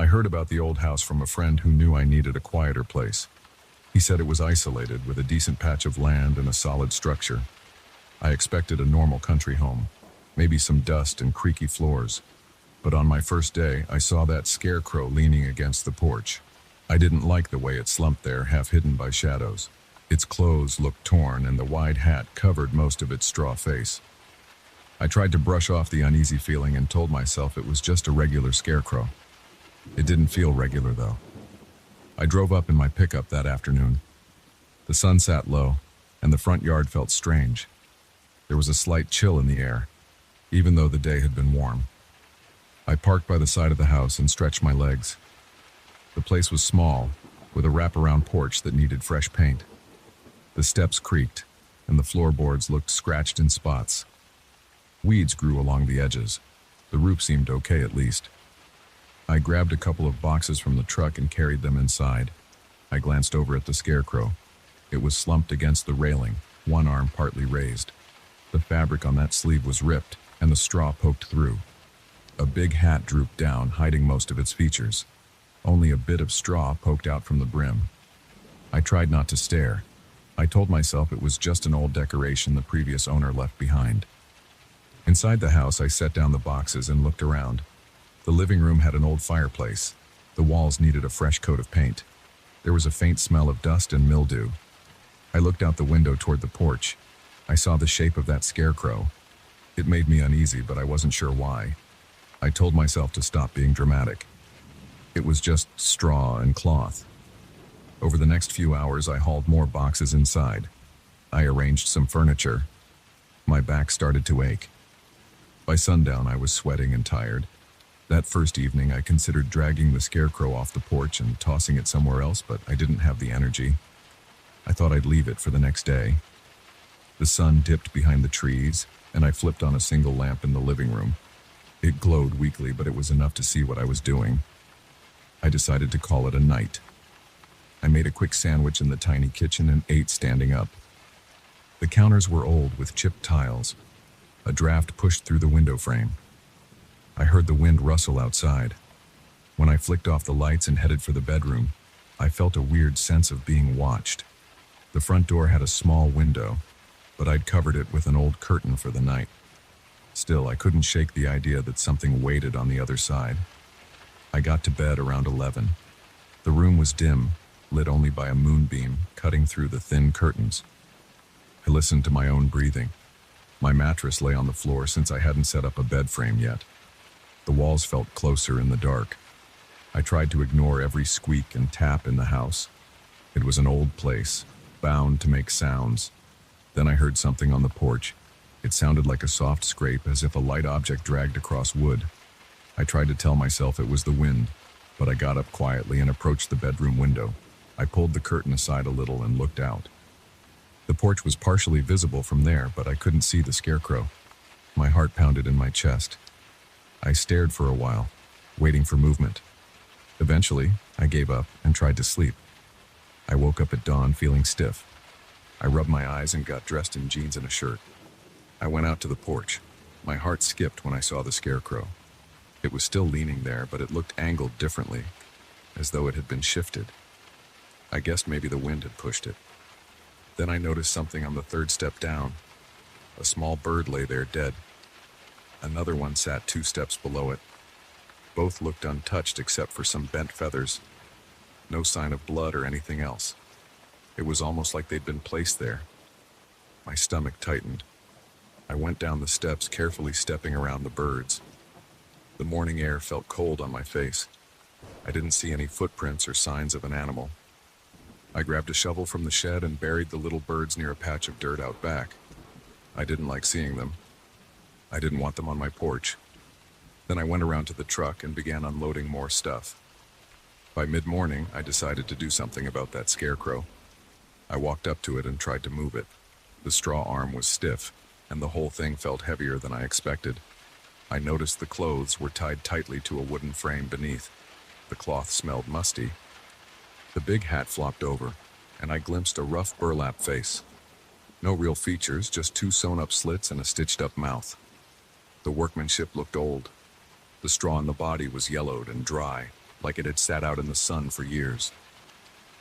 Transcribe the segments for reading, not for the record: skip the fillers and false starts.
I heard about the old house from a friend who knew I needed a quieter place. He said it was isolated with a decent patch of land and a solid structure. I expected a normal country home, maybe some dust and creaky floors. But on my first day, I saw that scarecrow leaning against the porch. I didn't like the way it slumped there, half hidden by shadows. Its clothes looked torn and the wide hat covered most of its straw face. I tried to brush off the uneasy feeling and told myself it was just a regular scarecrow. It didn't feel regular, though. I drove up in my pickup that afternoon. The sun sat low, and the front yard felt strange. There was a slight chill in the air, even though the day had been warm. I parked by the side of the house and stretched my legs. The place was small, with a wraparound porch that needed fresh paint. The steps creaked, and the floorboards looked scratched in spots. Weeds grew along the edges. The roof seemed okay, at least. I grabbed a couple of boxes from the truck and carried them inside. I glanced over at the scarecrow. It was slumped against the railing, one arm partly raised. The fabric on that sleeve was ripped, and the straw poked through. A big hat drooped down, hiding most of its features. Only a bit of straw poked out from the brim. I tried not to stare. I told myself it was just an old decoration the previous owner left behind. Inside the house, I set down the boxes and looked around. The living room had an old fireplace. The walls needed a fresh coat of paint. There was a faint smell of dust and mildew. I looked out the window toward the porch. I saw the shape of that scarecrow. It made me uneasy, but I wasn't sure why. I told myself to stop being dramatic. It was just straw and cloth. Over the next few hours, I hauled more boxes inside. I arranged some furniture. My back started to ache. By sundown, I was sweating and tired. That first evening, I considered dragging the scarecrow off the porch and tossing it somewhere else, but I didn't have the energy. I thought I'd leave it for the next day. The sun dipped behind the trees, and I flipped on a single lamp in the living room. It glowed weakly, but it was enough to see what I was doing. I decided to call it a night. I made a quick sandwich in the tiny kitchen and ate standing up. The counters were old with chipped tiles. A draft pushed through the window frame. I heard the wind rustle outside. When I flicked off the lights and headed for the bedroom, I felt a weird sense of being watched. The front door had a small window, but I'd covered it with an old curtain for the night. Still, I couldn't shake the idea that something waited on the other side. I got to bed around 11. The room was dim, lit only by a moonbeam cutting through the thin curtains. I listened to my own breathing. My mattress lay on the floor since I hadn't set up a bed frame yet. The walls felt closer in the dark. I tried to ignore every squeak and tap in the house. It was an old place, bound to make sounds. Then I heard something on the porch. It sounded like a soft scrape, as if a light object dragged across wood. I tried to tell myself it was the wind, but I got up quietly and approached the bedroom window. I pulled the curtain aside a little and looked out. The porch was partially visible from there, but I couldn't see the scarecrow. My heart pounded in my chest. I stared for a while, waiting for movement. Eventually, I gave up and tried to sleep. I woke up at dawn feeling stiff. I rubbed my eyes and got dressed in jeans and a shirt. I went out to the porch. My heart skipped when I saw the scarecrow. It was still leaning there, but it looked angled differently, as though it had been shifted. I guessed maybe the wind had pushed it. Then I noticed something on the third step down. A small bird lay there dead. Another one sat 2 steps below it. Both looked untouched except for some bent feathers. No sign of blood or anything else. It was almost like they'd been placed there. My stomach tightened. I went down the steps, carefully stepping around the birds. The morning air felt cold on my face. I didn't see any footprints or signs of an animal. I grabbed a shovel from the shed and buried the little birds near a patch of dirt out back. I didn't like seeing them. I didn't want them on my porch. Then I went around to the truck and began unloading more stuff. By mid-morning, I decided to do something about that scarecrow. I walked up to it and tried to move it. The straw arm was stiff, and the whole thing felt heavier than I expected. I noticed the clothes were tied tightly to a wooden frame beneath. The cloth smelled musty. The big hat flopped over, and I glimpsed a rough burlap face. No real features, just 2 sewn-up slits and a stitched-up mouth. The workmanship looked old. The straw in the body was yellowed and dry. like it had sat out in the sun for years.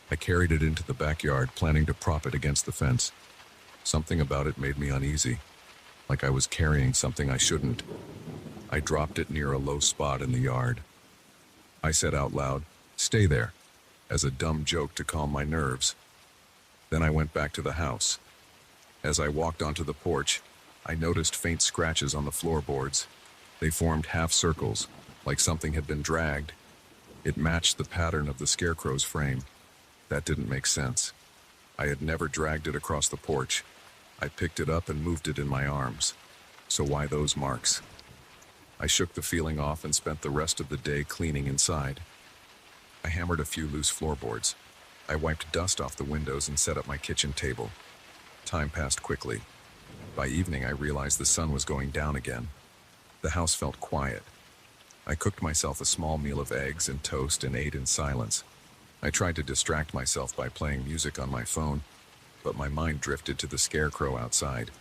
I carried it into the backyard, planning to prop it against the fence. Something about it made me uneasy, like I was carrying something I shouldn't. I dropped it near a low spot in the yard. I said out loud, "Stay there," as a dumb joke to calm my nerves. Then I went back to the house. As I walked onto the porch, I noticed faint scratches on the floorboards. They formed half circles, like something had been dragged. It matched the pattern of the scarecrow's frame. That didn't make sense. I had never dragged it across the porch. I picked it up and moved it in my arms. So why those marks? I shook the feeling off and spent the rest of the day cleaning inside. I hammered a few loose floorboards. I wiped dust off the windows and set up my kitchen table. Time passed quickly. By evening, I realized the sun was going down again. The house felt quiet. I cooked myself a small meal of eggs and toast and ate in silence. I tried to distract myself by playing music on my phone, but my mind drifted to the scarecrow outside.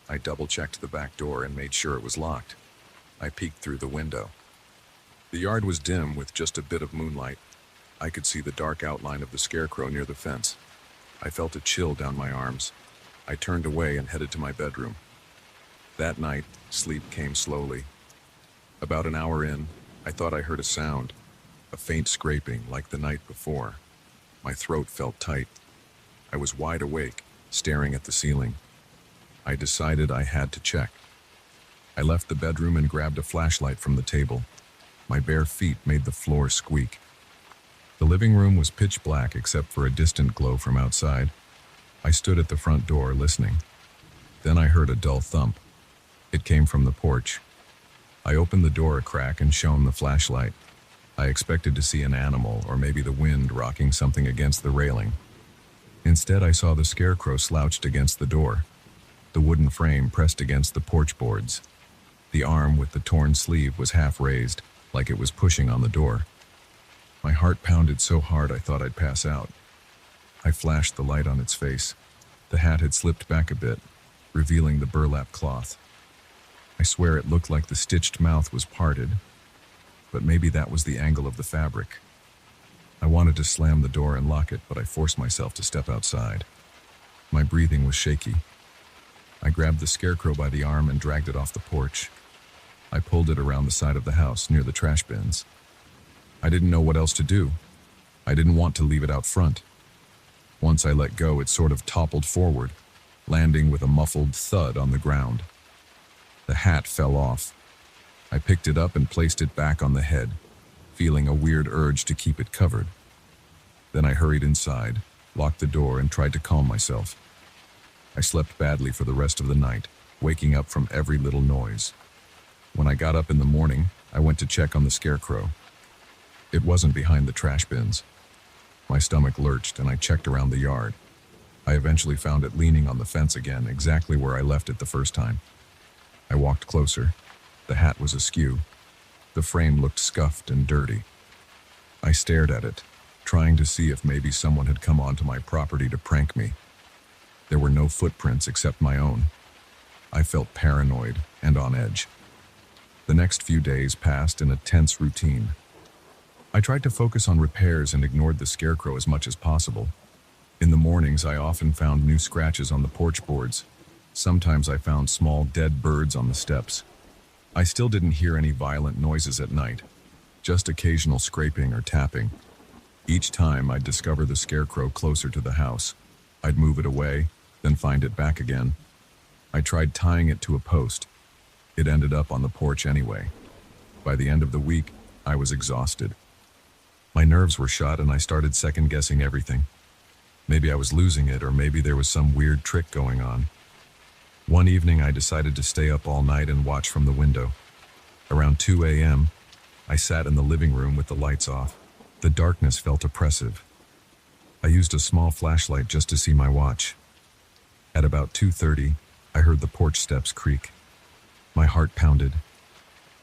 I double-checked the back door and made sure it was locked. I peeked through the window. The yard was dim with just a bit of moonlight. I could see the dark outline of the scarecrow near the fence. I felt a chill down my arms. I turned away and headed to my bedroom. That night, sleep came slowly. About an hour in, I thought I heard a sound, a faint scraping like the night before. My throat felt tight. I was wide awake, staring at the ceiling. I decided I had to check. I left the bedroom and grabbed a flashlight from the table. My bare feet made the floor squeak. The living room was pitch black except for a distant glow from outside. I stood at the front door listening. Then I heard a dull thump. It came from the porch. I opened the door a crack and shone the flashlight. I expected to see an animal or maybe the wind rocking something against the railing. Instead, I saw the scarecrow slouched against the door, the wooden frame pressed against the porch boards. The arm with the torn sleeve was half raised, like it was pushing on the door. My heart pounded so hard I thought I'd pass out. I flashed the light on its face. The hat had slipped back a bit, revealing the burlap cloth. I swear it looked like the stitched mouth was parted, but maybe that was the angle of the fabric. I wanted to slam the door and lock it, but I forced myself to step outside. My breathing was shaky. I grabbed the scarecrow by the arm and dragged it off the porch. I pulled it around the side of the house near the trash bins. I didn't know what else to do. I didn't want to leave it out front. Once I let go, it sort of toppled forward, landing with a muffled thud on the ground. The hat fell off. I picked it up and placed it back on the head, feeling a weird urge to keep it covered. Then I hurried inside, locked the door, and tried to calm myself. I slept badly for the rest of the night, waking up from every little noise. When I got up in the morning, I went to check on the scarecrow. It wasn't behind the trash bins. My stomach lurched and I checked around the yard. I eventually found it leaning on the fence again, exactly where I left it the first time. I walked closer. The hat was askew. The frame looked scuffed and dirty. I stared at it, trying to see if maybe someone had come onto my property to prank me. There were no footprints except my own. I felt paranoid and on edge. The next few days passed in a tense routine. I tried to focus on repairs and ignored the scarecrow as much as possible. In the mornings, I often found new scratches on the porch boards. Sometimes I found small dead birds on the steps. I still didn't hear any violent noises at night, just occasional scraping or tapping. Each time I'd discover the scarecrow closer to the house. I'd move it away, then find it back again. I tried tying it to a post. It ended up on the porch anyway. By the end of the week, I was exhausted. My nerves were shot and I started second-guessing everything. Maybe I was losing it, or maybe there was some weird trick going on. One evening, I decided to stay up all night and watch from the window. Around 2 a.m., I sat in the living room with the lights off. The darkness felt oppressive. I used a small flashlight just to see my watch. At about 2:30, I heard the porch steps creak. My heart pounded.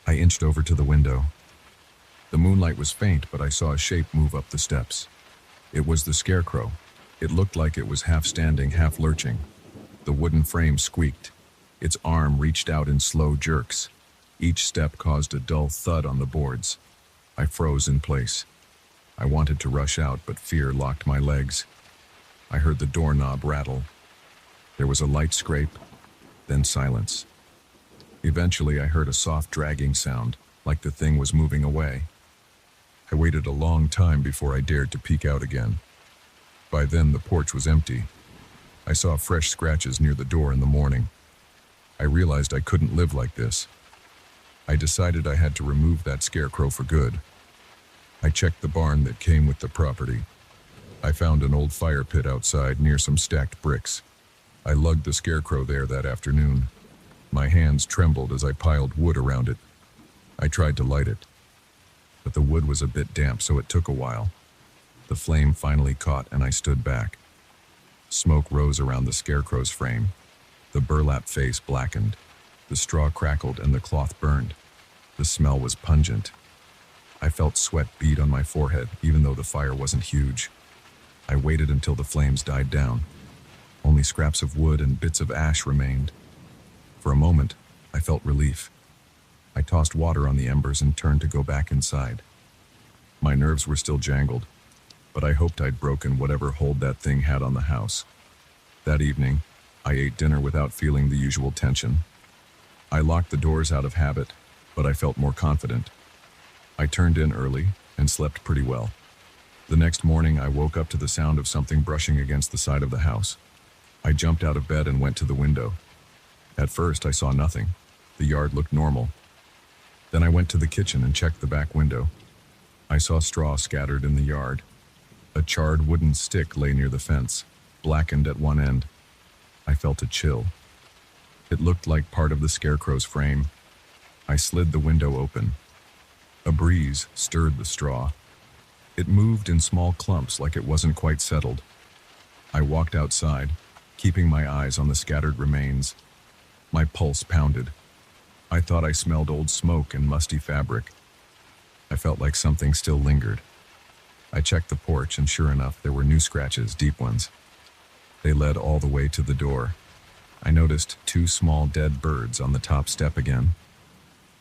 I inched over to the window. The moonlight was faint, but I saw a shape move up the steps. It was the scarecrow. It looked like it was half standing, half lurching. The wooden frame squeaked. Its arm reached out in slow jerks. Each step caused a dull thud on the boards. I froze in place. I wanted to rush out, but fear locked my legs. I heard the doorknob rattle. There was a light scrape, then silence. Eventually, I heard a soft dragging sound, like the thing was moving away. I waited a long time before I dared to peek out again. By then, the porch was empty. I saw fresh scratches near the door in the morning. I realized I couldn't live like this. I decided I had to remove that scarecrow for good. I checked the barn that came with the property. I found an old fire pit outside near some stacked bricks. I lugged the scarecrow there that afternoon. My hands trembled as I piled wood around it. I tried to light it, but the wood was a bit damp, so it took a while. The flame finally caught and I stood back. Smoke rose around the scarecrow's frame. The burlap face blackened. The straw crackled and the cloth burned. The smell was pungent. I felt sweat bead on my forehead, even though the fire wasn't huge. I waited until the flames died down. Only scraps of wood and bits of ash remained. For a moment, I felt relief. I tossed water on the embers and turned to go back inside. My nerves were still jangled, but I hoped I'd broken whatever hold that thing had on the house. That evening, I ate dinner without feeling the usual tension. I locked the doors out of habit, but I felt more confident. I turned in early and slept pretty well. The next morning, I woke up to the sound of something brushing against the side of the house. I jumped out of bed and went to the window. At first, I saw nothing. The yard looked normal. Then I went to the kitchen and checked the back window. I saw straw scattered in the yard. A charred wooden stick lay near the fence, blackened at one end. I felt a chill. It looked like part of the scarecrow's frame. I slid the window open. A breeze stirred the straw. It moved in small clumps like it wasn't quite settled. I walked outside, keeping my eyes on the scattered remains. My pulse pounded. I thought I smelled old smoke and musty fabric. I felt like something still lingered. I checked the porch, and sure enough, there were new scratches, deep ones. They led all the way to the door. I noticed 2 small dead birds on the top step again.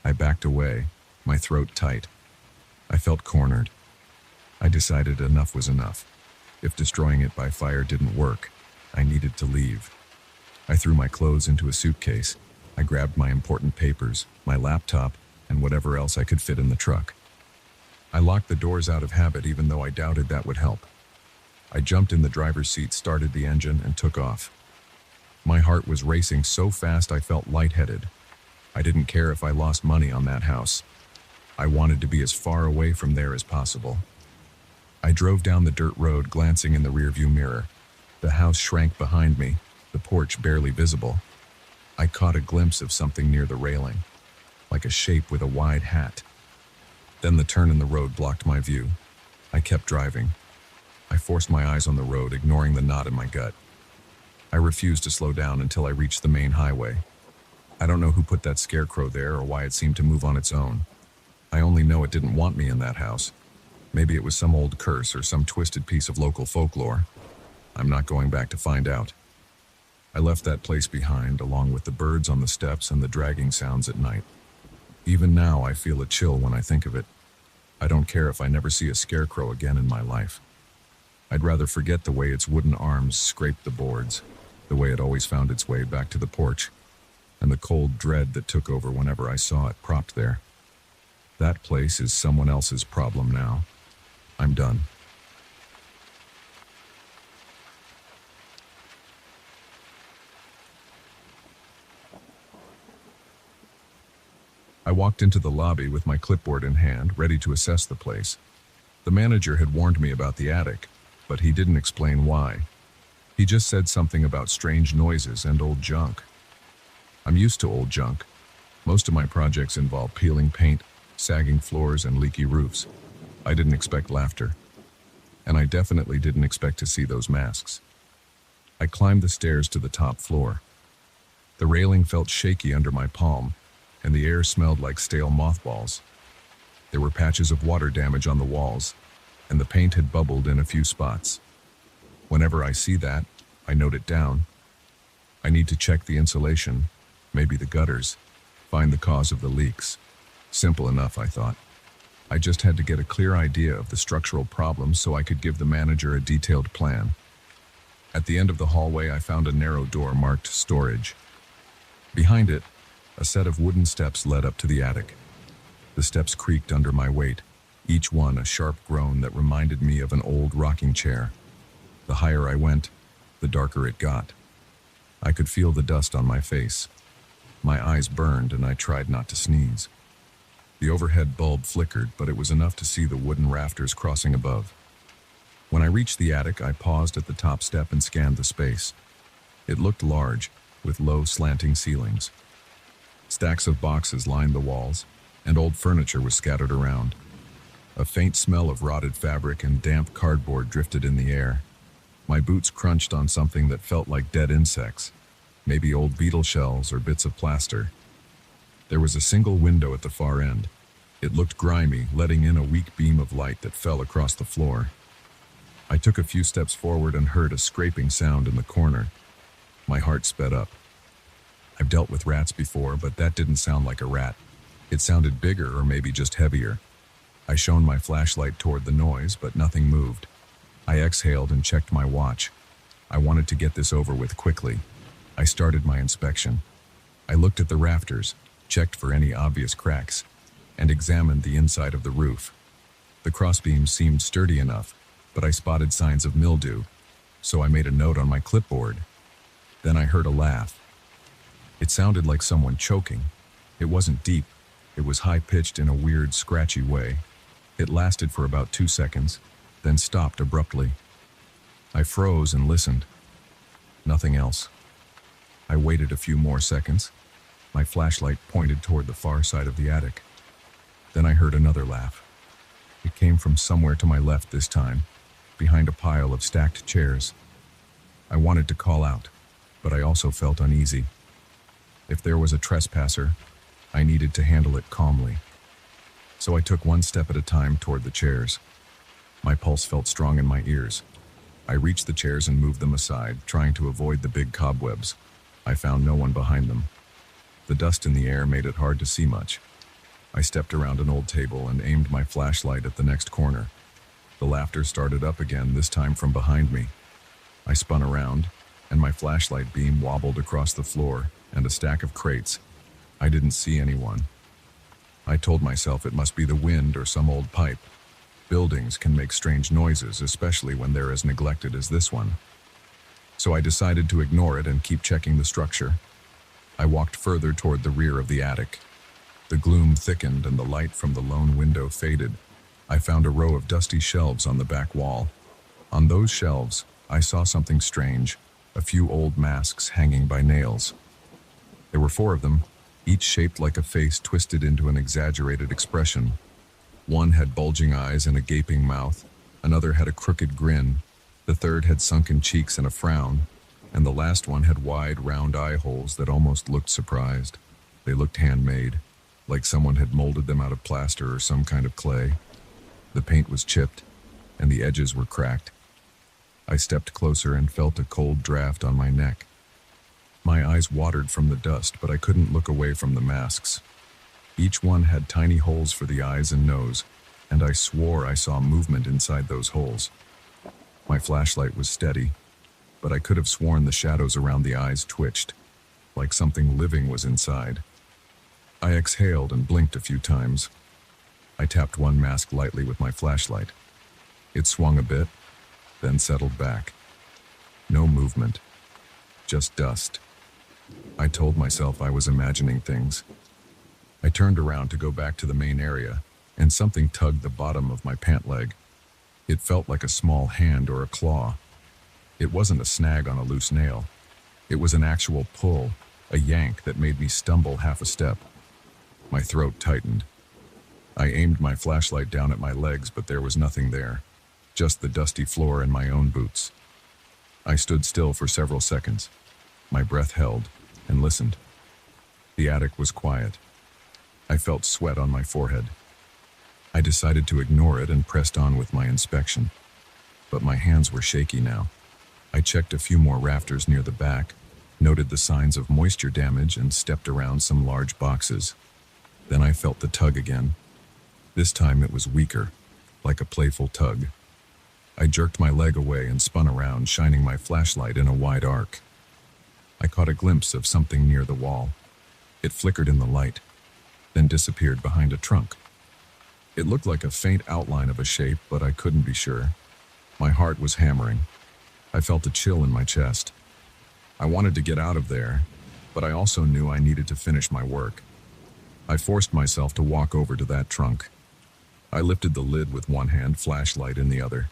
I backed away, my throat tight. I felt cornered. I decided enough was enough. If destroying it by fire didn't work, I needed to leave. I threw my clothes into a suitcase. I grabbed my important papers, my laptop, and whatever else I could fit in the truck. I locked the doors out of habit, even though I doubted that would help. I jumped in the driver's seat, started the engine, and took off. My heart was racing so fast I felt lightheaded. I didn't care if I lost money on that house. I wanted to be as far away from there as possible. I drove down the dirt road, glancing in the rearview mirror. The house shrank behind me, the porch barely visible. I caught a glimpse of something near the railing, like a shape with a wide hat. Then the turn in the road blocked my view. I kept driving. I forced my eyes on the road, ignoring the knot in my gut. I refused to slow down until I reached the main highway. I don't know who put that scarecrow there or why it seemed to move on its own. I only know it didn't want me in that house. Maybe it was some old curse or some twisted piece of local folklore. I'm not going back to find out. I left that place behind, along with the birds on the steps and the dragging sounds at night. Even now, I feel a chill when I think of it. I don't care if I never see a scarecrow again in my life. I'd rather forget the way its wooden arms scraped the boards, the way it always found its way back to the porch, and the cold dread that took over whenever I saw it propped there. That place is someone else's problem now. I'm done. I walked into the lobby with my clipboard in hand, ready to assess the place. The manager had warned me about the attic, but he didn't explain why. He just said something about strange noises and old junk. I'm used to old junk. Most of my projects involve peeling paint, sagging floors, and leaky roofs. I didn't expect laughter. And I definitely didn't expect to see those masks. I climbed the stairs to the top floor. The railing felt shaky under my palm, and the air smelled like stale mothballs. There were patches of water damage on the walls, and the paint had bubbled in a few spots. Whenever I see that, I note it down. I need to check the insulation, maybe the gutters, find the cause of the leaks. Simple enough, I thought. I just had to get a clear idea of the structural problem so I could give the manager a detailed plan. At the end of the hallway, I found a narrow door marked storage. Behind it, a set of wooden steps led up to the attic. The steps creaked under my weight, each one a sharp groan that reminded me of an old rocking chair. The higher I went, the darker it got. I could feel the dust on my face. My eyes burned and I tried not to sneeze. The overhead bulb flickered, but it was enough to see the wooden rafters crossing above. When I reached the attic, I paused at the top step and scanned the space. It looked large, with low slanting ceilings. Stacks of boxes lined the walls, and old furniture was scattered around. A faint smell of rotted fabric and damp cardboard drifted in the air. My boots crunched on something that felt like dead insects, maybe old beetle shells or bits of plaster. There was a single window at the far end. It looked grimy, letting in a weak beam of light that fell across the floor. I took a few steps forward and heard a scraping sound in the corner. My heart sped up. I've dealt with rats before, but that didn't sound like a rat. It sounded bigger or maybe just heavier. I shone my flashlight toward the noise, but nothing moved. I exhaled and checked my watch. I wanted to get this over with quickly. I started my inspection. I looked at the rafters, checked for any obvious cracks, and examined the inside of the roof. The crossbeams seemed sturdy enough, but I spotted signs of mildew, so I made a note on my clipboard. Then I heard a laugh. It sounded like someone choking. It wasn't deep. It was high-pitched in a weird, scratchy way. It lasted for about 2 seconds, then stopped abruptly. I froze and listened. Nothing else. I waited a few more seconds. My flashlight pointed toward the far side of the attic. Then I heard another laugh. It came from somewhere to my left this time, behind a pile of stacked chairs. I wanted to call out, but I also felt uneasy. If there was a trespasser, I needed to handle it calmly. So I took one step at a time toward the chairs. My pulse felt strong in my ears. I reached the chairs and moved them aside, trying to avoid the big cobwebs. I found no one behind them. The dust in the air made it hard to see much. I stepped around an old table and aimed my flashlight at the next corner. The laughter started up again, this time from behind me. I spun around, and my flashlight beam wobbled across the floor and a stack of crates. I didn't see anyone. I told myself it must be the wind or some old pipe. Buildings can make strange noises, especially when they're as neglected as this one. So I decided to ignore it and keep checking the structure. I walked further toward the rear of the attic. The gloom thickened and the light from the lone window faded. I found a row of dusty shelves on the back wall. On those shelves, I saw something strange, a few old masks hanging by nails. There were 4 of them, each shaped like a face twisted into an exaggerated expression. One had bulging eyes and a gaping mouth, another had a crooked grin, the third had sunken cheeks and a frown, and the last one had wide, round eye holes that almost looked surprised. They looked handmade, like someone had molded them out of plaster or some kind of clay. The paint was chipped, and the edges were cracked. I stepped closer and felt a cold draft on my neck. My eyes watered from the dust, but I couldn't look away from the masks. Each one had tiny holes for the eyes and nose, and I swore I saw movement inside those holes. My flashlight was steady, but I could have sworn the shadows around the eyes twitched, like something living was inside. I exhaled and blinked a few times. I tapped one mask lightly with my flashlight. It swung a bit, then settled back. No movement, just dust. I told myself I was imagining things. I turned around to go back to the main area, and something tugged the bottom of my pant leg. It felt like a small hand or a claw. It wasn't a snag on a loose nail. It was an actual pull, a yank that made me stumble half a step. My throat tightened. I aimed my flashlight down at my legs, but there was nothing there, just the dusty floor and my own boots. I stood still for several seconds. My breath held, and listened. The attic was quiet. I felt sweat on my forehead. I decided to ignore it and pressed on with my inspection. But my hands were shaky now. I checked a few more rafters near the back, noted the signs of moisture damage, and stepped around some large boxes. Then I felt the tug again. This time it was weaker, like a playful tug. I jerked my leg away and spun around, shining my flashlight in a wide arc. I caught a glimpse of something near the wall. It flickered in the light, then disappeared behind a trunk. It looked like a faint outline of a shape, but I couldn't be sure. My heart was hammering. I felt a chill in my chest. I wanted to get out of there, but I also knew I needed to finish my work. I forced myself to walk over to that trunk. I lifted the lid with one hand, flashlight in the other.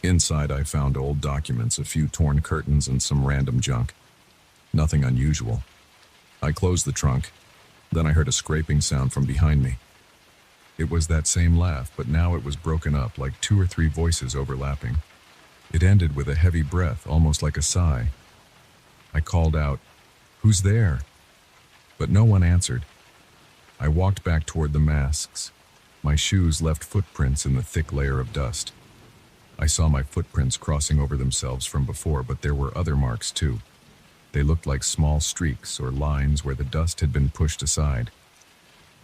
Inside, I found old documents, a few torn curtains, and some random junk. Nothing unusual. I closed the trunk. Then I heard a scraping sound from behind me. It was that same laugh, but now it was broken up, like 2 or 3 voices overlapping. It ended with a heavy breath, almost like a sigh. I called out, "Who's there?" But no one answered. I walked back toward the masks. My shoes left footprints in the thick layer of dust. I saw my footprints crossing over themselves from before, but there were other marks too. They looked like small streaks or lines where the dust had been pushed aside.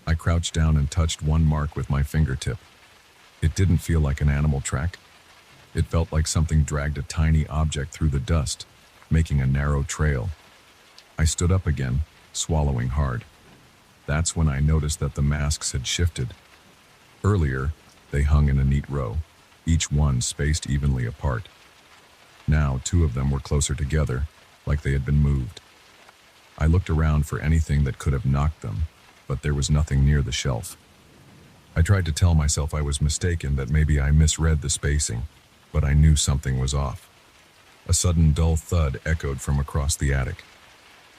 I crouched down and touched one mark with my fingertip. It didn't feel like an animal track. It felt like something dragged a tiny object through the dust, making a narrow trail. I stood up again, swallowing hard. That's when I noticed that the masks had shifted. Earlier, they hung in a neat row, each one spaced evenly apart. Now, 2 of them were closer together, like they had been moved. I looked around for anything that could have knocked them, but there was nothing near the shelf. I tried to tell myself I was mistaken, that maybe I misread the spacing, but I knew something was off. A sudden dull thud echoed from across the attic.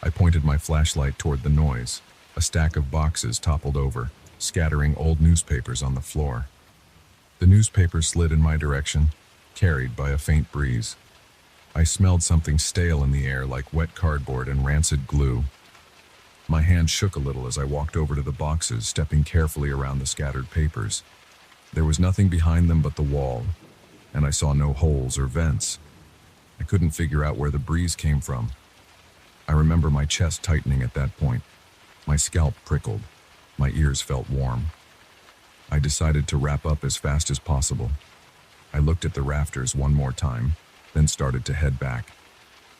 I pointed my flashlight toward the noise. A stack of boxes toppled over, scattering old newspapers on the floor. The newspapers slid in my direction, carried by a faint breeze. I smelled something stale in the air, like wet cardboard and rancid glue. My hand shook a little as I walked over to the boxes, stepping carefully around the scattered papers. There was nothing behind them but the wall, and I saw no holes or vents. I couldn't figure out where the breeze came from. I remember my chest tightening at that point. My scalp prickled. My ears felt warm. I decided to wrap up as fast as possible. I looked at the rafters one more time, then started to head back.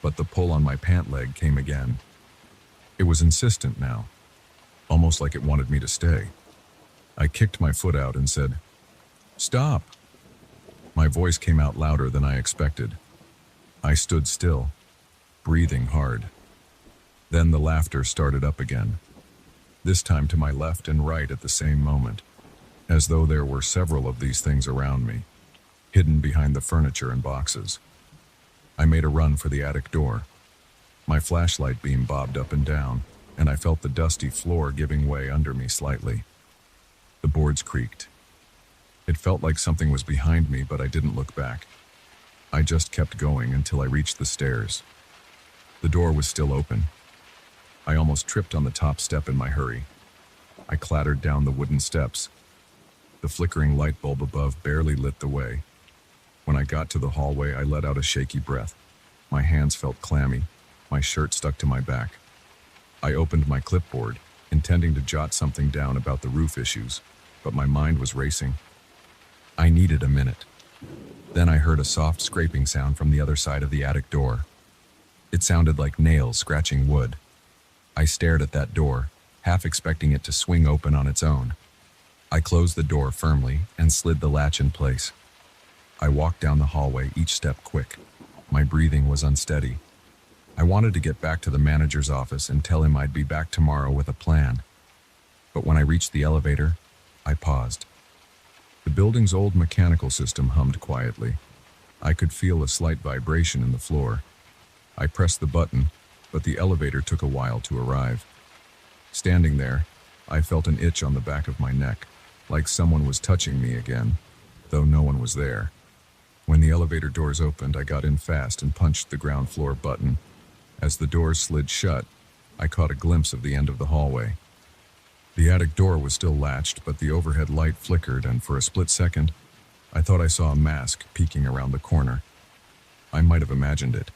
But the pull on my pant leg came again. It was insistent now, almost like it wanted me to stay. I kicked my foot out and said, "Stop!" My voice came out louder than I expected. I stood still, breathing hard. Then the laughter started up again, this time to my left and right at the same moment, as though there were several of these things around me, hidden behind the furniture and boxes. I made a run for the attic door. My flashlight beam bobbed up and down, and I felt the dusty floor giving way under me slightly. The boards creaked. It felt like something was behind me, but I didn't look back. I just kept going until I reached the stairs. The door was still open. I almost tripped on the top step in my hurry. I clattered down the wooden steps. The flickering light bulb above barely lit the way. When I got to the hallway, I let out a shaky breath. My hands felt clammy. My shirt stuck to my back. I opened my clipboard, intending to jot something down about the roof issues, but my mind was racing. I needed a minute. Then I heard a soft scraping sound from the other side of the attic door. It sounded like nails scratching wood. I stared at that door, half expecting it to swing open on its own. I closed the door firmly and slid the latch in place. I walked down the hallway, each step quick. My breathing was unsteady. I wanted to get back to the manager's office and tell him I'd be back tomorrow with a plan. But when I reached the elevator, I paused. The building's old mechanical system hummed quietly. I could feel a slight vibration in the floor. I pressed the button, but the elevator took a while to arrive. Standing there, I felt an itch on the back of my neck, like someone was touching me again, though no one was there. When the elevator doors opened, I got in fast and punched the ground floor button. As the doors slid shut, I caught a glimpse of the end of the hallway. The attic door was still latched, but the overhead light flickered, and for a split second, I thought I saw a mask peeking around the corner. I might have imagined it.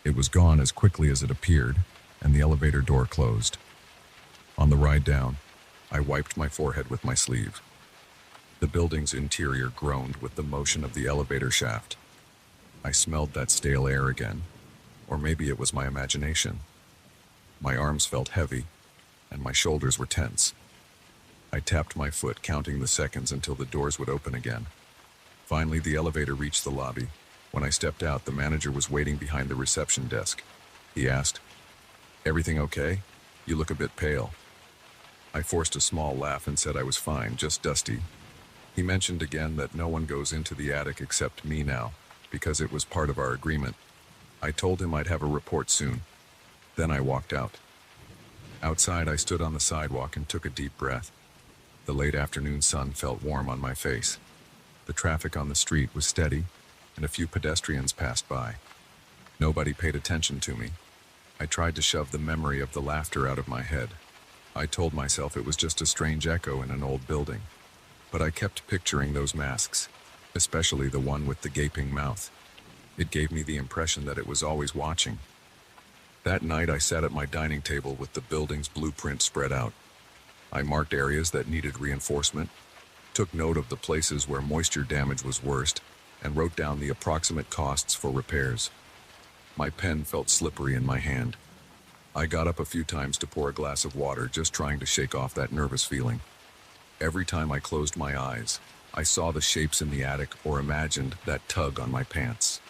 It was gone as quickly as it appeared, and the elevator door closed. On the ride down, I wiped my forehead with my sleeve. The building's interior groaned with the motion of the elevator shaft. I smelled that stale air again, or maybe it was my imagination. My arms felt heavy, and my shoulders were tense. I tapped my foot, counting the seconds until the doors would open again. Finally, the elevator reached the lobby. When I stepped out, the manager was waiting behind the reception desk. He asked, "Everything okay? You look a bit pale." I forced a small laugh and said I was fine, just dusty. He mentioned again that no one goes into the attic except me now, because it was part of our agreement. I told him I'd have a report soon. Then I walked out. Outside, I stood on the sidewalk and took a deep breath. The late afternoon sun felt warm on my face. The traffic on the street was steady, and a few pedestrians passed by. Nobody paid attention to me. I tried to shove the memory of the laughter out of my head. I told myself it was just a strange echo in an old building. But I kept picturing those masks, especially the one with the gaping mouth. It gave me the impression that it was always watching. That night, I sat at my dining table with the building's blueprint spread out. I marked areas that needed reinforcement, took note of the places where moisture damage was worst, and wrote down the approximate costs for repairs. My pen felt slippery in my hand. I got up a few times to pour a glass of water, just trying to shake off that nervous feeling. Every time I closed my eyes, I saw the shapes in the attic or imagined that tug on my pants.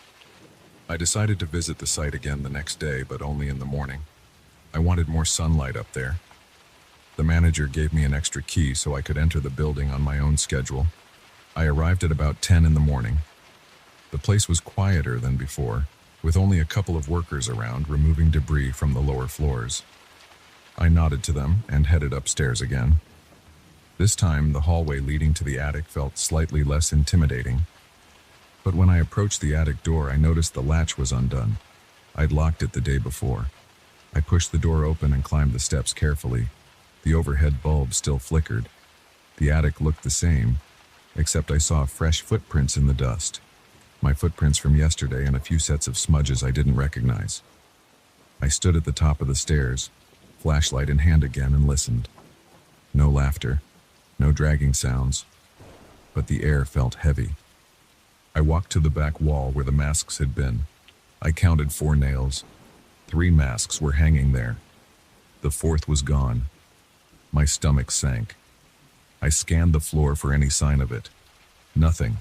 I decided to visit the site again the next day, but only in the morning. I wanted more sunlight up there. The manager gave me an extra key so I could enter the building on my own schedule. I arrived at about 10 in the morning. The place was quieter than before, with only a couple of workers around removing debris from the lower floors. I nodded to them and headed upstairs again. This time, the hallway leading to the attic felt slightly less intimidating. But when I approached the attic door, I noticed the latch was undone. I'd locked it the day before. I pushed the door open and climbed the steps carefully. The overhead bulb still flickered. The attic looked the same, except I saw fresh footprints in the dust. My footprints from yesterday and a few sets of smudges I didn't recognize. I stood at the top of the stairs, flashlight in hand again, and listened. No laughter, no dragging sounds, but the air felt heavy. I walked to the back wall where the masks had been. I counted 4 nails. 3 masks were hanging there. The 4th was gone. My stomach sank. I scanned the floor for any sign of it. Nothing.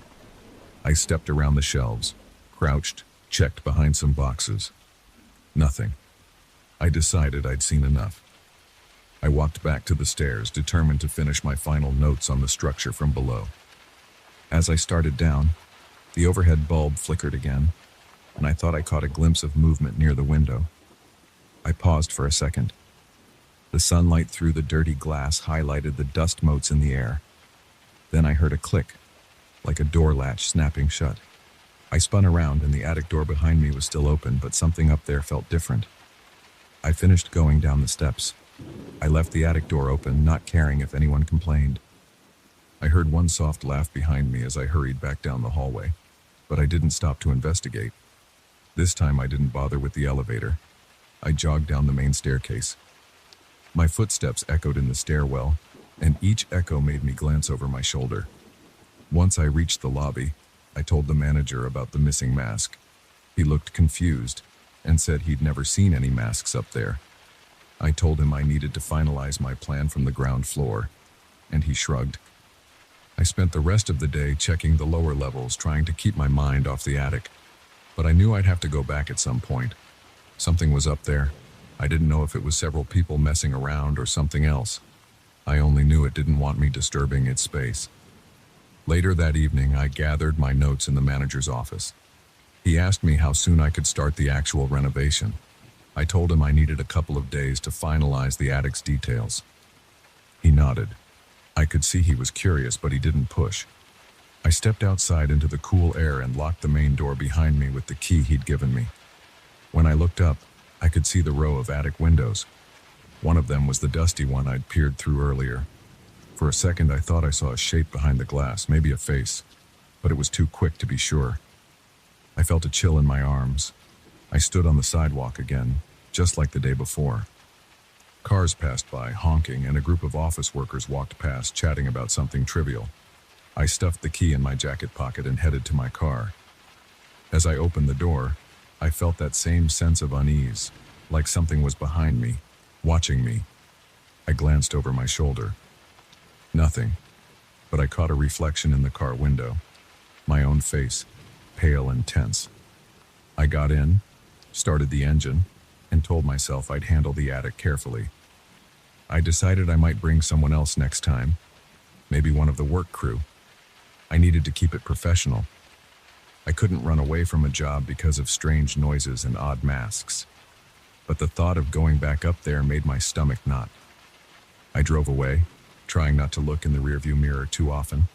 I stepped around the shelves, crouched, checked behind some boxes. Nothing. I decided I'd seen enough. I walked back to the stairs, determined to finish my final notes on the structure from below. As I started down, the overhead bulb flickered again, and I thought I caught a glimpse of movement near the window. I paused for a second. The sunlight through the dirty glass highlighted the dust motes in the air. Then I heard a click, like a door latch snapping shut. I spun around and the attic door behind me was still open, but something up there felt different. I finished going down the steps. I left the attic door open, not caring if anyone complained. I heard one soft laugh behind me as I hurried back down the hallway, but I didn't stop to investigate. This time I didn't bother with the elevator. I jogged down the main staircase. My footsteps echoed in the stairwell, and each echo made me glance over my shoulder. Once I reached the lobby, I told the manager about the missing mask. He looked confused and said he'd never seen any masks up there. I told him I needed to finalize my plan from the ground floor, and he shrugged. I spent the rest of the day checking the lower levels, trying to keep my mind off the attic. But I knew I'd have to go back at some point. Something was up there. I didn't know if it was several people messing around or something else. I only knew it didn't want me disturbing its space. Later that evening, I gathered my notes in the manager's office. He asked me how soon I could start the actual renovation. I told him I needed a couple of days to finalize the attic's details. He nodded. I could see he was curious, but he didn't push. I stepped outside into the cool air and locked the main door behind me with the key he'd given me. When I looked up, I could see the row of attic windows. One of them was the dusty one I'd peered through earlier. For a second, I thought I saw a shape behind the glass, maybe a face, but it was too quick to be sure. I felt a chill in my arms. I stood on the sidewalk again, just like the day before. Cars passed by, honking, and a group of office workers walked past, chatting about something trivial. I stuffed the key in my jacket pocket and headed to my car. As I opened the door, I felt that same sense of unease, like something was behind me, watching me. I glanced over my shoulder. Nothing, but I caught a reflection in the car window. My own face, pale and tense. I got in, started the engine, and told myself I'd handle the attic carefully. I decided I might bring someone else next time, maybe one of the work crew. I needed to keep it professional. I couldn't run away from a job because of strange noises and odd masks. But the thought of going back up there made my stomach knot. I drove away, trying not to look in the rearview mirror too often.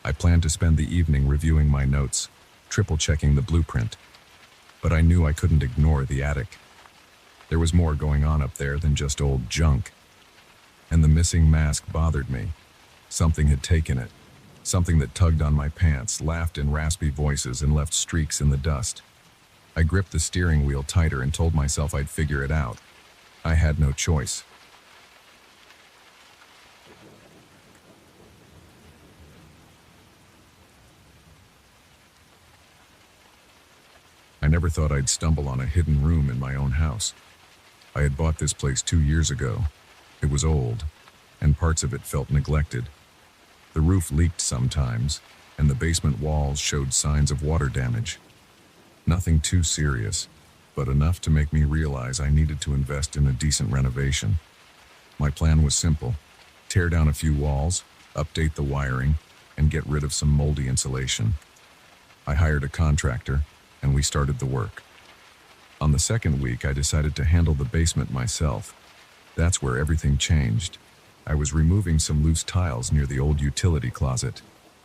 I planned to spend the evening reviewing my notes, triple-checking the blueprint. But I knew I couldn't ignore the attic. There was more going on up there than just old junk. And the missing mask bothered me. Something had taken it. Something that tugged on my pants, laughed in raspy voices, and left streaks in the dust. I gripped the steering wheel tighter and told myself I'd figure it out. I had no choice. I never thought I'd stumble on a hidden room in my own house. I had bought this place 2 years ago. It was old, and parts of it felt neglected. The roof leaked sometimes, and the basement walls showed signs of water damage. Nothing too serious, but enough to make me realize I needed to invest in a decent renovation. My plan was simple: tear down a few walls, update the wiring, and get rid of some moldy insulation. I hired a contractor, and we started the work. On the second week, I decided to handle the basement myself. That's where everything changed. I was removing some loose tiles near the old utility closet.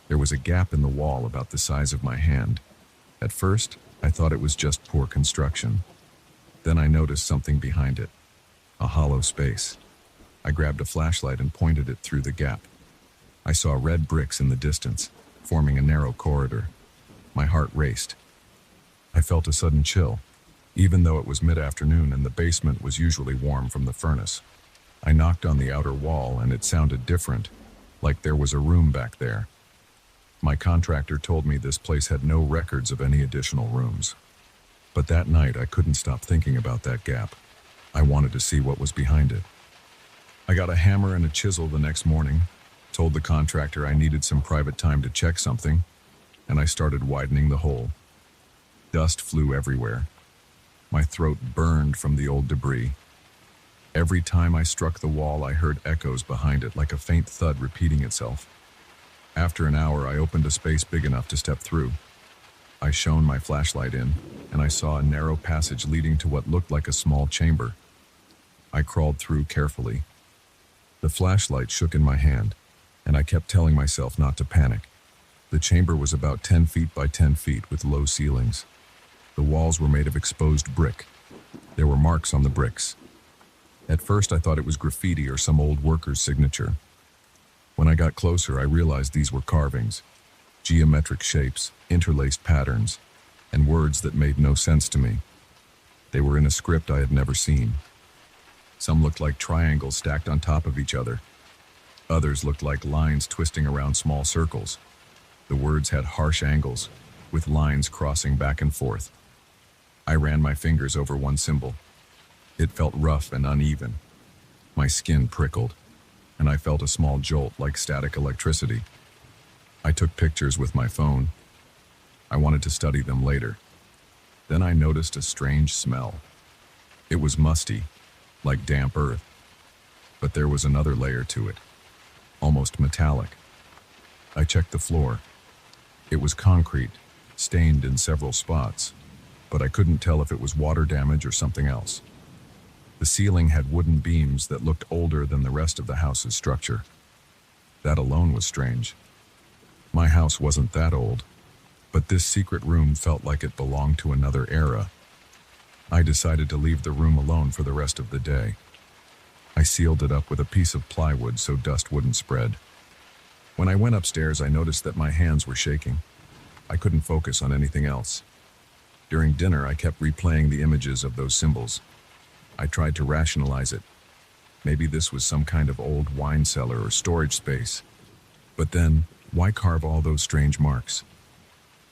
There was a gap in the wall about the size of my hand. At first, I thought it was just poor construction. Then I noticed something behind it, a hollow space. I grabbed a flashlight and pointed it through the gap. I saw red bricks in the distance, forming a narrow corridor. My heart raced. I felt a sudden chill, even though it was mid-afternoon and the basement was usually warm from the furnace. I knocked on the outer wall and it sounded different, like there was a room back there. My contractor told me this place had no records of any additional rooms. But that night I couldn't stop thinking about that gap. I wanted to see what was behind it. I got a hammer and a chisel the next morning, told the contractor I needed some private time to check something, and I started widening the hole. Dust flew everywhere. My throat burned from the old debris. Every time I struck the wall, I heard echoes behind it, like a faint thud repeating itself. After an hour, I opened a space big enough to step through. I shone my flashlight in, and I saw a narrow passage leading to what looked like a small chamber. I crawled through carefully. The flashlight shook in my hand, and I kept telling myself not to panic. The chamber was about 10 feet by 10 feet with low ceilings. The walls were made of exposed brick. There were marks on the bricks. At first, I thought it was graffiti or some old worker's signature. When I got closer, I realized these were carvings, geometric shapes, interlaced patterns, and words that made no sense to me. They were in a script I had never seen. Some looked like triangles stacked on top of each other. Others looked like lines twisting around small circles. The words had harsh angles, with lines crossing back and forth. I ran my fingers over one symbol. It felt rough and uneven. My skin prickled, and I felt a small jolt like static electricity. I took pictures with my phone. I wanted to study them later. Then I noticed a strange smell. It was musty, like damp earth. But there was another layer to it, almost metallic. I checked the floor. It was concrete, stained in several spots, but I couldn't tell if it was water damage or something else. The ceiling had wooden beams that looked older than the rest of the house's structure. That alone was strange. My house wasn't that old, but this secret room felt like it belonged to another era. I decided to leave the room alone for the rest of the day. I sealed it up with a piece of plywood so dust wouldn't spread. When I went upstairs, I noticed that my hands were shaking. I couldn't focus on anything else. During dinner, I kept replaying the images of those symbols. I tried to rationalize it. Maybe this was some kind of old wine cellar or storage space. But then, Why carve all those strange marks?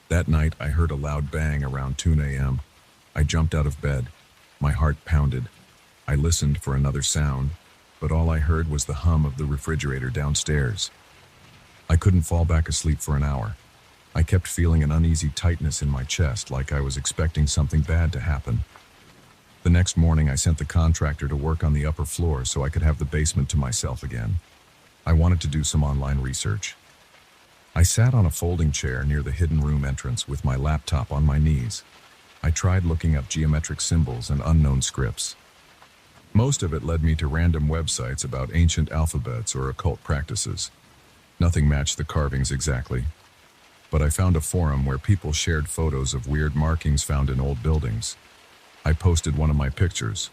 That night, I heard a loud bang around 2 a.m. I jumped out of bed. My heart pounded. I listened for another sound, but all I heard was the hum of the refrigerator downstairs. I couldn't fall back asleep for an hour. I kept feeling an uneasy tightness in my chest, like I was expecting something bad to happen. The next morning, I sent the contractor to work on the upper floor so I could have the basement to myself again. I wanted to do some online research. I sat on a folding chair near the hidden room entrance with my laptop on my knees. I tried looking up geometric symbols and unknown scripts. Most of it led me to random websites about ancient alphabets or occult practices. Nothing matched the carvings exactly. But I found a forum where people shared photos of weird markings found in old buildings. I posted one of my pictures.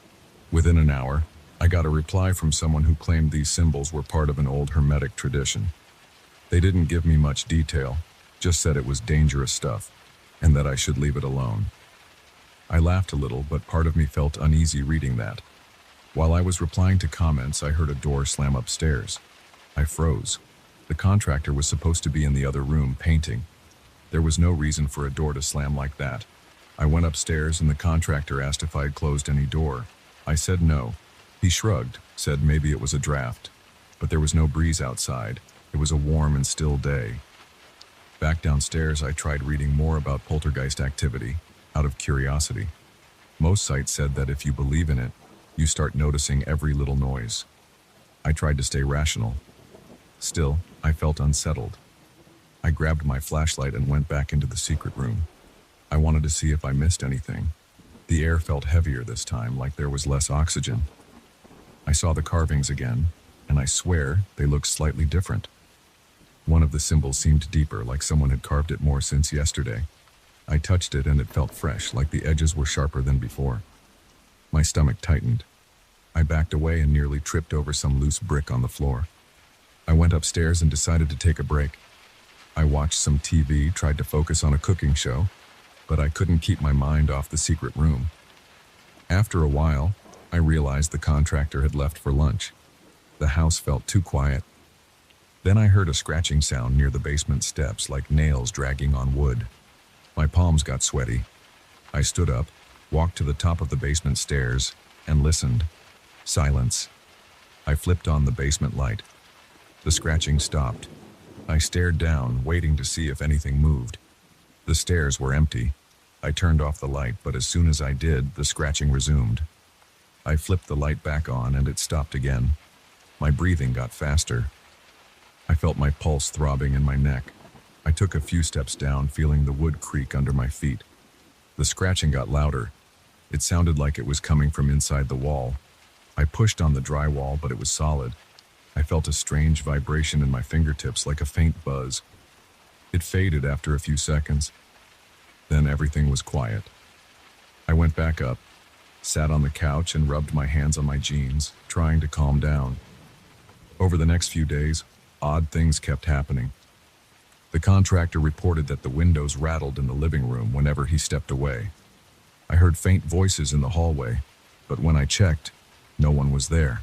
Within an hour, I got a reply from someone who claimed these symbols were part of an old Hermetic tradition. They didn't give me much detail, just said it was dangerous stuff, and that I should leave it alone. I laughed a little, but part of me felt uneasy reading that. While I was replying to comments, I heard a door slam upstairs. I froze. The contractor was supposed to be in the other room painting. There was no reason for a door to slam like that. I went upstairs and the contractor asked if I had closed any door. I said no. He shrugged, said maybe it was a draft. But there was no breeze outside. It was a warm and still day. Back downstairs, I tried reading more about poltergeist activity, out of curiosity. Most sites said that if you believe in it, you start noticing every little noise. I tried to stay rational. Still, I felt unsettled. I grabbed my flashlight and went back into the secret room. I wanted to see if I missed anything. The air felt heavier this time, like there was less oxygen. I saw the carvings again, and I swear they looked slightly different. One of the symbols seemed deeper, like someone had carved it more since yesterday. I touched it and it felt fresh, like the edges were sharper than before. My stomach tightened. I backed away and nearly tripped over some loose brick on the floor. I went upstairs and decided to take a break. I watched some TV, tried to focus on a cooking show, but I couldn't keep my mind off the secret room. After a while, I realized the contractor had left for lunch. The house felt too quiet. Then I heard a scratching sound near the basement steps, like nails dragging on wood. My palms got sweaty. I stood up, walked to the top of the basement stairs, and listened. Silence. I flipped on the basement light. The scratching stopped. I stared down, waiting to see if anything moved. The stairs were empty. I turned off the light, but as soon as I did, the scratching resumed. I flipped the light back on and it stopped again. My breathing got faster. I felt my pulse throbbing in my neck. I took a few steps down, feeling the wood creak under my feet. The scratching got louder. It sounded like it was coming from inside the wall. I pushed on the drywall, but it was solid. I felt a strange vibration in my fingertips, like a faint buzz. It faded after a few seconds. Then everything was quiet. I went back up, sat on the couch and rubbed my hands on my jeans, trying to calm down. Over the next few days, odd things kept happening. The contractor reported that the windows rattled in the living room whenever he stepped away. I heard faint voices in the hallway, but when I checked, no one was there.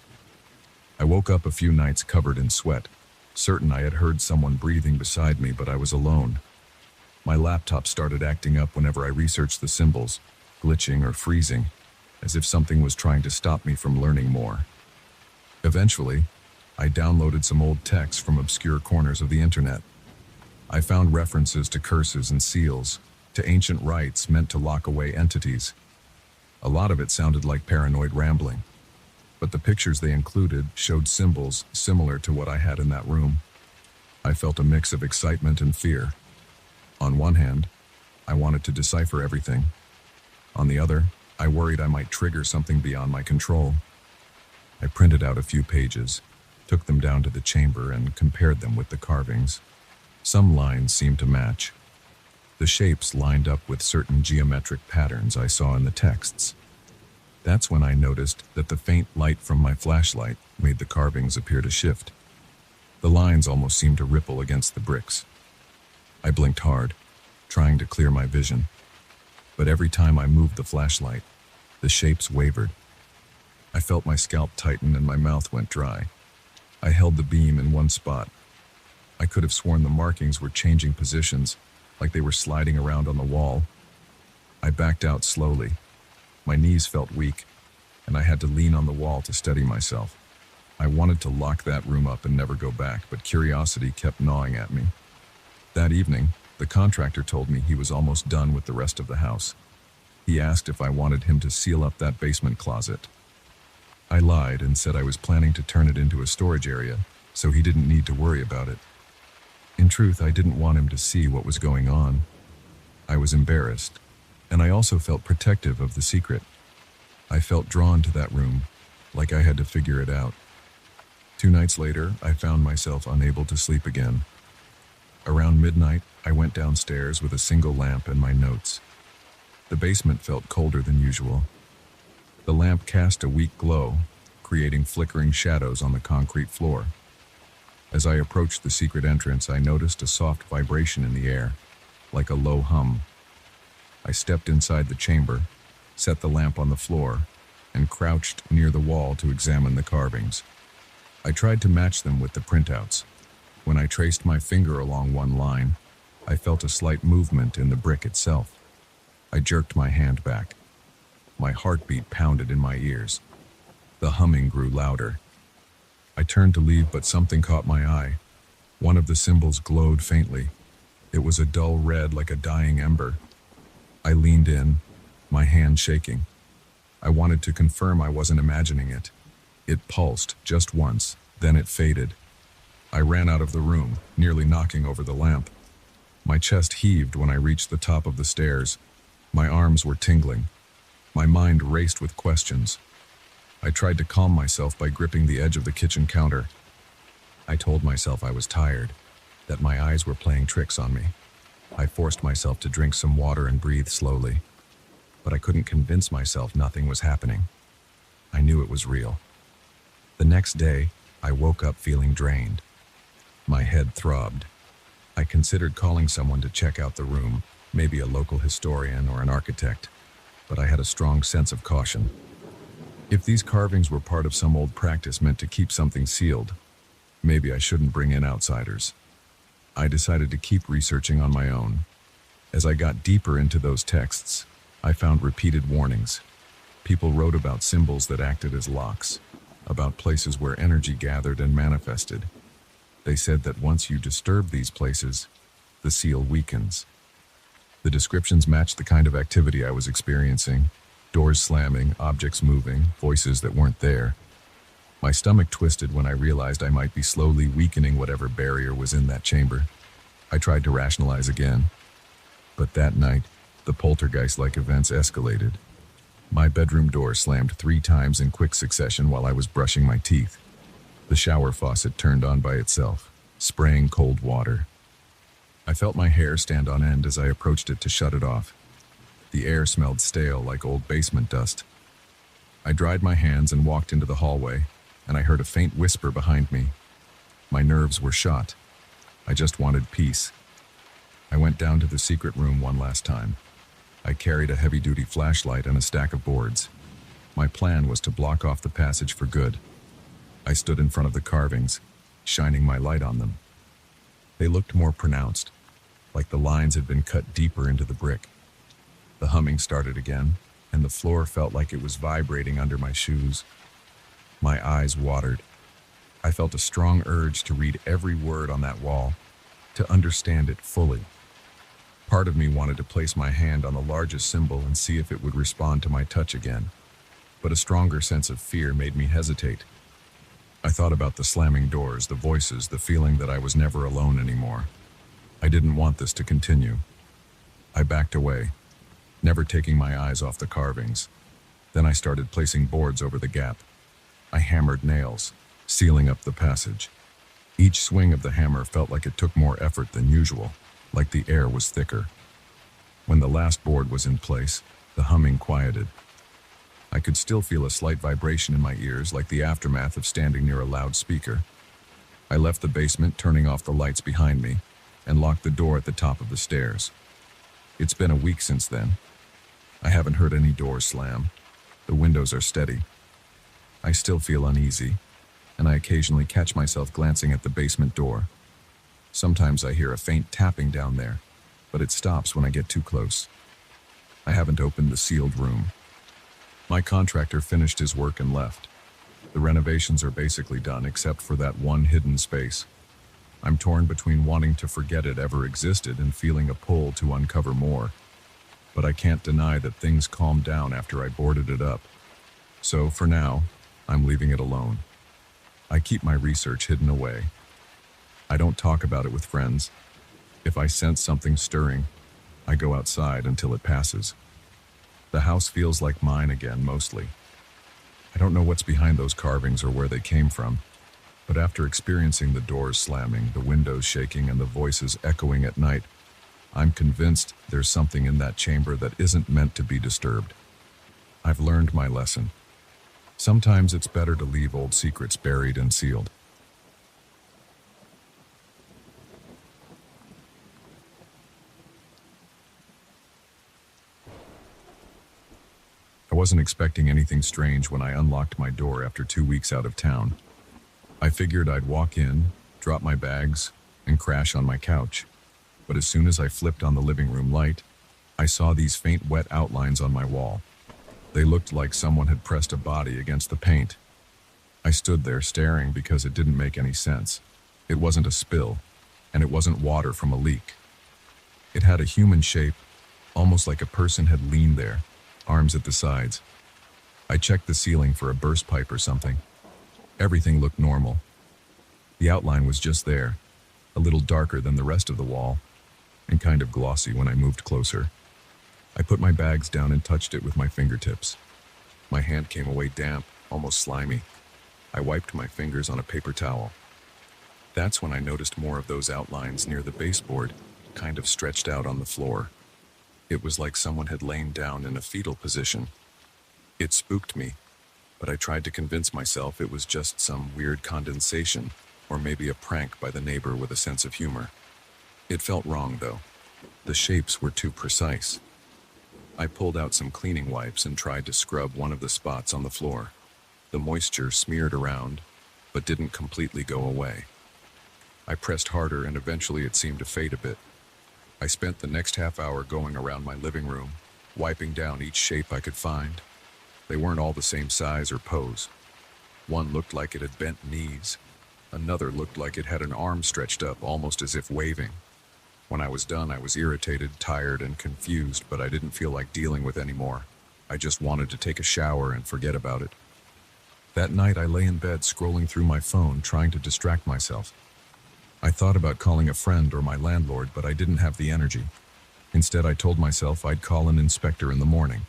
I woke up a few nights covered in sweat, certain I had heard someone breathing beside me, but I was alone. My laptop started acting up whenever I researched the symbols, glitching or freezing, as if something was trying to stop me from learning more. Eventually, I downloaded some old texts from obscure corners of the internet. I found references to curses and seals, to ancient rites meant to lock away entities. A lot of it sounded like paranoid rambling, but the pictures they included showed symbols similar to what I had in that room. I felt a mix of excitement and fear. On one hand, I wanted to decipher everything. On the other, I worried I might trigger something beyond my control. I printed out a few pages, took them down to the chamber and compared them with the carvings. Some lines seemed to match. The shapes lined up with certain geometric patterns I saw in the texts. That's when I noticed that the faint light from my flashlight made the carvings appear to shift. The lines almost seemed to ripple against the bricks. I blinked hard, trying to clear my vision. But every time I moved the flashlight, the shapes wavered. I felt my scalp tighten and my mouth went dry. I held the beam in one spot. I could have sworn the markings were changing positions, like they were sliding around on the wall. I backed out slowly. My knees felt weak, and I had to lean on the wall to steady myself. I wanted to lock that room up and never go back, but curiosity kept gnawing at me. That evening, the contractor told me he was almost done with the rest of the house. He asked if I wanted him to seal up that basement closet. I lied and said I was planning to turn it into a storage area, so he didn't need to worry about it. In truth, I didn't want him to see what was going on. I was embarrassed, and I also felt protective of the secret. I felt drawn to that room, like I had to figure it out. 2 nights later, I found myself unable to sleep again. Around midnight, I went downstairs with a single lamp and my notes. The basement felt colder than usual. The lamp cast a weak glow, creating flickering shadows on the concrete floor. As I approached the secret entrance, I noticed a soft vibration in the air, like a low hum. I stepped inside the chamber, set the lamp on the floor, and crouched near the wall to examine the carvings. I tried to match them with the printouts. When I traced my finger along one line, I felt a slight movement in the brick itself. I jerked my hand back. My heartbeat pounded in my ears. The humming grew louder. I turned to leave, but something caught my eye. One of the symbols glowed faintly. It was a dull red like a dying ember. I leaned in, my hand shaking. I wanted to confirm I wasn't imagining it. It pulsed just once, then it faded. I ran out of the room, nearly knocking over the lamp. My chest heaved when I reached the top of the stairs. My arms were tingling. My mind raced with questions. I tried to calm myself by gripping the edge of the kitchen counter. I told myself I was tired, that my eyes were playing tricks on me. I forced myself to drink some water and breathe slowly. But I couldn't convince myself nothing was happening. I knew it was real. The next day, I woke up feeling drained. My head throbbed. I considered calling someone to check out the room, maybe a local historian or an architect, but I had a strong sense of caution. If these carvings were part of some old practice meant to keep something sealed, maybe I shouldn't bring in outsiders. I decided to keep researching on my own. As I got deeper into those texts, I found repeated warnings. People wrote about symbols that acted as locks, about places where energy gathered and manifested. They said that once you disturb these places, the seal weakens. The descriptions matched the kind of activity I was experiencing: doors slamming, objects moving, voices that weren't there. My stomach twisted when I realized I might be slowly weakening whatever barrier was in that chamber. I tried to rationalize again. But that night, the poltergeist-like events escalated. My bedroom door slammed 3 times in quick succession while I was brushing my teeth. The shower faucet turned on by itself, spraying cold water. I felt my hair stand on end as I approached it to shut it off. The air smelled stale like old basement dust. I dried my hands and walked into the hallway, and I heard a faint whisper behind me. My nerves were shot. I just wanted peace. I went down to the secret room one last time. I carried a heavy-duty flashlight and a stack of boards. My plan was to block off the passage for good. I stood in front of the carvings, shining my light on them. They looked more pronounced, like the lines had been cut deeper into the brick. The humming started again, and the floor felt like it was vibrating under my shoes. My eyes watered. I felt a strong urge to read every word on that wall, to understand it fully. Part of me wanted to place my hand on the largest symbol and see if it would respond to my touch again, but a stronger sense of fear made me hesitate. I thought about the slamming doors, the voices, the feeling that I was never alone anymore. I didn't want this to continue. I backed away, never taking my eyes off the carvings. Then I started placing boards over the gap. I hammered nails, sealing up the passage. Each swing of the hammer felt like it took more effort than usual, like the air was thicker. When the last board was in place, the humming quieted. I could still feel a slight vibration in my ears, like the aftermath of standing near a loudspeaker. I left the basement, turning off the lights behind me, and locked the door at the top of the stairs. It's been a week since then. I haven't heard any doors slam. The windows are steady. I still feel uneasy, and I occasionally catch myself glancing at the basement door. Sometimes I hear a faint tapping down there, but it stops when I get too close. I haven't opened the sealed room. My contractor finished his work and left. The renovations are basically done except for that one hidden space. I'm torn between wanting to forget it ever existed and feeling a pull to uncover more. But I can't deny that things calmed down after I boarded it up. So, for now, I'm leaving it alone. I keep my research hidden away. I don't talk about it with friends. If I sense something stirring, I go outside until it passes. The house feels like mine again, mostly. I don't know what's behind those carvings or where they came from, but after experiencing the doors slamming, the windows shaking, and the voices echoing at night, I'm convinced there's something in that chamber that isn't meant to be disturbed. I've learned my lesson. Sometimes it's better to leave old secrets buried and sealed. I wasn't expecting anything strange when I unlocked my door after 2 weeks out of town. I figured I'd walk in, drop my bags, and crash on my couch. But as soon as I flipped on the living room light, I saw these faint wet outlines on my wall. They looked like someone had pressed a body against the paint. I stood there staring because it didn't make any sense. It wasn't a spill, and it wasn't water from a leak. It had a human shape, almost like a person had leaned there, arms at the sides. I checked the ceiling for a burst pipe or something. Everything looked normal. The outline was just there, a little darker than the rest of the wall, and kind of glossy when I moved closer. I put my bags down and touched it with my fingertips. My hand came away damp, almost slimy. I wiped my fingers on a paper towel. That's when I noticed more of those outlines near the baseboard, kind of stretched out on the floor. It was like someone had lain down in a fetal position. It spooked me, but I tried to convince myself it was just some weird condensation, or maybe a prank by the neighbor with a sense of humor. It felt wrong, though. The shapes were too precise. I pulled out some cleaning wipes and tried to scrub one of the spots on the floor. The moisture smeared around, but didn't completely go away. I pressed harder and eventually it seemed to fade a bit. I spent the next half hour going around my living room, wiping down each shape I could find. They weren't all the same size or pose. One looked like it had bent knees. Another looked like it had an arm stretched up, almost as if waving. When I was done, I was irritated, tired, and confused, but I didn't feel like dealing with any more. I just wanted to take a shower and forget about it. That night, I lay in bed scrolling through my phone, trying to distract myself. I thought about calling a friend or my landlord, but I didn't have the energy. Instead, I told myself I'd call an inspector in the morning.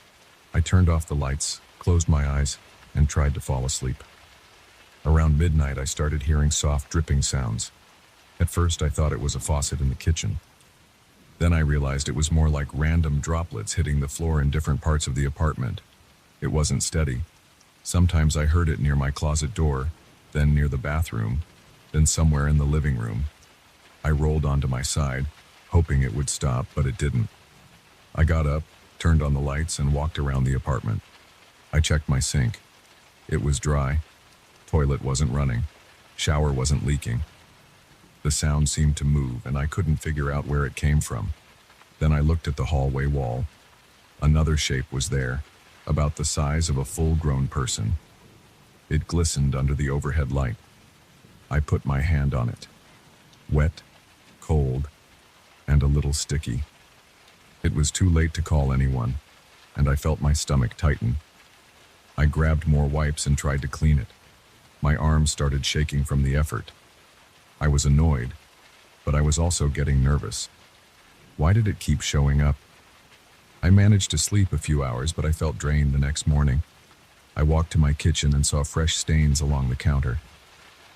I turned off the lights, closed my eyes, and tried to fall asleep. Around midnight, I started hearing soft dripping sounds. At first, I thought it was a faucet in the kitchen. Then I realized it was more like random droplets hitting the floor in different parts of the apartment. It wasn't steady. Sometimes I heard it near my closet door, then near the bathroom, then somewhere in the living room. I rolled onto my side, hoping it would stop, but it didn't. I got up, turned on the lights, and walked around the apartment. I checked my sink. It was dry. Toilet wasn't running. Shower wasn't leaking. The sound seemed to move, and I couldn't figure out where it came from. Then I looked at the hallway wall. Another shape was there, about the size of a full-grown person. It glistened under the overhead light. I put my hand on it. Wet, cold, and a little sticky. It was too late to call anyone, and I felt my stomach tighten. I grabbed more wipes and tried to clean it. My arms started shaking from the effort. I was annoyed, but I was also getting nervous. Why did it keep showing up? I managed to sleep a few hours, but I felt drained the next morning. I walked to my kitchen and saw fresh stains along the counter.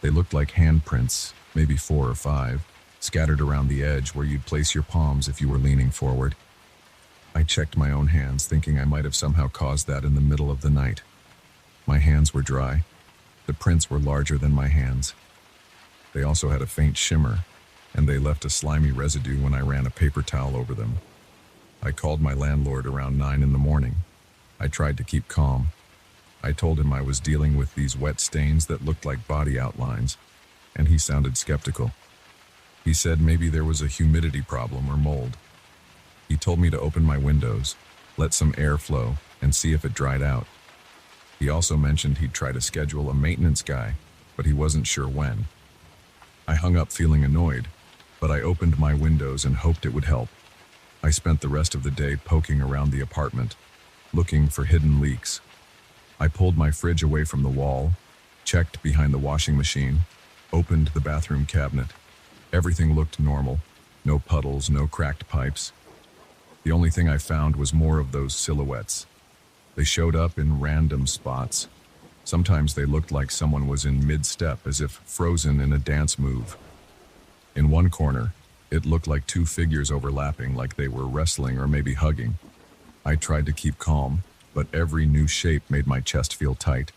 They looked like handprints, maybe 4 or 5, scattered around the edge where you'd place your palms if you were leaning forward. I checked my own hands, thinking I might have somehow caused that in the middle of the night. My hands were dry. The prints were larger than my hands. They also had a faint shimmer, and they left a slimy residue when I ran a paper towel over them. I called my landlord around 9 in the morning. I tried to keep calm. I told him I was dealing with these wet stains that looked like body outlines, and he sounded skeptical. He said maybe there was a humidity problem or mold. He told me to open my windows, let some air flow, and see if it dried out. He also mentioned he'd try to schedule a maintenance guy, but he wasn't sure when. I hung up feeling annoyed, but I opened my windows and hoped it would help. I spent the rest of the day poking around the apartment, looking for hidden leaks. I pulled my fridge away from the wall, checked behind the washing machine, opened the bathroom cabinet. Everything looked normal, no puddles, no cracked pipes. The only thing I found was more of those silhouettes. They showed up in random spots. Sometimes they looked like someone was in mid-step, as if frozen in a dance move. In one corner, it looked like two figures overlapping, like they were wrestling or maybe hugging. I tried to keep calm, but every new shape made my chest feel tight.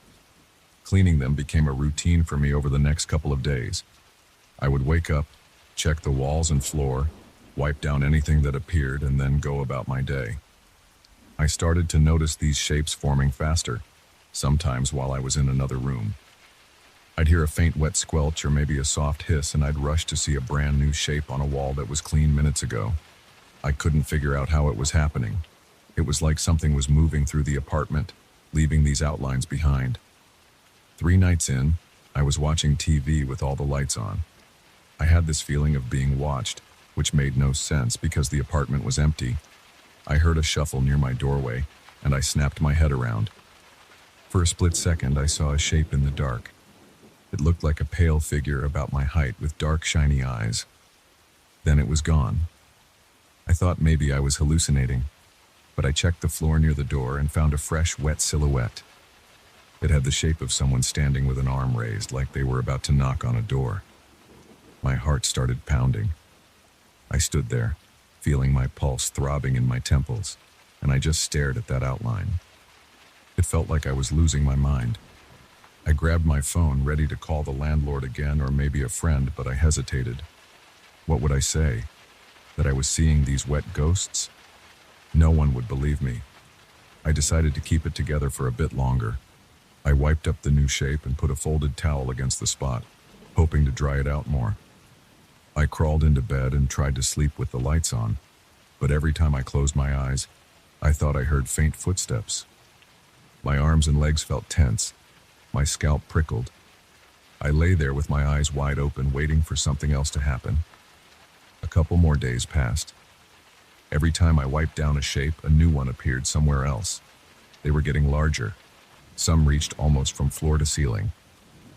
Cleaning them became a routine for me over the next couple of days. I would wake up, check the walls and floor, wipe down anything that appeared, and then go about my day. I started to notice these shapes forming faster, sometimes while I was in another room. I'd hear a faint wet squelch or maybe a soft hiss, and I'd rush to see a brand new shape on a wall that was clean minutes ago. I couldn't figure out how it was happening. It was like something was moving through the apartment, leaving these outlines behind. 3 nights in, I was watching TV with all the lights on. I had this feeling of being watched, which made no sense because the apartment was empty. I heard a shuffle near my doorway, and I snapped my head around. For a split second, I saw a shape in the dark. It looked like a pale figure about my height with dark, shiny eyes. Then it was gone. I thought maybe I was hallucinating, but I checked the floor near the door and found a fresh, wet silhouette. It had the shape of someone standing with an arm raised, like they were about to knock on a door. My heart started pounding. I stood there, feeling my pulse throbbing in my temples, and I just stared at that outline. It felt like I was losing my mind. I grabbed my phone, ready to call the landlord again or maybe a friend, but I hesitated. What would I say? That I was seeing these wet ghosts? No one would believe me. I decided to keep it together for a bit longer. I wiped up the new shape and put a folded towel against the spot, hoping to dry it out more. I crawled into bed and tried to sleep with the lights on, but every time I closed my eyes, I thought I heard faint footsteps. My arms and legs felt tense. My scalp prickled. I lay there with my eyes wide open, waiting for something else to happen. A couple more days passed. Every time I wiped down a shape, a new one appeared somewhere else. They were getting larger. Some reached almost from floor to ceiling.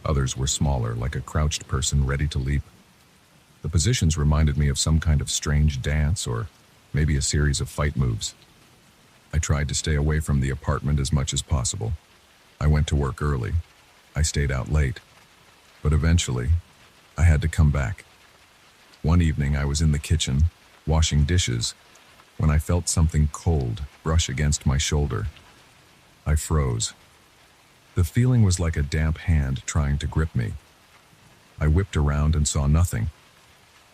Others were smaller, like a crouched person ready to leap. The positions reminded me of some kind of strange dance or maybe a series of fight moves. I tried to stay away from the apartment as much as possible. I went to work early. I stayed out late. But eventually, I had to come back. One evening, I was in the kitchen, washing dishes, when I felt something cold brush against my shoulder. I froze. The feeling was like a damp hand trying to grip me. I whipped around and saw nothing.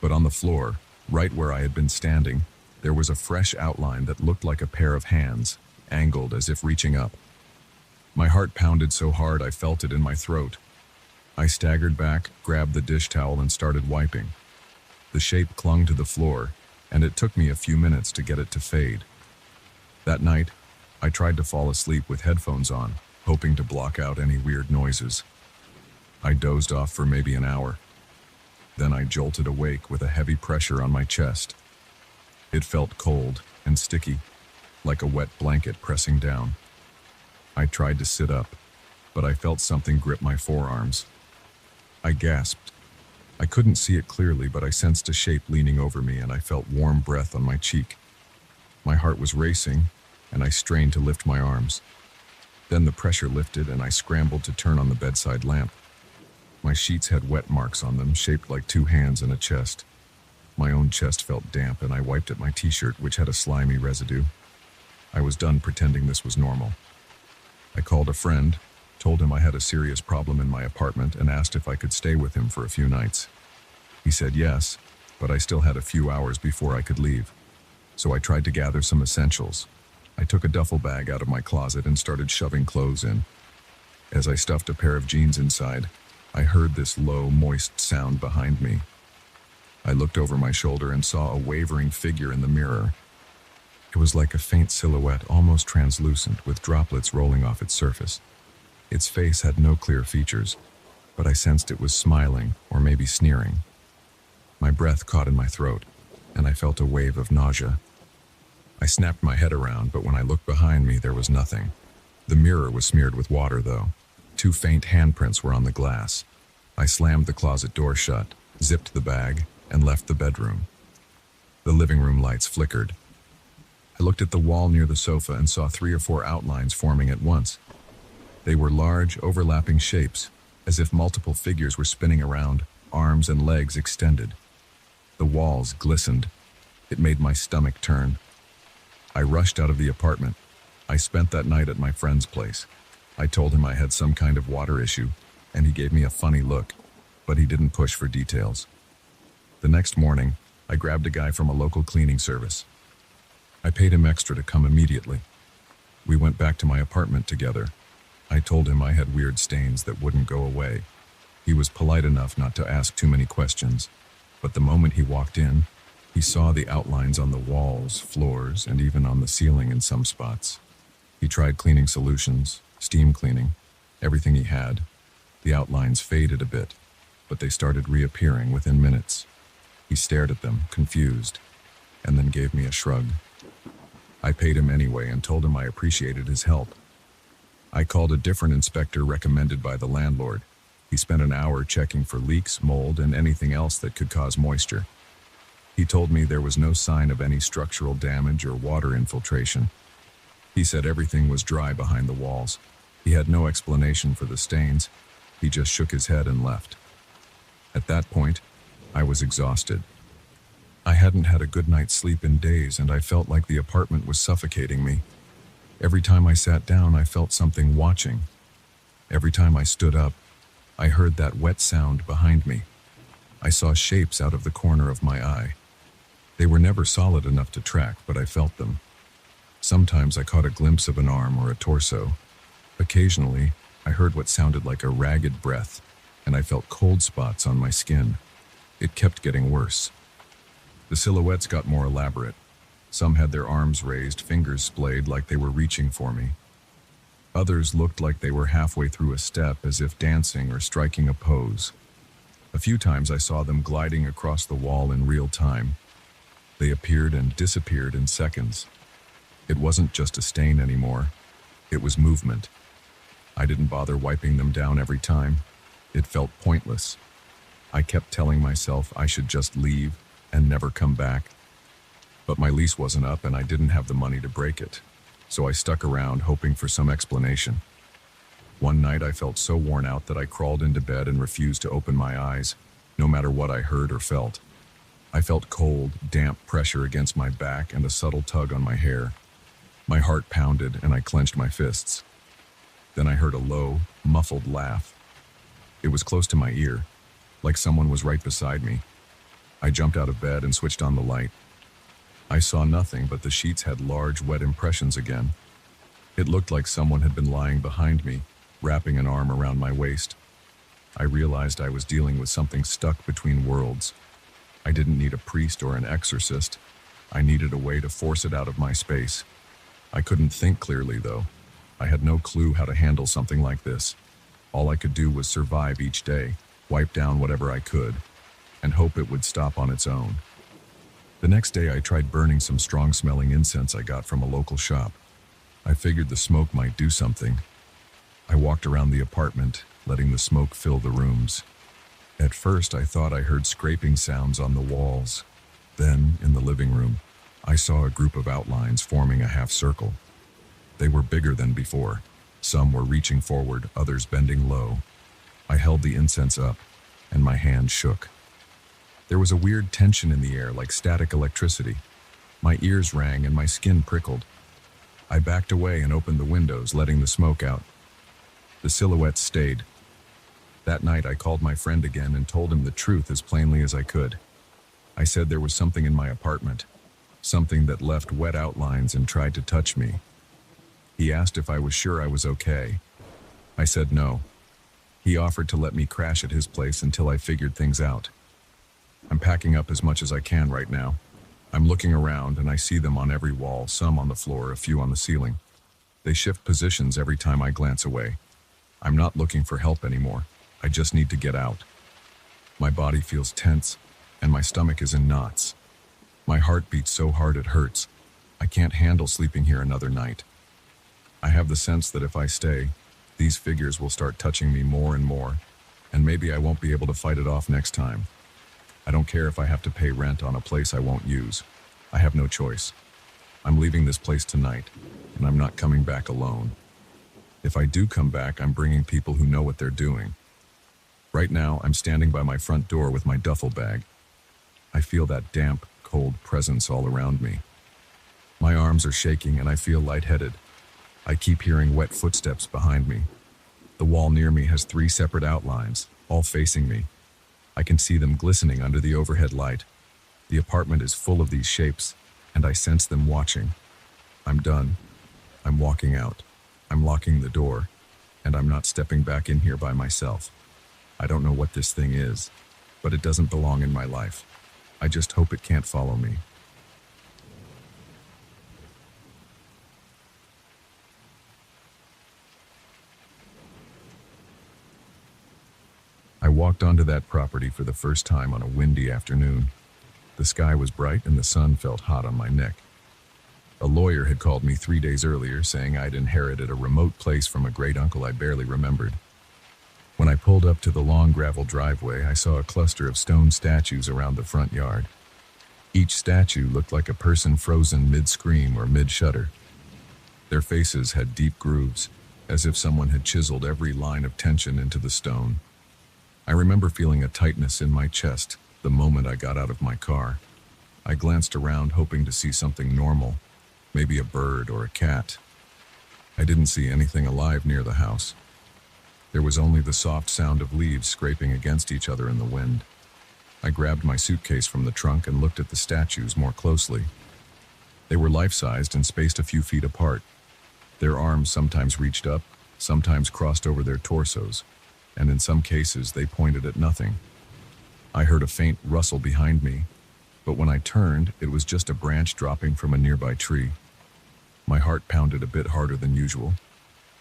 But on the floor, right where I had been standing, there was a fresh outline that looked like a pair of hands, angled as if reaching up. My heart pounded so hard I felt it in my throat. I staggered back, grabbed the dish towel, and started wiping. The shape clung to the floor, and it took me a few minutes to get it to fade. That night, I tried to fall asleep with headphones on, hoping to block out any weird noises. I dozed off for maybe an hour. Then I jolted awake with a heavy pressure on my chest. It felt cold and sticky, like a wet blanket pressing down. I tried to sit up, but I felt something grip my forearms. I gasped. I couldn't see it clearly, but I sensed a shape leaning over me, and I felt warm breath on my cheek. My heart was racing, and I strained to lift my arms. Then the pressure lifted, and I scrambled to turn on the bedside lamp. My sheets had wet marks on them, shaped like two hands and a chest. My own chest felt damp, and I wiped at my t-shirt, which had a slimy residue. I was done pretending this was normal. I called a friend, told him I had a serious problem in my apartment, and asked if I could stay with him for a few nights. He said yes, but I still had a few hours before I could leave. So I tried to gather some essentials. I took a duffel bag out of my closet and started shoving clothes in. As I stuffed a pair of jeans inside, I heard this low, moist sound behind me. I looked over my shoulder and saw a wavering figure in the mirror. It was like a faint silhouette, almost translucent, with droplets rolling off its surface. Its face had no clear features, but I sensed it was smiling, or maybe sneering. My breath caught in my throat, and I felt a wave of nausea. I snapped my head around, but when I looked behind me, there was nothing. The mirror was smeared with water, though. 2 faint handprints were on the glass. I slammed the closet door shut, zipped the bag, and left the bedroom. The living room lights flickered. I looked at the wall near the sofa and saw 3 or 4 outlines forming at once. They were large, overlapping shapes, as if multiple figures were spinning around, arms and legs extended. The walls glistened. It made my stomach turn. I rushed out of the apartment. I spent that night at my friend's place. I told him I had some kind of water issue, and he gave me a funny look, but he didn't push for details. The next morning, I grabbed a guy from a local cleaning service. I paid him extra to come immediately. We went back to my apartment together. I told him I had weird stains that wouldn't go away. He was polite enough not to ask too many questions, but the moment he walked in, he saw the outlines on the walls, floors, and even on the ceiling in some spots. He tried cleaning solutions, steam cleaning, everything he had. The outlines faded a bit, but they started reappearing within minutes. He stared at them, confused, and then gave me a shrug. I paid him anyway and told him I appreciated his help. I called a different inspector recommended by the landlord. He spent an hour checking for leaks, mold, and anything else that could cause moisture. He told me there was no sign of any structural damage or water infiltration. He said everything was dry behind the walls. He had no explanation for the stains. He just shook his head and left. At that point, I was exhausted. I hadn't had a good night's sleep in days, and I felt like the apartment was suffocating me. Every time I sat down, I felt something watching. Every time I stood up, I heard that wet sound behind me. I saw shapes out of the corner of my eye. They were never solid enough to track, but I felt them. Sometimes I caught a glimpse of an arm or a torso. Occasionally, I heard what sounded like a ragged breath, and I felt cold spots on my skin. It kept getting worse. The silhouettes got more elaborate. Some had their arms raised, fingers splayed like they were reaching for me. Others looked like they were halfway through a step, as if dancing or striking a pose. A few times I saw them gliding across the wall in real time. They appeared and disappeared in seconds. It wasn't just a stain anymore. It was movement. I didn't bother wiping them down every time. It felt pointless. I kept telling myself I should just leave and never come back. But my lease wasn't up and I didn't have the money to break it. So I stuck around hoping for some explanation. One night I felt so worn out that I crawled into bed and refused to open my eyes, no matter what I heard or felt. I felt cold, damp pressure against my back and a subtle tug on my hair. My heart pounded and I clenched my fists. Then I heard a low, muffled laugh. It was close to my ear, like someone was right beside me. I jumped out of bed and switched on the light. I saw nothing, but the sheets had large, wet impressions again. It looked like someone had been lying behind me, wrapping an arm around my waist. I realized I was dealing with something stuck between worlds. I didn't need a priest or an exorcist. I needed a way to force it out of my space. I couldn't think clearly, though. I had no clue how to handle something like this. All I could do was survive each day, wipe down whatever I could, and hope it would stop on its own. The next day I tried burning some strong-smelling incense I got from a local shop. I figured the smoke might do something. I walked around the apartment, letting the smoke fill the rooms. At first I thought I heard scraping sounds on the walls. Then, in the living room, I saw a group of outlines forming a half circle. They were bigger than before. Some were reaching forward, others bending low. I held the incense up, and my hand shook. There was a weird tension in the air, like static electricity. My ears rang and my skin prickled. I backed away and opened the windows, letting the smoke out. The silhouettes stayed. That night I called my friend again and told him the truth as plainly as I could. I said there was something in my apartment, something that left wet outlines and tried to touch me. He asked if I was sure I was okay. I said no. He offered to let me crash at his place until I figured things out. I'm packing up as much as I can right now. I'm looking around and I see them on every wall, some on the floor, a few on the ceiling. They shift positions every time I glance away. I'm not looking for help anymore. I just need to get out. My body feels tense, and my stomach is in knots. My heart beats so hard it hurts. I can't handle sleeping here another night. I have the sense that if I stay, these figures will start touching me more and more, and maybe I won't be able to fight it off next time. I don't care if I have to pay rent on a place I won't use. I have no choice. I'm leaving this place tonight, and I'm not coming back alone. If I do come back, I'm bringing people who know what they're doing. Right now, I'm standing by my front door with my duffel bag. I feel that damp, cold presence all around me. My arms are shaking and I feel lightheaded. I keep hearing wet footsteps behind me. The wall near me has 3 separate outlines, all facing me. I can see them glistening under the overhead light. The apartment is full of these shapes, and I sense them watching. I'm done. I'm walking out. I'm locking the door, and I'm not stepping back in here by myself. I don't know what this thing is, but it doesn't belong in my life. I just hope it can't follow me. I walked onto that property for the first time on a windy afternoon. The sky was bright and the sun felt hot on my neck. A lawyer had called me 3 days earlier saying I'd inherited a remote place from a great uncle I barely remembered. When I pulled up to the long gravel driveway, I saw a cluster of stone statues around the front yard. Each statue looked like a person frozen mid-scream or mid-shudder. Their faces had deep grooves, as if someone had chiseled every line of tension into the stone. I remember feeling a tightness in my chest the moment I got out of my car. I glanced around hoping to see something normal, maybe a bird or a cat. I didn't see anything alive near the house. There was only the soft sound of leaves scraping against each other in the wind. I grabbed my suitcase from the trunk and looked at the statues more closely. They were life-sized and spaced a few feet apart. Their arms sometimes reached up, sometimes crossed over their torsos, and in some cases they pointed at nothing. I heard a faint rustle behind me, but when I turned, it was just a branch dropping from a nearby tree. My heart pounded a bit harder than usual.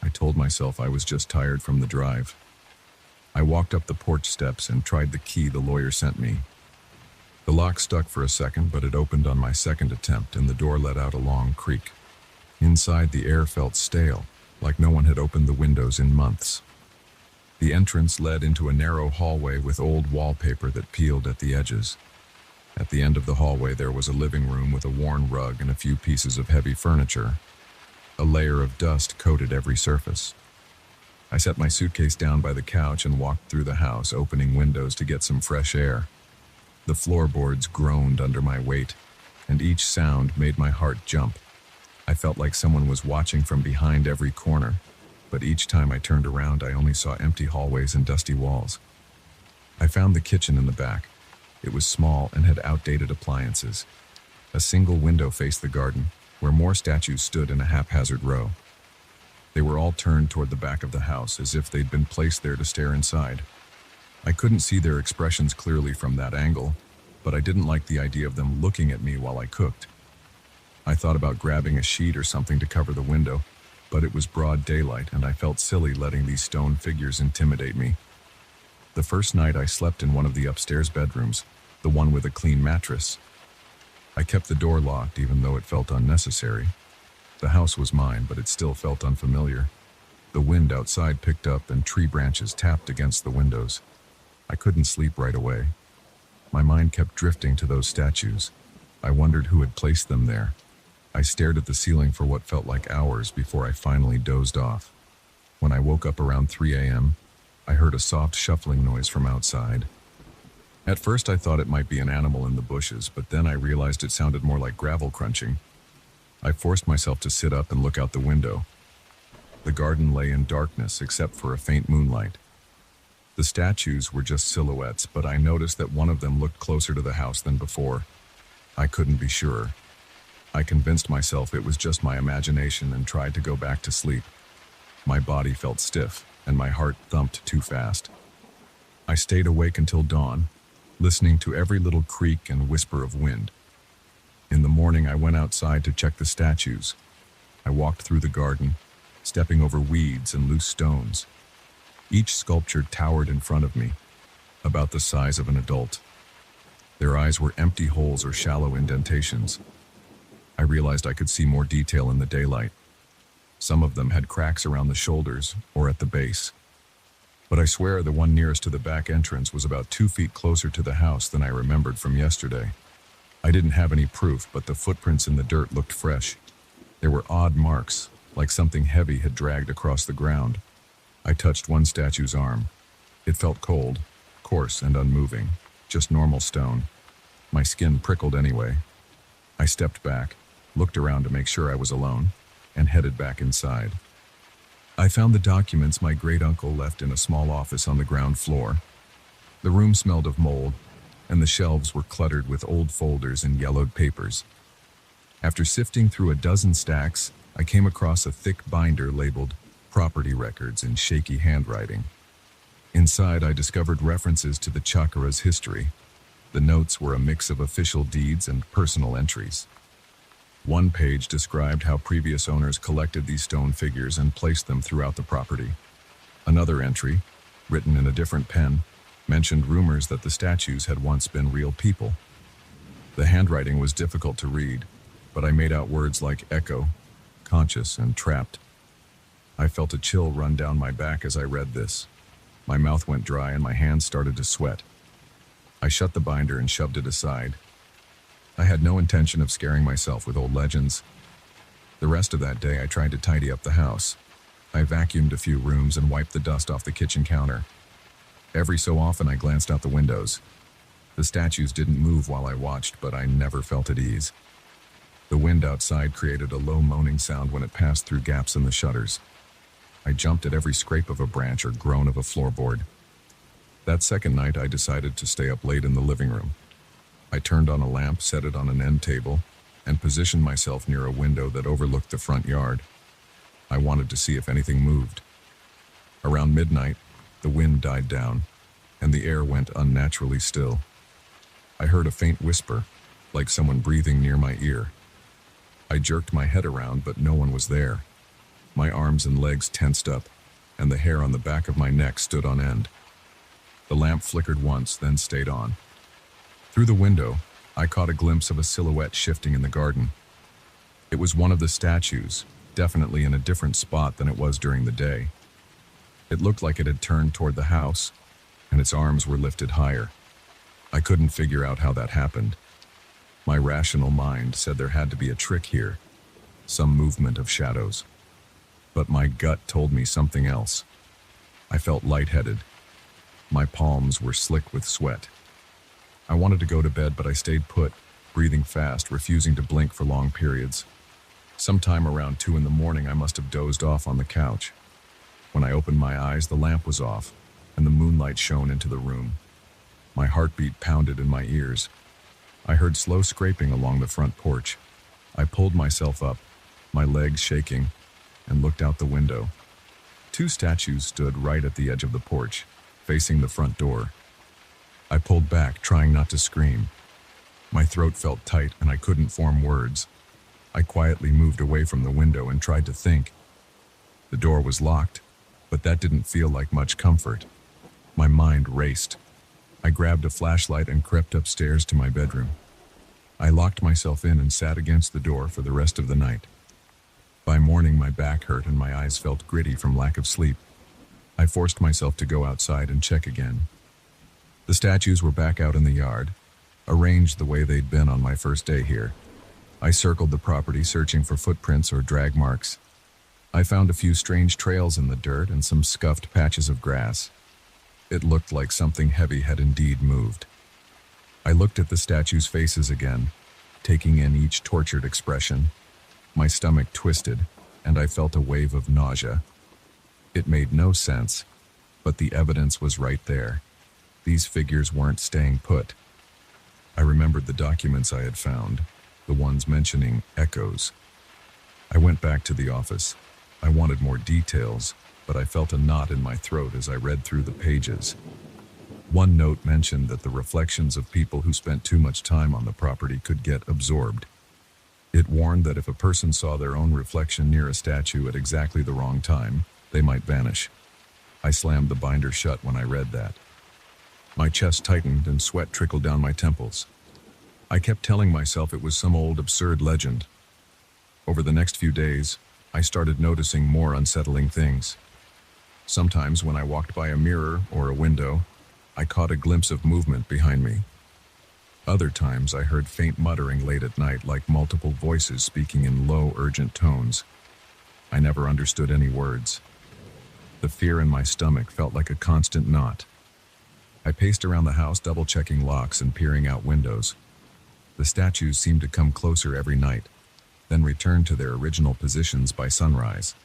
I told myself I was just tired from the drive. I walked up the porch steps and tried the key the lawyer sent me. The lock stuck for a second, but it opened on my second attempt and the door let out a long creak. Inside, the air felt stale, like no one had opened the windows in months. The entrance led into a narrow hallway with old wallpaper that peeled at the edges. At the end of the hallway, there was a living room with a worn rug and a few pieces of heavy furniture. A layer of dust coated every surface. I set my suitcase down by the couch and walked through the house, opening windows to get some fresh air. The floorboards groaned under my weight, and each sound made my heart jump. I felt like someone was watching from behind every corner, but each time I turned around, I only saw empty hallways and dusty walls. I found the kitchen in the back. It was small and had outdated appliances. A single window faced the garden, where more statues stood in a haphazard row. They were all turned toward the back of the house, as if they'd been placed there to stare inside. I couldn't see their expressions clearly from that angle, but I didn't like the idea of them looking at me while I cooked. I thought about grabbing a sheet or something to cover the window, but it was broad daylight and I felt silly letting these stone figures intimidate me. The first night I slept in one of the upstairs bedrooms, the one with a clean mattress. I kept the door locked even though it felt unnecessary. The house was mine, but it still felt unfamiliar. The wind outside picked up and tree branches tapped against the windows. I couldn't sleep right away. My mind kept drifting to those statues. I wondered who had placed them there. I stared at the ceiling for what felt like hours before I finally dozed off. When I woke up around 3 a.m., I heard a soft shuffling noise from outside. At first I thought it might be an animal in the bushes, but then I realized it sounded more like gravel crunching. I forced myself to sit up and look out the window. The garden lay in darkness except for a faint moonlight. The statues were just silhouettes, but I noticed that one of them looked closer to the house than before. I couldn't be sure. I convinced myself it was just my imagination and tried to go back to sleep. My body felt stiff, and my heart thumped too fast. I stayed awake until dawn. listening to every little creak and whisper of wind. In the morning, I went outside to check the statues. I walked through the garden, stepping over weeds and loose stones. Each sculpture towered in front of me, about the size of an adult. Their eyes were empty holes or shallow indentations. I realized I could see more detail in the daylight. Some of them had cracks around the shoulders or at the base. But I swear the one nearest to the back entrance was about 2 feet closer to the house than I remembered from yesterday. I didn't have any proof, but the footprints in the dirt looked fresh. There were odd marks, like something heavy had dragged across the ground. I touched one statue's arm. It felt cold, coarse and unmoving, just normal stone. My skin prickled anyway. I stepped back, looked around to make sure I was alone, and headed back inside. I found the documents my great-uncle left in a small office on the ground floor. The room smelled of mold, and the shelves were cluttered with old folders and yellowed papers. After sifting through a dozen stacks, I came across a thick binder labeled Property Records in shaky handwriting. Inside, I discovered references to the chakra's history. The notes were a mix of official deeds and personal entries. One page described how previous owners collected these stone figures and placed them throughout the property. Another entry, written in a different pen, mentioned rumors that the statues had once been real people. The handwriting was difficult to read, but I made out words like echo, conscious, and trapped. I felt a chill run down my back as I read this. My mouth went dry and my hands started to sweat. I shut the binder and shoved it aside. I had no intention of scaring myself with old legends. The rest of that day, I tried to tidy up the house. I vacuumed a few rooms and wiped the dust off the kitchen counter. Every so often, I glanced out the windows. The statues didn't move while I watched, but I never felt at ease. The wind outside created a low moaning sound when it passed through gaps in the shutters. I jumped at every scrape of a branch or groan of a floorboard. That second night, I decided to stay up late in the living room. I turned on a lamp, set it on an end table, and positioned myself near a window that overlooked the front yard. I wanted to see if anything moved. Around midnight, the wind died down, and the air went unnaturally still. I heard a faint whisper, like someone breathing near my ear. I jerked my head around, but no one was there. My arms and legs tensed up, and the hair on the back of my neck stood on end. The lamp flickered once, then stayed on. Through the window, I caught a glimpse of a silhouette shifting in the garden. It was one of the statues, definitely in a different spot than it was during the day. It looked like it had turned toward the house, and its arms were lifted higher. I couldn't figure out how that happened. My rational mind said there had to be a trick here, some movement of shadows. But my gut told me something else. I felt lightheaded. My palms were slick with sweat. I wanted to go to bed, but I stayed put, breathing fast, refusing to blink for long periods. Sometime around 2 in the morning, I must have dozed off on the couch. When I opened my eyes, the lamp was off, and the moonlight shone into the room. My heartbeat pounded in my ears. I heard slow scraping along the front porch. I pulled myself up, my legs shaking, and looked out the window. 2 statues stood right at the edge of the porch, facing the front door. I pulled back, trying not to scream. My throat felt tight and I couldn't form words. I quietly moved away from the window and tried to think. The door was locked, but that didn't feel like much comfort. My mind raced. I grabbed a flashlight and crept upstairs to my bedroom. I locked myself in and sat against the door for the rest of the night. By morning, my back hurt and my eyes felt gritty from lack of sleep. I forced myself to go outside and check again. The statues were back out in the yard, arranged the way they'd been on my first day here. I circled the property, searching for footprints or drag marks. I found a few strange trails in the dirt and some scuffed patches of grass. It looked like something heavy had indeed moved. I looked at the statues' faces again, taking in each tortured expression. My stomach twisted, and I felt a wave of nausea. It made no sense, but the evidence was right there. These figures weren't staying put. I remembered the documents I had found, the ones mentioning echoes. I went back to the office. I wanted more details, but I felt a knot in my throat as I read through the pages. One note mentioned that the reflections of people who spent too much time on the property could get absorbed. It warned that if a person saw their own reflection near a statue at exactly the wrong time, they might vanish. I slammed the binder shut when I read that. My chest tightened and sweat trickled down my temples. I kept telling myself it was some old absurd legend. Over the next few days, I started noticing more unsettling things. Sometimes when I walked by a mirror or a window, I caught a glimpse of movement behind me. Other times I heard faint muttering late at night, like multiple voices speaking in low, urgent tones. I never understood any words. The fear in my stomach felt like a constant knot. I paced around the house, double-checking locks and peering out windows. The statues seemed to come closer every night, then return to their original positions by sunrise.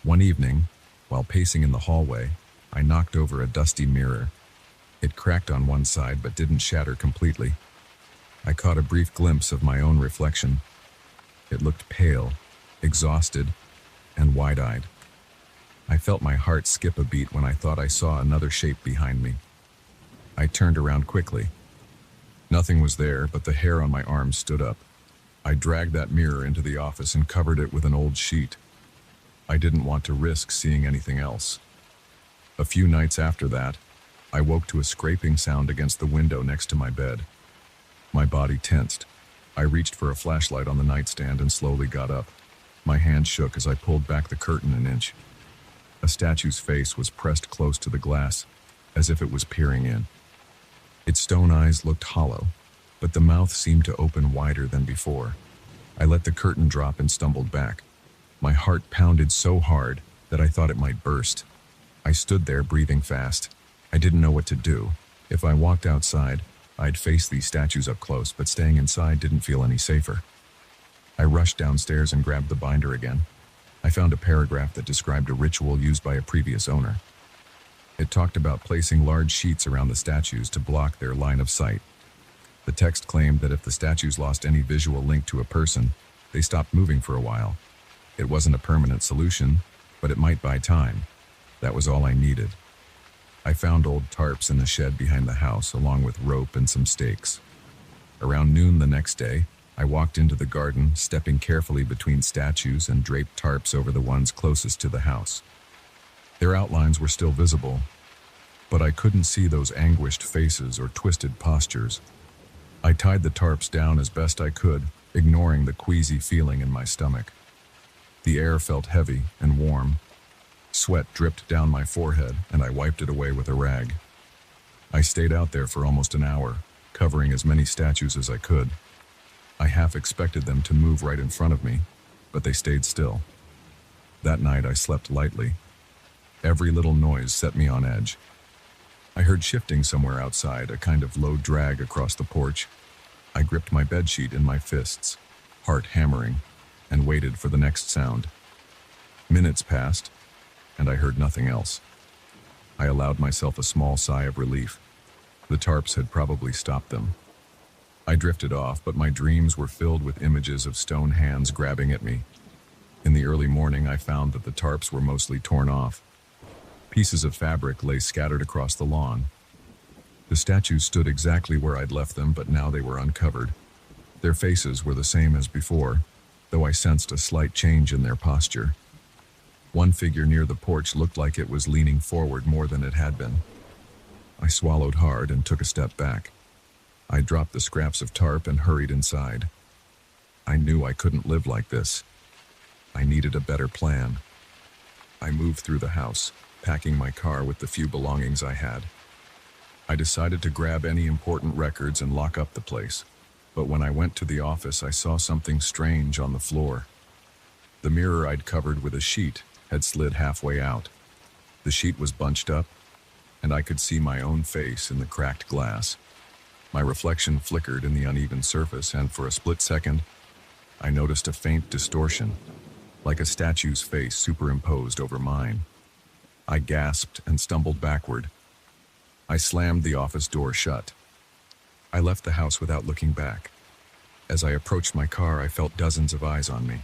One evening, while pacing in the hallway, I knocked over a dusty mirror. It cracked on one side but didn't shatter completely. I caught a brief glimpse of my own reflection. It looked pale, exhausted, and wide-eyed. I felt my heart skip a beat when I thought I saw another shape behind me. I turned around quickly. Nothing was there, but the hair on my arms stood up. I dragged that mirror into the office and covered it with an old sheet. I didn't want to risk seeing anything else. A few nights after that, I woke to a scraping sound against the window next to my bed. My body tensed. I reached for a flashlight on the nightstand and slowly got up. My hand shook as I pulled back the curtain an inch. A statue's face was pressed close to the glass, as if it was peering in. Its stone eyes looked hollow, but the mouth seemed to open wider than before. I let the curtain drop and stumbled back. My heart pounded so hard that I thought it might burst. I stood there breathing fast. I didn't know what to do. If I walked outside, I'd face these statues up close, but staying inside didn't feel any safer. I rushed downstairs and grabbed the binder again. I found a paragraph that described a ritual used by a previous owner. It talked about placing large sheets around the statues to block their line of sight. The text claimed that if the statues lost any visual link to a person, they stopped moving for a while. It wasn't a permanent solution, but it might buy time. That was all I needed. I found old tarps in the shed behind the house, along with rope and some stakes. Around noon the next day, I walked into the garden, stepping carefully between statues and draped tarps over the ones closest to the house. Their outlines were still visible, but I couldn't see those anguished faces or twisted postures. I tied the tarps down as best I could, ignoring the queasy feeling in my stomach. The air felt heavy and warm. Sweat dripped down my forehead, and I wiped it away with a rag. I stayed out there for almost an hour, covering as many statues as I could. I half expected them to move right in front of me, but they stayed still. That night I slept lightly. Every little noise set me on edge. I heard shifting somewhere outside, a kind of low drag across the porch. I gripped my bedsheet in my fists, heart hammering, and waited for the next sound. Minutes passed, and I heard nothing else. I allowed myself a small sigh of relief. The tarps had probably stopped them. I drifted off, but my dreams were filled with images of stone hands grabbing at me. In the early morning, I found that the tarps were mostly torn off. Pieces of fabric lay scattered across the lawn. The statues stood exactly where I'd left them, but now they were uncovered. Their faces were the same as before, though I sensed a slight change in their posture. One figure near the porch looked like it was leaning forward more than it had been. I swallowed hard and took a step back. I dropped the scraps of tarp and hurried inside. I knew I couldn't live like this. I needed a better plan. I moved through the house, packing my car with the few belongings I had. I decided to grab any important records and lock up the place. But when I went to the office, I saw something strange on the floor. The mirror I'd covered with a sheet had slid halfway out. The sheet was bunched up, and I could see my own face in the cracked glass. My reflection flickered in the uneven surface, and for a split second, I noticed a faint distortion, like a statue's face superimposed over mine. I gasped and stumbled backward. I slammed the office door shut. I left the house without looking back. As I approached my car, I felt dozens of eyes on me.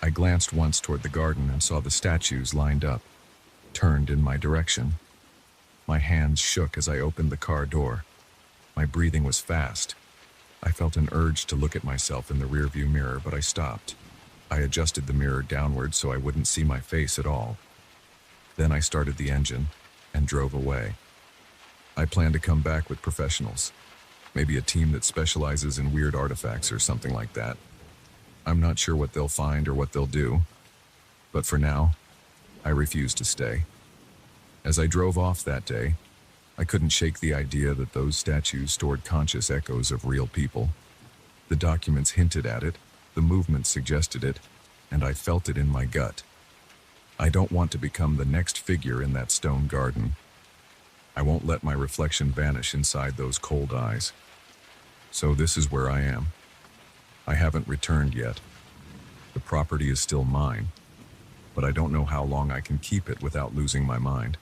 I glanced once toward the garden and saw the statues lined up, turned in my direction. My hands shook as I opened the car door. My breathing was fast. I felt an urge to look at myself in the rearview mirror, but I stopped. I adjusted the mirror downward so I wouldn't see my face at all. Then I started the engine and drove away. I plan to come back with professionals. Maybe a team that specializes in weird artifacts or something like that. I'm not sure what they'll find or what they'll do, but for now, I refuse to stay. As I drove off that day, I couldn't shake the idea that those statues stored conscious echoes of real people. The documents hinted at it, the movement suggested it, and I felt it in my gut. I don't want to become the next figure in that stone garden. I won't let my reflection vanish inside those cold eyes. So this is where I am. I haven't returned yet. The property is still mine, but I don't know how long I can keep it without losing my mind.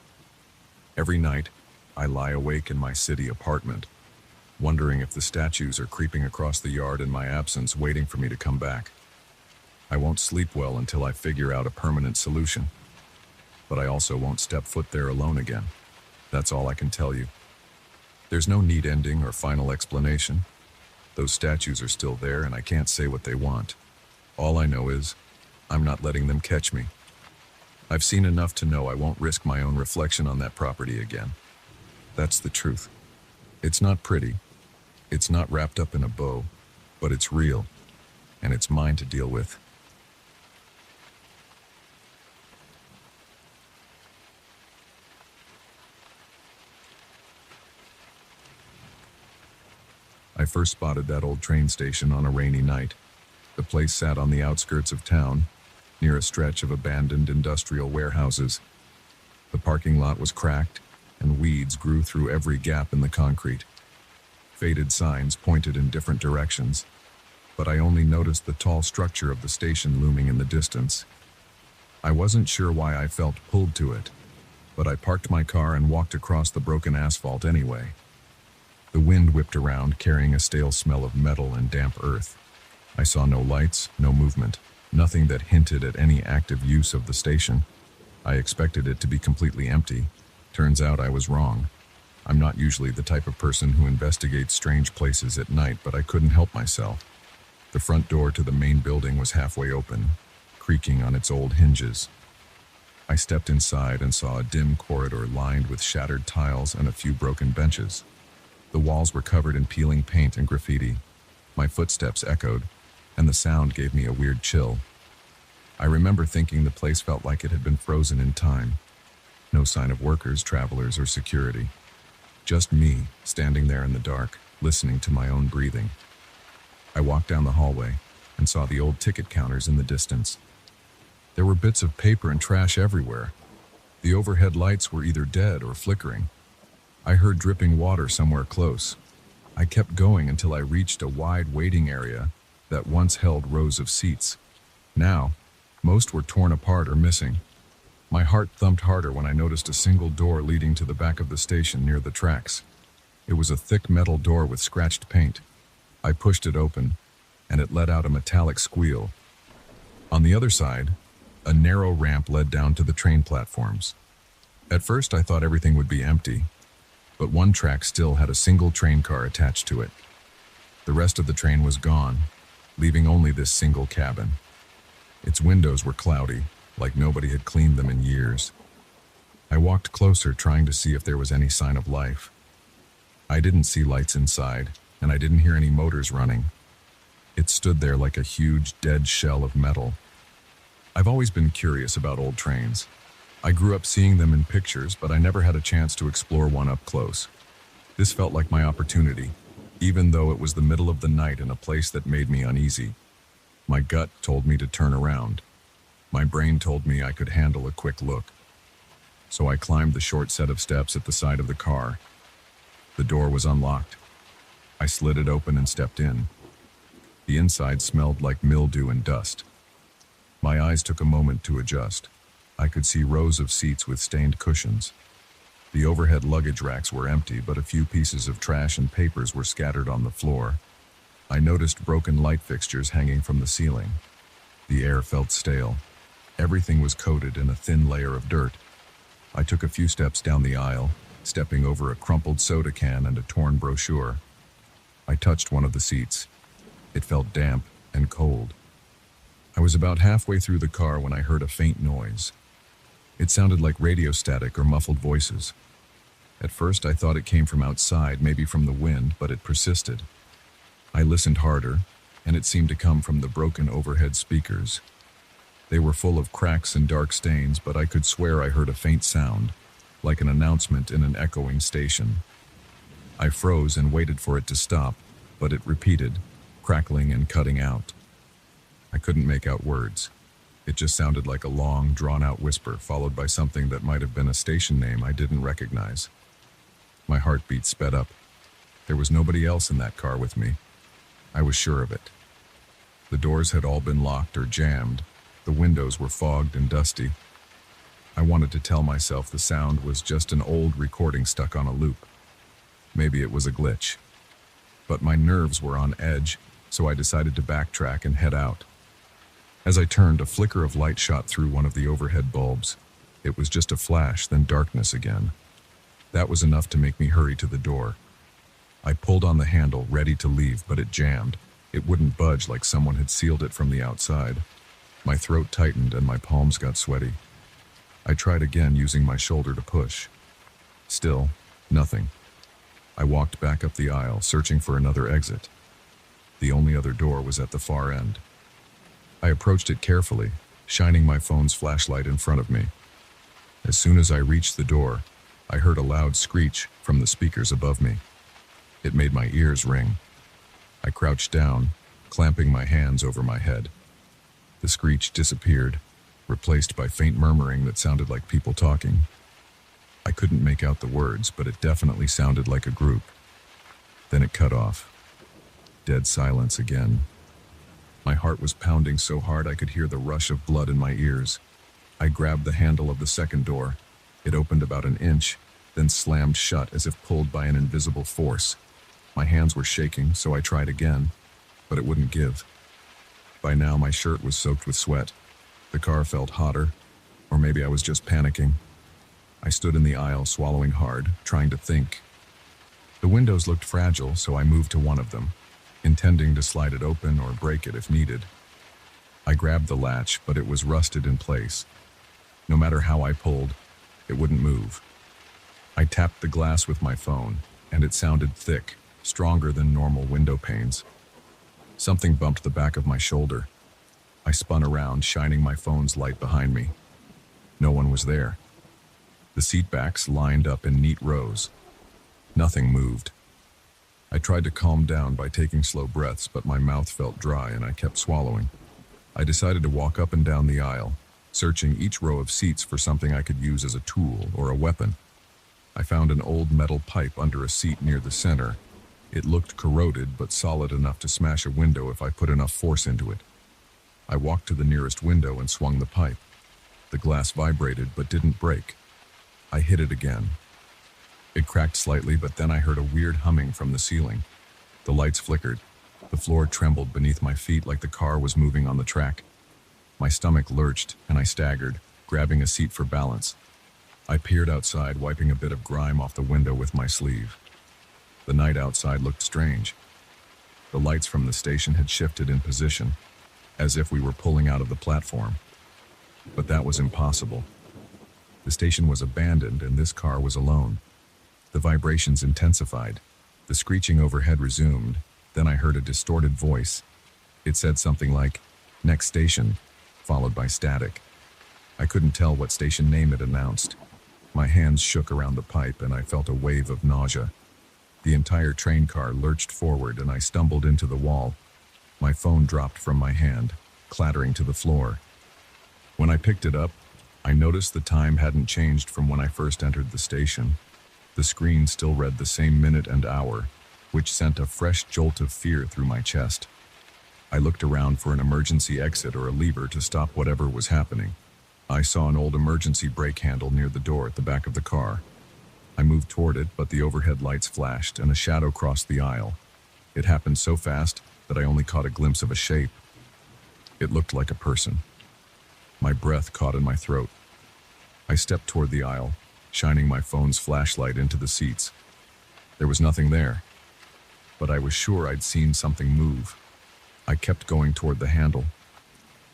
Every night, I lie awake in my city apartment, wondering if the statues are creeping across the yard in my absence, waiting for me to come back. I won't sleep well until I figure out a permanent solution, but I also won't step foot there alone again. That's all I can tell you. There's no neat ending or final explanation. Those statues are still there, and I can't say what they want. All I know is, I'm not letting them catch me. I've seen enough to know I won't risk my own reflection on that property again. That's the truth. It's not pretty. It's not wrapped up in a bow, but it's real, and it's mine to deal with. I first spotted that old train station on a rainy night. The place sat on the outskirts of town, near a stretch of abandoned industrial warehouses. The parking lot was cracked, and weeds grew through every gap in the concrete. Faded signs pointed in different directions, but I only noticed the tall structure of the station looming in the distance. I wasn't sure why I felt pulled to it, but I parked my car and walked across the broken asphalt anyway. The wind whipped around, carrying a stale smell of metal and damp earth. I saw no lights, no movement, nothing that hinted at any active use of the station. I expected it to be completely empty. Turns out I was wrong. I'm not usually the type of person who investigates strange places at night, but I couldn't help myself. The front door to the main building was halfway open, creaking on its old hinges. I stepped inside and saw a dim corridor lined with shattered tiles and a few broken benches. The walls were covered in peeling paint and graffiti. My footsteps echoed, and the sound gave me a weird chill. I remember thinking the place felt like it had been frozen in time. No sign of workers, travelers, or security. Just me, standing there in the dark, listening to my own breathing. I walked down the hallway and saw the old ticket counters in the distance. There were bits of paper and trash everywhere. The overhead lights were either dead or flickering. I heard dripping water somewhere close. I kept going until I reached a wide waiting area that once held rows of seats. Now, most were torn apart or missing. My heart thumped harder when I noticed a single door leading to the back of the station near the tracks. It was a thick metal door with scratched paint. I pushed it open, and it let out a metallic squeal. On the other side, a narrow ramp led down to the train platforms. At first, I thought everything would be empty, but one track still had a single train car attached to it. The rest of the train was gone, leaving only this single cabin. Its windows were cloudy, like nobody had cleaned them in years. I walked closer, trying to see if there was any sign of life. I didn't see lights inside, and I didn't hear any motors running. It stood there like a huge, dead shell of metal. I've always been curious about old trains. I grew up seeing them in pictures, but I never had a chance to explore one up close. This felt like my opportunity, even though it was the middle of the night in a place that made me uneasy. My gut told me to turn around. My brain told me I could handle a quick look. So I climbed the short set of steps at the side of the car. The door was unlocked. I slid it open and stepped in. The inside smelled like mildew and dust. My eyes took a moment to adjust. I could see rows of seats with stained cushions. The overhead luggage racks were empty, but a few pieces of trash and papers were scattered on the floor. I noticed broken light fixtures hanging from the ceiling. The air felt stale. Everything was coated in a thin layer of dirt. I took a few steps down the aisle, stepping over a crumpled soda can and a torn brochure. I touched one of the seats. It felt damp and cold. I was about halfway through the car when I heard a faint noise. It sounded like radio static or muffled voices. At first, I thought it came from outside, maybe from the wind, but it persisted. I listened harder, and it seemed to come from the broken overhead speakers. They were full of cracks and dark stains, but I could swear I heard a faint sound, like an announcement in an echoing station. I froze and waited for it to stop, but it repeated, crackling and cutting out. I couldn't make out words. It just sounded like a long, drawn-out whisper, followed by something that might have been a station name I didn't recognize. My heartbeat sped up. There was nobody else in that car with me. I was sure of it. The doors had all been locked or jammed. The windows were fogged and dusty. I wanted to tell myself the sound was just an old recording stuck on a loop. Maybe it was a glitch. But my nerves were on edge, so I decided to backtrack and head out. As I turned, a flicker of light shot through one of the overhead bulbs. It was just a flash, then darkness again. That was enough to make me hurry to the door. I pulled on the handle, ready to leave, but it jammed. It wouldn't budge, like someone had sealed it from the outside. My throat tightened and my palms got sweaty. I tried again, using my shoulder to push. Still, nothing. I walked back up the aisle, searching for another exit. The only other door was at the far end. I approached it carefully, shining my phone's flashlight in front of me. As soon as I reached the door, I heard a loud screech from the speakers above me. It made my ears ring. I crouched down, clamping my hands over my head. The screech disappeared, replaced by faint murmuring that sounded like people talking. I couldn't make out the words, but it definitely sounded like a group. Then it cut off. Dead silence again. My heart was pounding so hard I could hear the rush of blood in my ears. I grabbed the handle of the second door. It opened about an inch, then slammed shut as if pulled by an invisible force. My hands were shaking, so I tried again, but it wouldn't give. By now, my shirt was soaked with sweat. The car felt hotter, or maybe I was just panicking. I stood in the aisle, swallowing hard, trying to think. The windows looked fragile, so I moved to one of them, intending to slide it open or break it if needed. I grabbed the latch, but it was rusted in place. No matter how I pulled, it wouldn't move. I tapped the glass with my phone, and it sounded thick, stronger than normal window panes. Something bumped the back of my shoulder. I spun around, shining my phone's light behind me. No one was there. The seat backs lined up in neat rows. Nothing moved. I tried to calm down by taking slow breaths, but my mouth felt dry and I kept swallowing. I decided to walk up and down the aisle, searching each row of seats for something I could use as a tool or a weapon. I found an old metal pipe under a seat near the center. It looked corroded, but solid enough to smash a window if I put enough force into it. I walked to the nearest window and swung the pipe. The glass vibrated, but didn't break. I hit it again. It cracked slightly, but then I heard a weird humming from the ceiling. The lights flickered. The floor trembled beneath my feet like the car was moving on the track. My stomach lurched, and I staggered, grabbing a seat for balance. I peered outside, wiping a bit of grime off the window with my sleeve. The night outside looked strange. The lights from the station had shifted in position, as if we were pulling out of the platform. But that was impossible. The station was abandoned, and this car was alone. The vibrations intensified. The screeching overhead resumed. Then I heard a distorted voice. It said something like, "Next station," followed by static. I couldn't tell what station name it announced. My hands shook around the pipe, and I felt a wave of nausea. The entire train car lurched forward, and I stumbled into the wall. My phone dropped from my hand, clattering to the floor. When I picked it up, I noticed the time hadn't changed from when I first entered the station. The screen still read the same minute and hour, which sent a fresh jolt of fear through my chest. I looked around for an emergency exit or a lever to stop whatever was happening. I saw an old emergency brake handle near the door at the back of the car. I moved toward it, but the overhead lights flashed and a shadow crossed the aisle. It happened so fast that I only caught a glimpse of a shape. It looked like a person. My breath caught in my throat. I stepped toward the aisle, shining my phone's flashlight into the seats. There was nothing there, but I was sure I'd seen something move. I kept going toward the handle.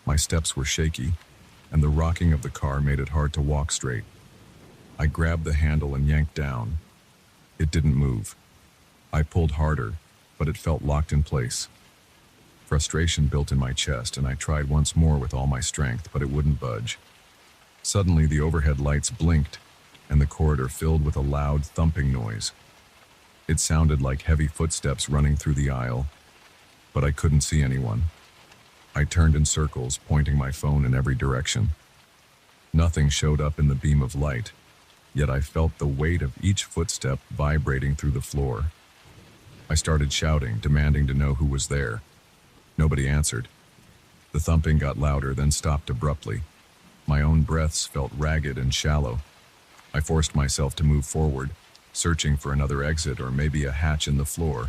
My steps were shaky, and the rocking of the car made it hard to walk straight. I grabbed the handle and yanked down. It didn't move. I pulled harder, but it felt locked in place. Frustration built in my chest, and I tried once more with all my strength, but it wouldn't budge. Suddenly, the overhead lights blinked, and the corridor filled with a loud thumping noise. It sounded like heavy footsteps running through the aisle, but I couldn't see anyone. I turned in circles, pointing my phone in every direction. Nothing showed up in the beam of light, yet I felt the weight of each footstep vibrating through the floor. I started shouting, demanding to know who was there. Nobody answered. The thumping got louder, then stopped abruptly. My own breaths felt ragged and shallow. I forced myself to move forward, searching for another exit or maybe a hatch in the floor.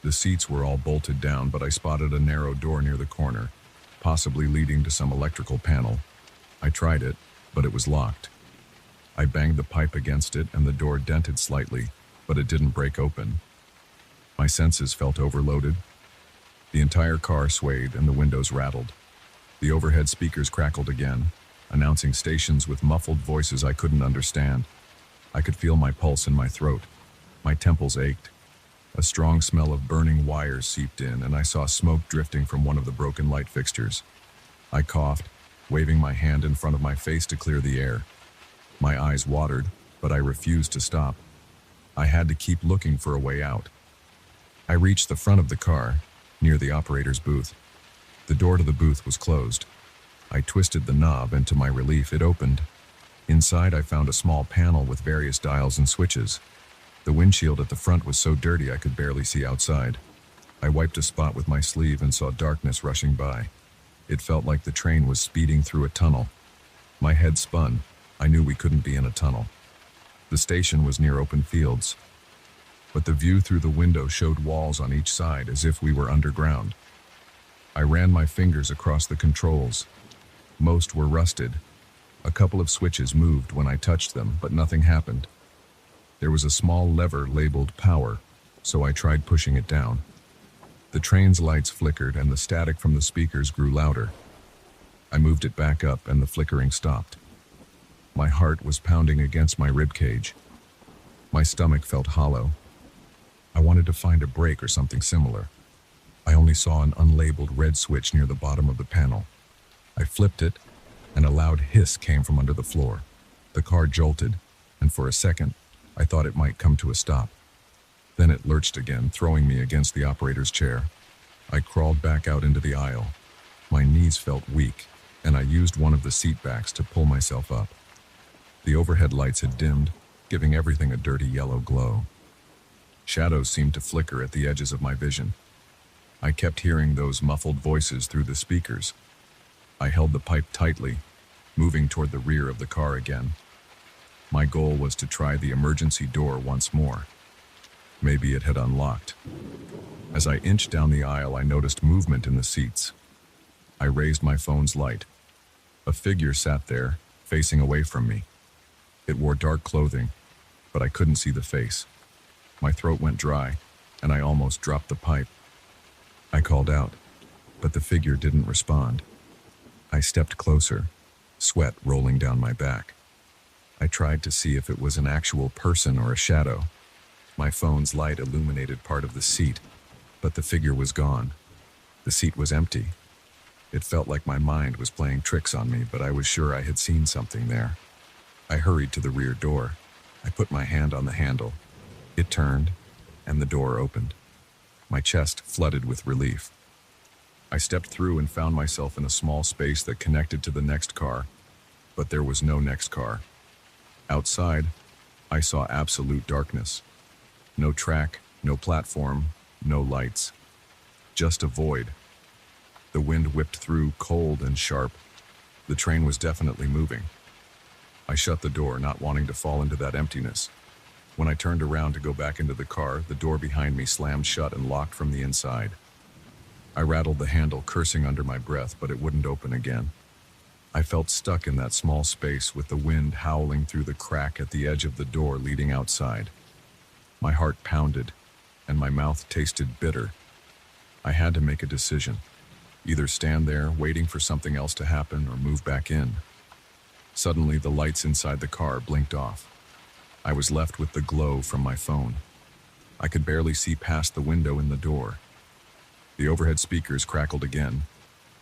The seats were all bolted down, but I spotted a narrow door near the corner, possibly leading to some electrical panel. I tried it, but it was locked. I banged the pipe against it and the door dented slightly, but it didn't break open. My senses felt overloaded. The entire car swayed and the windows rattled. The overhead speakers crackled again, announcing stations with muffled voices I couldn't understand. I could feel my pulse in my throat. My temples ached. A strong smell of burning wires seeped in, and I saw smoke drifting from one of the broken light fixtures. I coughed, waving my hand in front of my face to clear the air. My eyes watered, but I refused to stop. I had to keep looking for a way out. I reached the front of the car, near the operator's booth. The door to the booth was closed. I twisted the knob, and to my relief, it opened. Inside, I found a small panel with various dials and switches. The windshield at the front was so dirty I could barely see outside. I wiped a spot with my sleeve and saw darkness rushing by. It felt like the train was speeding through a tunnel. My head spun. I knew we couldn't be in a tunnel. The station was near open fields, but the view through the window showed walls on each side as if we were underground. I ran my fingers across the controls. Most were rusted. A couple of switches moved when I touched them, but nothing happened. There was a small lever labeled power, so I tried pushing it down. The train's lights flickered and the static from the speakers grew louder. I moved it back up and the flickering stopped. My heart was pounding against my ribcage. My stomach felt hollow. I wanted to find a brake or something similar. I only saw an unlabeled red switch near the bottom of the panel. I flipped it, and a loud hiss came from under the floor. The car jolted, and for a second, I thought it might come to a stop. Then it lurched again, throwing me against the operator's chair. I crawled back out into the aisle. My knees felt weak, and I used one of the seat backs to pull myself up. The overhead lights had dimmed, giving everything a dirty yellow glow. Shadows seemed to flicker at the edges of my vision. I kept hearing those muffled voices through the speakers. I held the pipe tightly, moving toward the rear of the car again. My goal was to try the emergency door once more. Maybe it had unlocked. As I inched down the aisle, I noticed movement in the seats. I raised my phone's light. A figure sat there, facing away from me. It wore dark clothing, but I couldn't see the face. My throat went dry, and I almost dropped the pipe. I called out, but the figure didn't respond. I stepped closer, sweat rolling down my back. I tried to see if it was an actual person or a shadow. My phone's light illuminated part of the seat, but the figure was gone. The seat was empty. It felt like my mind was playing tricks on me, but I was sure I had seen something there. I hurried to the rear door. I put my hand on the handle. It turned, and the door opened. My chest flooded with relief. I stepped through and found myself in a small space that connected to the next car, but there was no next car. Outside, I saw absolute darkness. No track, no platform, no lights. Just a void. The wind whipped through, cold and sharp. The train was definitely moving. I shut the door, not wanting to fall into that emptiness. When I turned around to go back into the car, the door behind me slammed shut and locked from the inside. I rattled the handle, cursing under my breath, but it wouldn't open again. I felt stuck in that small space with the wind howling through the crack at the edge of the door leading outside. My heart pounded, and my mouth tasted bitter. I had to make a decision. Either stand there, waiting for something else to happen, or move back in. Suddenly, the lights inside the car blinked off. I was left with the glow from my phone. I could barely see past the window in the door. The overhead speakers crackled again,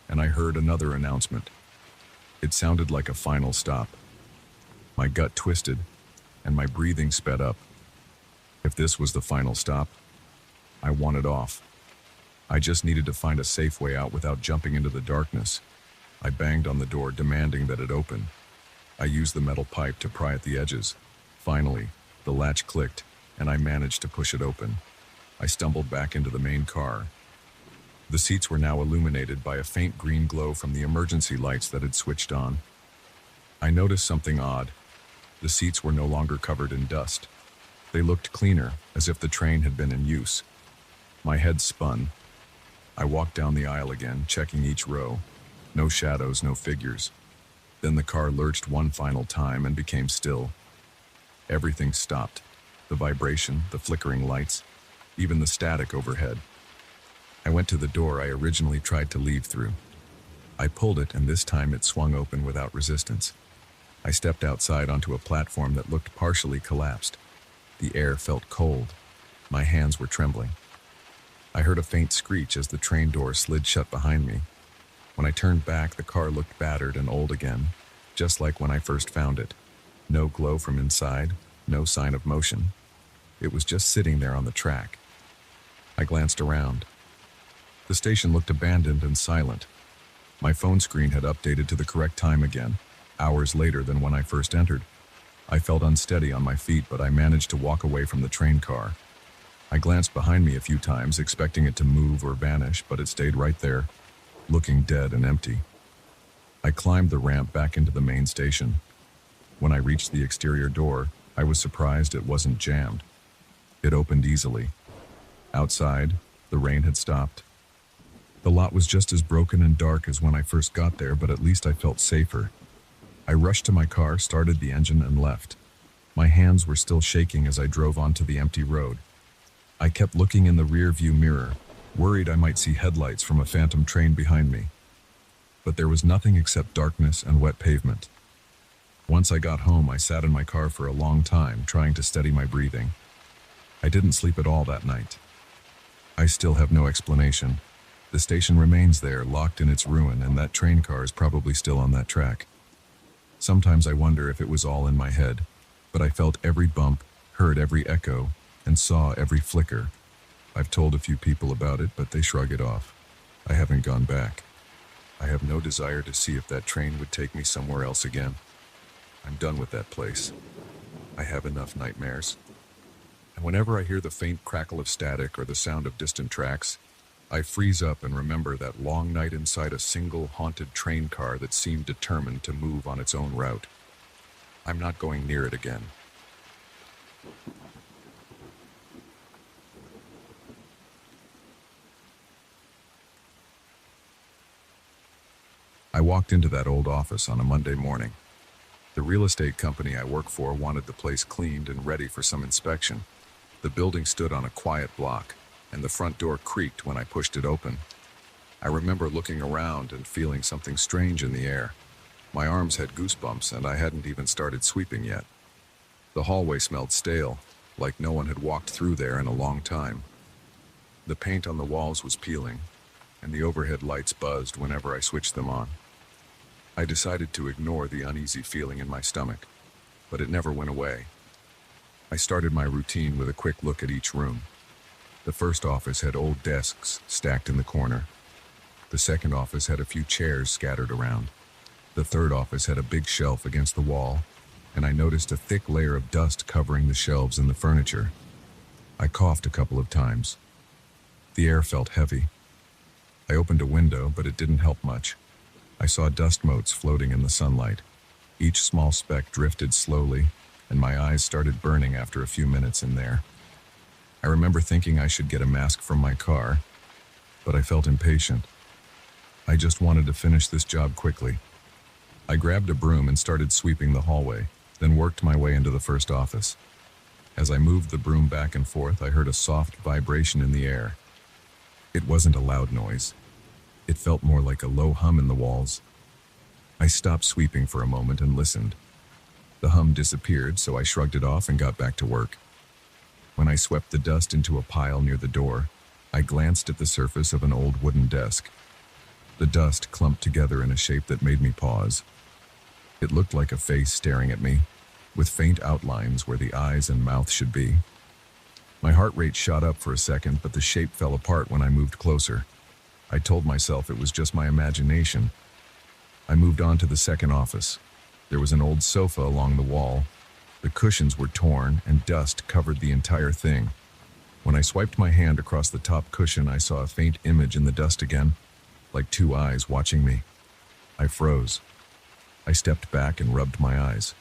and I heard another announcement. It sounded like a final stop. My gut twisted, and my breathing sped up. If this was the final stop, I wanted off. I just needed to find a safe way out without jumping into the darkness. I banged on the door, demanding that it open. I used the metal pipe to pry at the edges. Finally, the latch clicked, and I managed to push it open. I stumbled back into the main car. The seats were now illuminated by a faint green glow from the emergency lights that had switched on. I noticed something odd. The seats were no longer covered in dust. They looked cleaner, as if the train had been in use. My head spun. I walked down the aisle again, checking each row. No shadows, no figures. Then the car lurched one final time and became still. Everything stopped. The vibration, the flickering lights, even the static overhead. I went to the door I originally tried to leave through. I pulled it, and this time it swung open without resistance. I stepped outside onto a platform that looked partially collapsed. The air felt cold. My hands were trembling. I heard a faint screech as the train door slid shut behind me. When I turned back, the car looked battered and old again, just like when I first found it. No glow from inside, no sign of motion. It was just sitting there on the track. I glanced around. The station looked abandoned and silent. My phone screen had updated to the correct time again, hours later than when I first entered. I felt unsteady on my feet, but I managed to walk away from the train car. I glanced behind me a few times, expecting it to move or vanish, but it stayed right there, looking dead and empty. I climbed the ramp back into the main station. When I reached the exterior door, I was surprised it wasn't jammed. It opened easily. Outside, the rain had stopped. The lot was just as broken and dark as when I first got there, but at least I felt safer. I rushed to my car, started the engine, and left. My hands were still shaking as I drove onto the empty road. I kept looking in the rear-view mirror, worried I might see headlights from a phantom train behind me. But there was nothing except darkness and wet pavement. Once I got home, I sat in my car for a long time, trying to steady my breathing. I didn't sleep at all that night. I still have no explanation. The station remains there, locked in its ruin, and that train car is probably still on that track. Sometimes I wonder if it was all in my head, but I felt every bump, heard every echo, and saw every flicker. I've told a few people about it, but they shrug it off. I haven't gone back. I have no desire to see if that train would take me somewhere else again. I'm done with that place. I have enough nightmares. And whenever I hear the faint crackle of static or the sound of distant tracks, I freeze up and remember that long night inside a single haunted train car that seemed determined to move on its own route. I'm not going near it again. I walked into that old office on a Monday morning. The real estate company I work for wanted the place cleaned and ready for some inspection. The building stood on a quiet block, and the front door creaked when I pushed it open. I remember looking around and feeling something strange in the air. My arms had goosebumps, and I hadn't even started sweeping yet. The hallway smelled stale, like no one had walked through there in a long time. The paint on the walls was peeling, and the overhead lights buzzed whenever I switched them on. I decided to ignore the uneasy feeling in my stomach, but it never went away. I started my routine with a quick look at each room. The first office had old desks stacked in the corner. The second office had a few chairs scattered around. The third office had a big shelf against the wall, and I noticed a thick layer of dust covering the shelves and the furniture. I coughed a couple of times. The air felt heavy. I opened a window, but it didn't help much. I saw dust motes floating in the sunlight. Each small speck drifted slowly, and my eyes started burning after a few minutes in there. I remember thinking I should get a mask from my car, but I felt impatient. I just wanted to finish this job quickly. I grabbed a broom and started sweeping the hallway, then worked my way into the first office. As I moved the broom back and forth, I heard a soft vibration in the air. It wasn't a loud noise. It felt more like a low hum in the walls. I stopped sweeping for a moment and listened. The hum disappeared, so I shrugged it off and got back to work. When I swept the dust into a pile near the door, I glanced at the surface of an old wooden desk. The dust clumped together in a shape that made me pause. It looked like a face staring at me, with faint outlines where the eyes and mouth should be. My heart rate shot up for a second, but the shape fell apart when I moved closer. I told myself it was just my imagination. I moved on to the second office. There was an old sofa along the wall. The cushions were torn and dust covered the entire thing. When I swiped my hand across the top cushion, I saw a faint image in the dust again, like two eyes watching me. I froze. I stepped back and rubbed my eyes.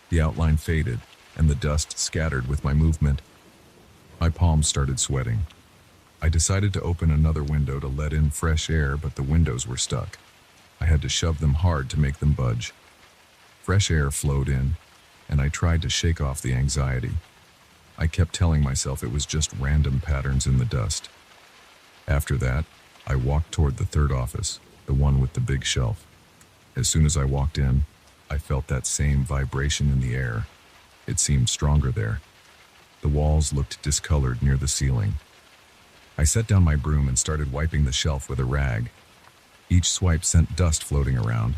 The outline faded, and the dust scattered with my movement. My palms started sweating. I decided to open another window to let in fresh air, but the windows were stuck. I had to shove them hard to make them budge. Fresh air flowed in, and I tried to shake off the anxiety. I kept telling myself it was just random patterns in the dust. After that, I walked toward the third office, the one with the big shelf. As soon as I walked in, I felt that same vibration in the air. It seemed stronger there. The walls looked discolored near the ceiling. I set down my broom and started wiping the shelf with a rag. Each swipe sent dust floating around.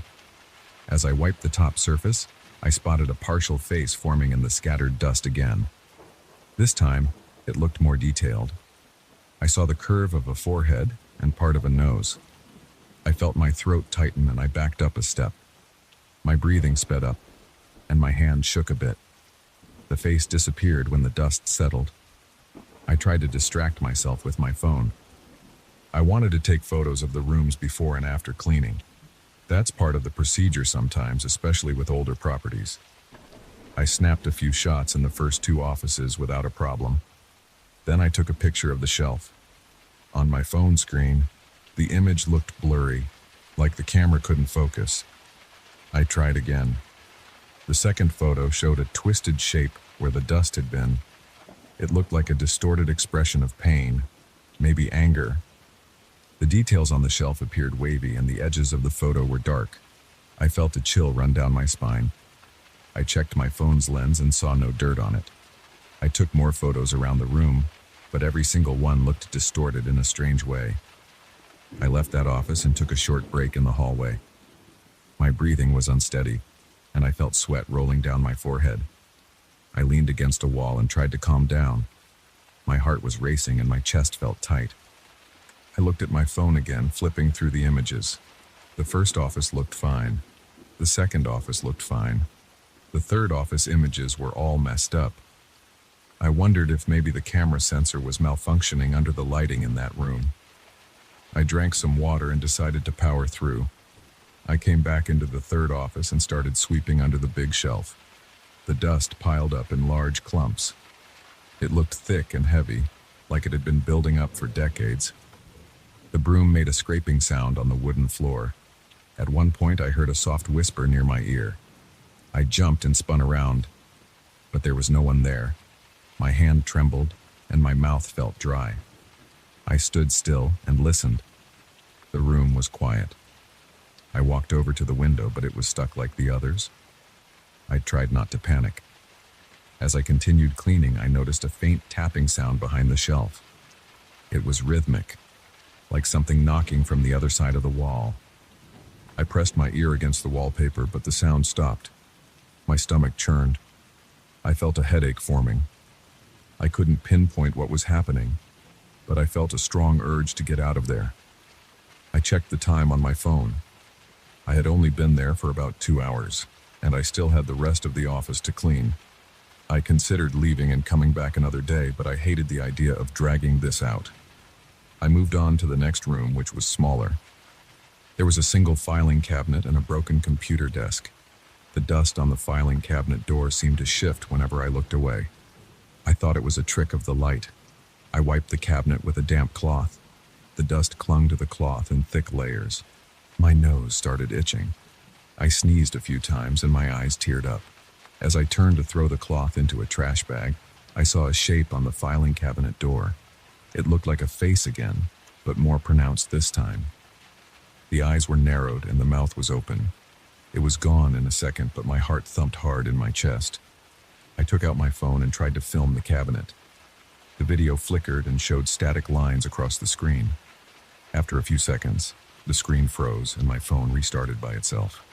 As I wiped the top surface, I spotted a partial face forming in the scattered dust again. This time, it looked more detailed. I saw the curve of a forehead and part of a nose. I felt my throat tighten and I backed up a step. My breathing sped up, and my hand shook a bit. The face disappeared when the dust settled. I tried to distract myself with my phone. I wanted to take photos of the rooms before and after cleaning. That's part of the procedure sometimes, especially with older properties. I snapped a few shots in the first two offices without a problem. Then I took a picture of the shelf. On my phone screen, the image looked blurry, like the camera couldn't focus. I tried again. The second photo showed a twisted shape where the dust had been. It looked like a distorted expression of pain, maybe anger. The details on the shelf appeared wavy and the edges of the photo were dark. I felt a chill run down my spine. I checked my phone's lens and saw no dirt on it. I took more photos around the room, but every single one looked distorted in a strange way. I left that office and took a short break in the hallway. My breathing was unsteady, and I felt sweat rolling down my forehead. I leaned against a wall and tried to calm down. My heart was racing and my chest felt tight. I looked at my phone again, flipping through the images. The first office looked fine. The second office looked fine. The third office images were all messed up. I wondered if maybe the camera sensor was malfunctioning under the lighting in that room. I drank some water and decided to power through. I came back into the third office and started sweeping under the big shelf. The dust piled up in large clumps. It looked thick and heavy, like it had been building up for decades. The broom made a scraping sound on the wooden floor. At one point, I heard a soft whisper near my ear. I jumped and spun around, but there was no one there. My hand trembled, and my mouth felt dry. I stood still and listened. The room was quiet. I walked over to the window, but it was stuck like the others. I tried not to panic. As I continued cleaning, I noticed a faint tapping sound behind the shelf. It was rhythmic, like something knocking from the other side of the wall. I pressed my ear against the wallpaper, but the sound stopped. My stomach churned. I felt a headache forming. I couldn't pinpoint what was happening, but I felt a strong urge to get out of there. I checked the time on my phone. I had only been there for about 2 hours, and I still had the rest of the office to clean. I considered leaving and coming back another day, but I hated the idea of dragging this out. I moved on to the next room, which was smaller. There was a single filing cabinet and a broken computer desk. The dust on the filing cabinet door seemed to shift whenever I looked away. I thought it was a trick of the light. I wiped the cabinet with a damp cloth. The dust clung to the cloth in thick layers. My nose started itching. I sneezed a few times and my eyes teared up. As I turned to throw the cloth into a trash bag, I saw a shape on the filing cabinet door. It looked like a face again, but more pronounced this time. The eyes were narrowed and the mouth was open. It was gone in a second, but my heart thumped hard in my chest. I took out my phone and tried to film the cabinet. The video flickered and showed static lines across the screen. After a few seconds, the screen froze and my phone restarted by itself.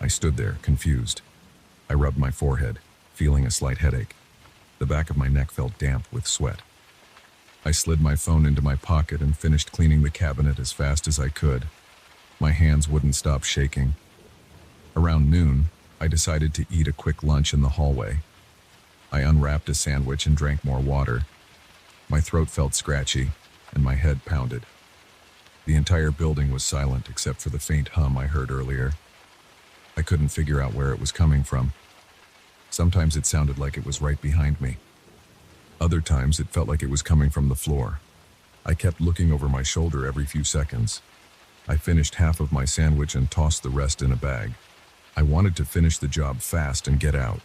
I stood there, confused. I rubbed my forehead, feeling a slight headache. The back of my neck felt damp with sweat. I slid my phone into my pocket and finished cleaning the cabinet as fast as I could. My hands wouldn't stop shaking. Around noon, I decided to eat a quick lunch in the hallway. I unwrapped a sandwich and drank more water. My throat felt scratchy, and my head pounded. The entire building was silent except for the faint hum I heard earlier. I couldn't figure out where it was coming from. Sometimes it sounded like it was right behind me. Other times it felt like it was coming from the floor. I kept looking over my shoulder every few seconds. I finished half of my sandwich and tossed the rest in a bag. I wanted to finish the job fast and get out.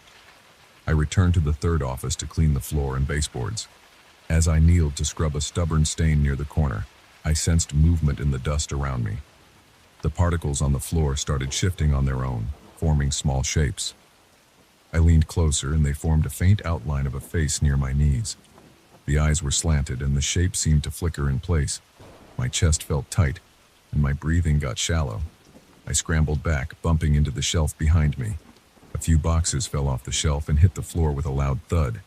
I returned to the third office to clean the floor and baseboards. As I kneeled to scrub a stubborn stain near the corner, I sensed movement in the dust around me. The particles on the floor started shifting on their own, forming small shapes. I leaned closer and they formed a faint outline of a face near my knees. The eyes were slanted and the shape seemed to flicker in place. My chest felt tight and my breathing got shallow. I scrambled back, bumping into the shelf behind me. A few boxes fell off the shelf and hit the floor with a loud thud.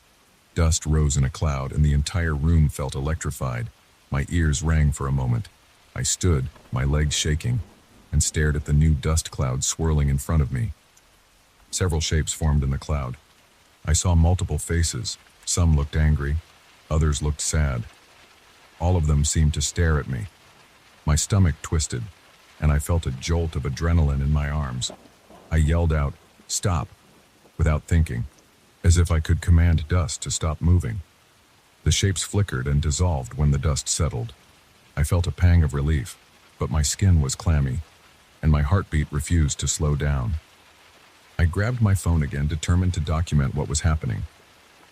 Dust rose in a cloud and the entire room felt electrified. My ears rang for a moment. I stood, my legs shaking, and stared at the new dust cloud swirling in front of me. Several shapes formed in the cloud. I saw multiple faces. Some looked angry, others looked sad. All of them seemed to stare at me. My stomach twisted, and I felt a jolt of adrenaline in my arms. I yelled out, "Stop," without thinking, as if I could command dust to stop moving. The shapes flickered and dissolved when the dust settled. I felt a pang of relief, but my skin was clammy, and my heartbeat refused to slow down. I grabbed my phone again, determined to document what was happening.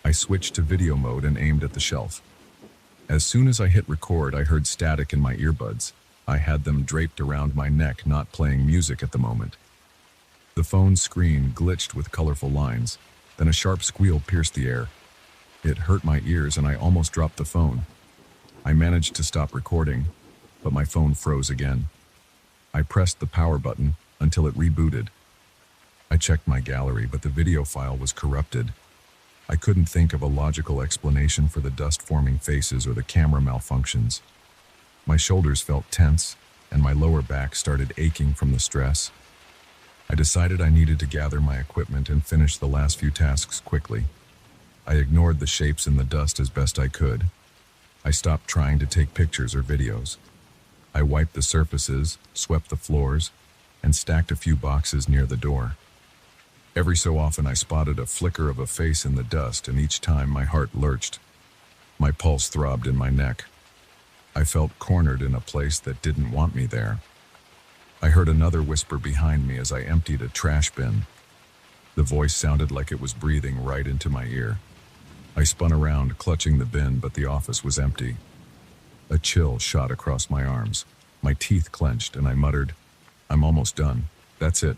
I switched to video mode and aimed at the shelf. As soon as I hit record, I heard static in my earbuds. I had them draped around my neck, not playing music at the moment. The phone's screen glitched with colorful lines. Then a sharp squeal pierced the air. It hurt my ears and I almost dropped the phone. I managed to stop recording, but my phone froze again. I pressed the power button until it rebooted. I checked my gallery, but the video file was corrupted. I couldn't think of a logical explanation for the dust-forming faces or the camera malfunctions. My shoulders felt tense, and my lower back started aching from the stress. I decided I needed to gather my equipment and finish the last few tasks quickly. I ignored the shapes in the dust as best I could. I stopped trying to take pictures or videos. I wiped the surfaces, swept the floors, and stacked a few boxes near the door. Every so often I spotted a flicker of a face in the dust, and each time my heart lurched. My pulse throbbed in my neck. I felt cornered in a place that didn't want me there. I heard another whisper behind me as I emptied a trash bin. The voice sounded like it was breathing right into my ear. I spun around, clutching the bin, but the office was empty. A chill shot across my arms. My teeth clenched, and I muttered, "I'm almost done. That's it."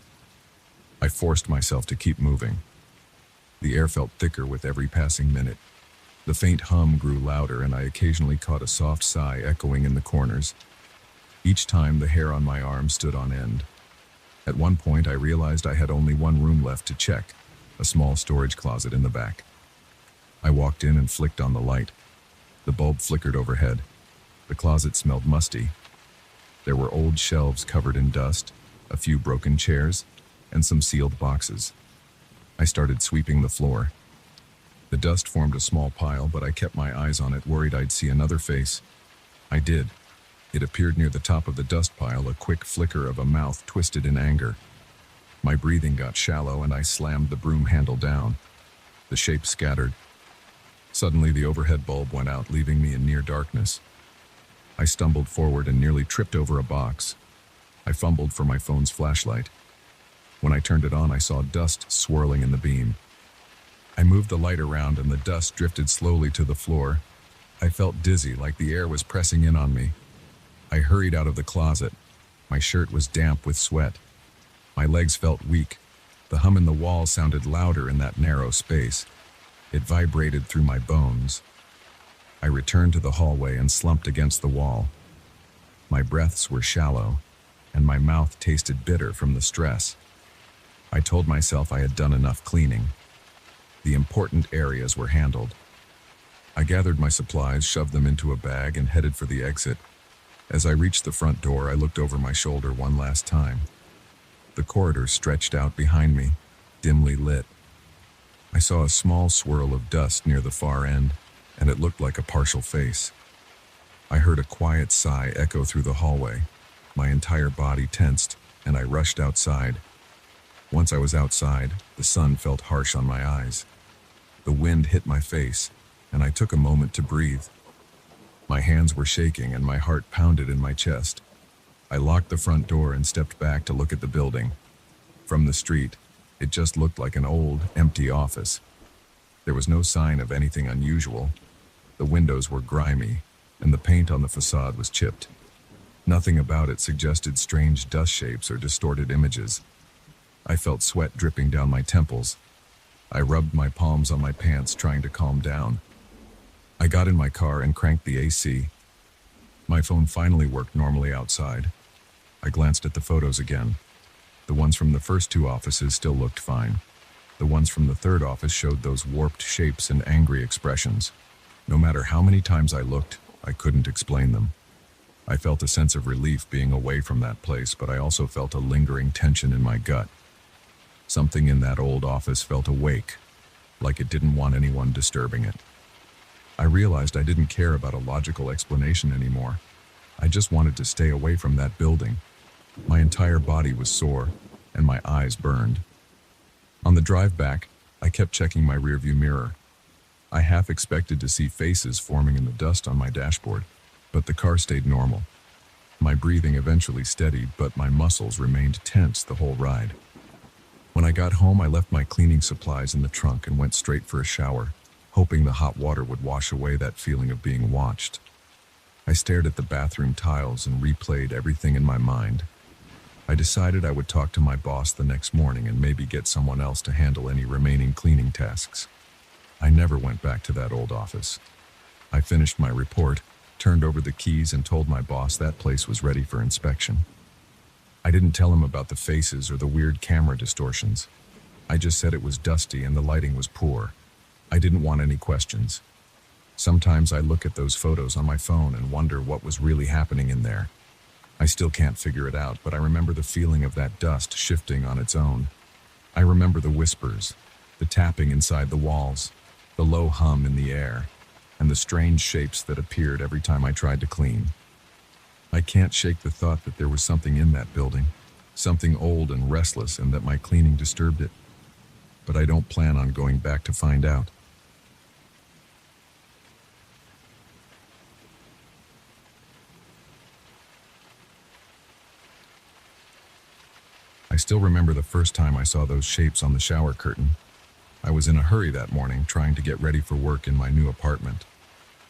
I forced myself to keep moving. The air felt thicker with every passing minute. The faint hum grew louder, and I occasionally caught a soft sigh echoing in the corners. Each time, the hair on my arm stood on end. At one point, I realized I had only one room left to check, a small storage closet in the back. I walked in and flicked on the light. The bulb flickered overhead. The closet smelled musty. There were old shelves covered in dust, a few broken chairs, and some sealed boxes. I started sweeping the floor. The dust formed a small pile, but I kept my eyes on it, worried I'd see another face. I did. It appeared near the top of the dust pile, a quick flicker of a mouth twisted in anger. My breathing got shallow, and I slammed the broom handle down. The shape scattered. Suddenly, the overhead bulb went out, leaving me in near darkness. I stumbled forward and nearly tripped over a box. I fumbled for my phone's flashlight. When I turned it on, I saw dust swirling in the beam. I moved the light around and the dust drifted slowly to the floor. I felt dizzy, like the air was pressing in on me. I hurried out of the closet. My shirt was damp with sweat. My legs felt weak. The hum in the wall sounded louder in that narrow space. It vibrated through my bones. I returned to the hallway and slumped against the wall. My breaths were shallow, and my mouth tasted bitter from the stress. I told myself I had done enough cleaning. The important areas were handled. I gathered my supplies, shoved them into a bag, and headed for the exit. As I reached the front door, I looked over my shoulder one last time. The corridor stretched out behind me, dimly lit. I saw a small swirl of dust near the far end, and it looked like a partial face. I heard a quiet sigh echo through the hallway. My entire body tensed, and I rushed outside. Once I was outside, the sun felt harsh on my eyes. The wind hit my face, and I took a moment to breathe. My hands were shaking and my heart pounded in my chest. I locked the front door and stepped back to look at the building. From the street, it just looked like an old, empty office. There was no sign of anything unusual. The windows were grimy, and the paint on the facade was chipped. Nothing about it suggested strange dust shapes or distorted images. I felt sweat dripping down my temples. I rubbed my palms on my pants, trying to calm down. I got in my car and cranked the AC. My phone finally worked normally outside. I glanced at the photos again. The ones from the first two offices still looked fine. The ones from the third office showed those warped shapes and angry expressions. No matter how many times I looked, I couldn't explain them. I felt a sense of relief being away from that place, but I also felt a lingering tension in my gut. Something in that old office felt awake, like it didn't want anyone disturbing it. I realized I didn't care about a logical explanation anymore. I just wanted to stay away from that building. My entire body was sore, and my eyes burned. On the drive back, I kept checking my rearview mirror. I half expected to see faces forming in the dust on my dashboard, but the car stayed normal. My breathing eventually steadied, but my muscles remained tense the whole ride. When I got home, I left my cleaning supplies in the trunk and went straight for a shower, hoping the hot water would wash away that feeling of being watched. I stared at the bathroom tiles and replayed everything in my mind. I decided I would talk to my boss the next morning and maybe get someone else to handle any remaining cleaning tasks. I never went back to that old office. I finished my report, turned over the keys, and told my boss that place was ready for inspection. I didn't tell him about the faces or the weird camera distortions. I just said it was dusty and the lighting was poor. I didn't want any questions. Sometimes I look at those photos on my phone and wonder what was really happening in there. I still can't figure it out, but I remember the feeling of that dust shifting on its own. I remember the whispers, the tapping inside the walls, the low hum in the air, and the strange shapes that appeared every time I tried to clean. I can't shake the thought that there was something in that building, something old and restless, and that my cleaning disturbed it. But I don't plan on going back to find out. I still remember the first time I saw those shapes on the shower curtain. I was in a hurry that morning, trying to get ready for work in my new apartment,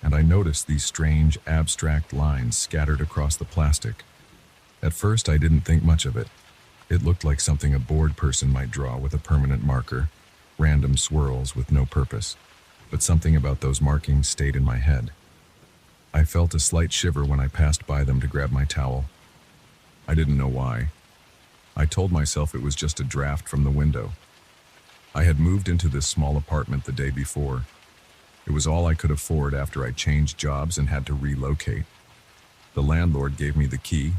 and I noticed these strange, abstract lines scattered across the plastic. At first, I didn't think much of it. It looked like something a bored person might draw with a permanent marker, random swirls with no purpose. But something about those markings stayed in my head. I felt a slight shiver when I passed by them to grab my towel. I didn't know why. I told myself it was just a draft from the window. I had moved into this small apartment the day before. It was all I could afford after I changed jobs and had to relocate. The landlord gave me the key,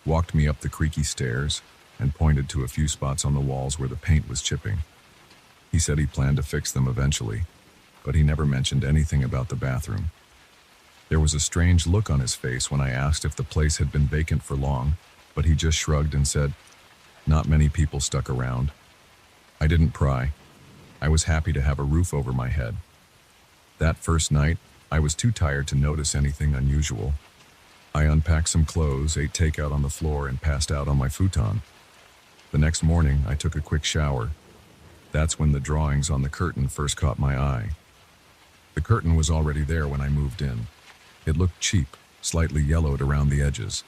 walked me up the creaky stairs, and pointed to a few spots on the walls where the paint was chipping. He said he planned to fix them eventually, but he never mentioned anything about the bathroom. There was a strange look on his face when I asked if the place had been vacant for long, but he just shrugged and said, "Not many people stuck around." I didn't pry. I was happy to have a roof over my head. That first night, I was too tired to notice anything unusual. I unpacked some clothes, ate takeout on the floor, and passed out on my futon. The next morning, I took a quick shower. That's when the drawings on the curtain first caught my eye. The curtain was already there when I moved in. It looked cheap, slightly yellowed around the edges.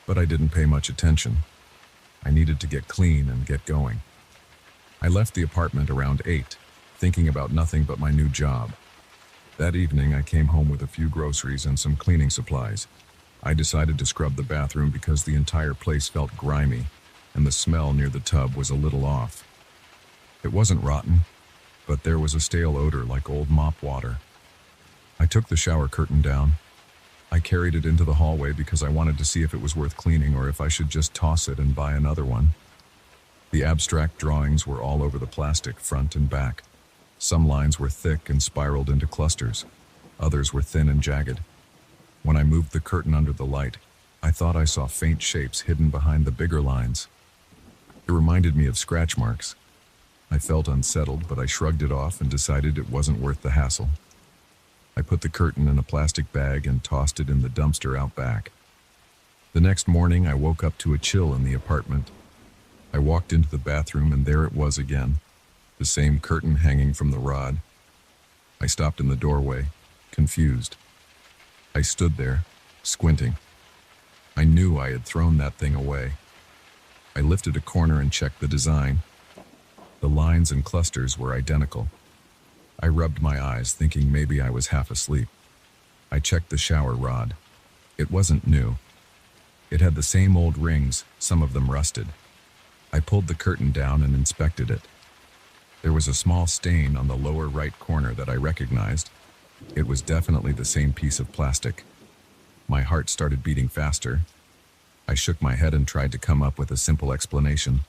But I didn't pay much attention. I needed to get clean and get going. I left the apartment around 8, thinking about nothing but my new job. That evening, I came home with a few groceries and some cleaning supplies. I decided to scrub the bathroom because the entire place felt grimy, and the smell near the tub was a little off. It wasn't rotten, but there was a stale odor like old mop water. I took the shower curtain down. I carried it into the hallway because I wanted to see if it was worth cleaning or if I should just toss it and buy another one. The abstract drawings were all over the plastic, front and back. Some lines were thick and spiraled into clusters. Others were thin and jagged. When I moved the curtain under the light, I thought I saw faint shapes hidden behind the bigger lines. It reminded me of scratch marks. I felt unsettled, but I shrugged it off and decided it wasn't worth the hassle. I put the curtain in a plastic bag and tossed it in the dumpster out back. The next morning, I woke up to a chill in the apartment. I walked into the bathroom and there it was again, the same curtain hanging from the rod. I stopped in the doorway, confused. I stood there, squinting. I knew I had thrown that thing away. I lifted a corner and checked the design. The lines and clusters were identical. I rubbed my eyes, thinking maybe I was half asleep. I checked the shower rod. It wasn't new. It had the same old rings, some of them rusted. I pulled the curtain down and inspected it. There was a small stain on the lower right corner that I recognized. It was definitely the same piece of plastic. My heart started beating faster. I shook my head and tried to come up with a simple explanation.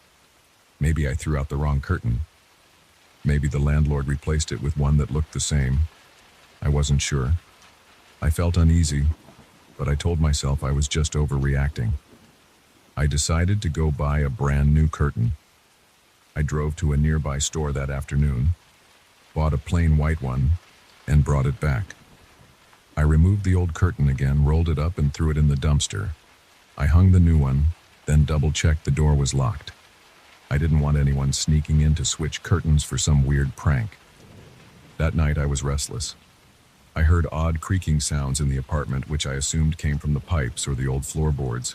Maybe I threw out the wrong curtain. Maybe the landlord replaced it with one that looked the same. I wasn't sure. I felt uneasy, but I told myself I was just overreacting. I decided to go buy a brand new curtain. I drove to a nearby store that afternoon, bought a plain white one, and brought it back. I removed the old curtain again, rolled it up, and threw it in the dumpster. I hung the new one, then double-checked the door was locked. I didn't want anyone sneaking in to switch curtains for some weird prank. That night I was restless. I heard odd creaking sounds in the apartment, which I assumed came from the pipes or the old floorboards.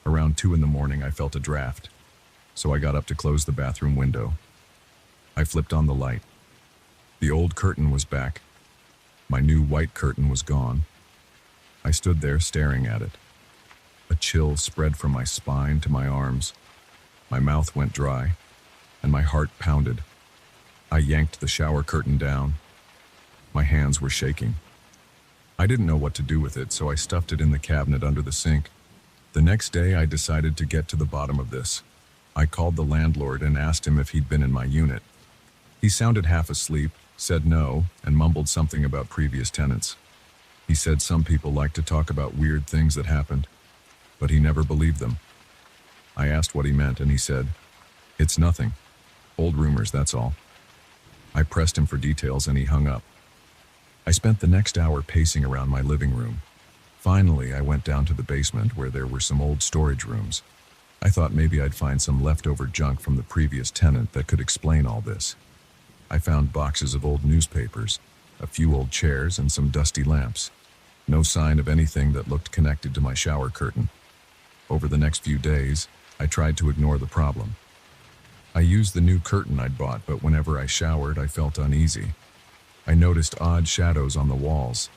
Around 2 in the morning I felt a draft, so I got up to close the bathroom window. I flipped on the light. The old curtain was back. My new white curtain was gone. I stood there staring at it. A chill spread from my spine to my arms. My mouth went dry, and my heart pounded. I yanked the shower curtain down. My hands were shaking. I didn't know what to do with it, so I stuffed it in the cabinet under the sink. The next day, I decided to get to the bottom of this. I called the landlord and asked him if he'd been in my unit. He sounded half asleep, said no, and mumbled something about previous tenants. He said some people like to talk about weird things that happened, but he never believed them. I asked what he meant, and he said, "It's nothing. Old rumors, that's all." I pressed him for details, and he hung up. I spent the next hour pacing around my living room. Finally, I went down to the basement where there were some old storage rooms. I thought maybe I'd find some leftover junk from the previous tenant that could explain all this. I found boxes of old newspapers, a few old chairs, and some dusty lamps. No sign of anything that looked connected to my shower curtain. Over the next few days, I tried to ignore the problem. I used the new curtain I'd bought, but whenever I showered, I felt uneasy. I noticed odd shadows on the walls.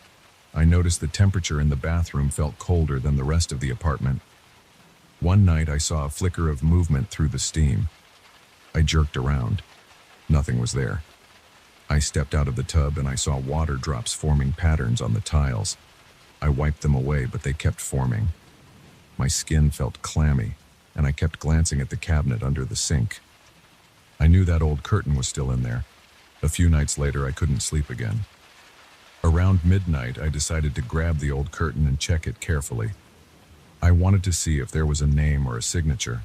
I noticed the temperature in the bathroom felt colder than the rest of the apartment. One night, I saw a flicker of movement through the steam. I jerked around. Nothing was there. I stepped out of the tub and I saw water drops forming patterns on the tiles. I wiped them away, but they kept forming. My skin felt clammy, and I kept glancing at the cabinet under the sink. I knew that old curtain was still in there. A few nights later, I couldn't sleep again. Around midnight, I decided to grab the old curtain and check it carefully. I wanted to see if there was a name or a signature.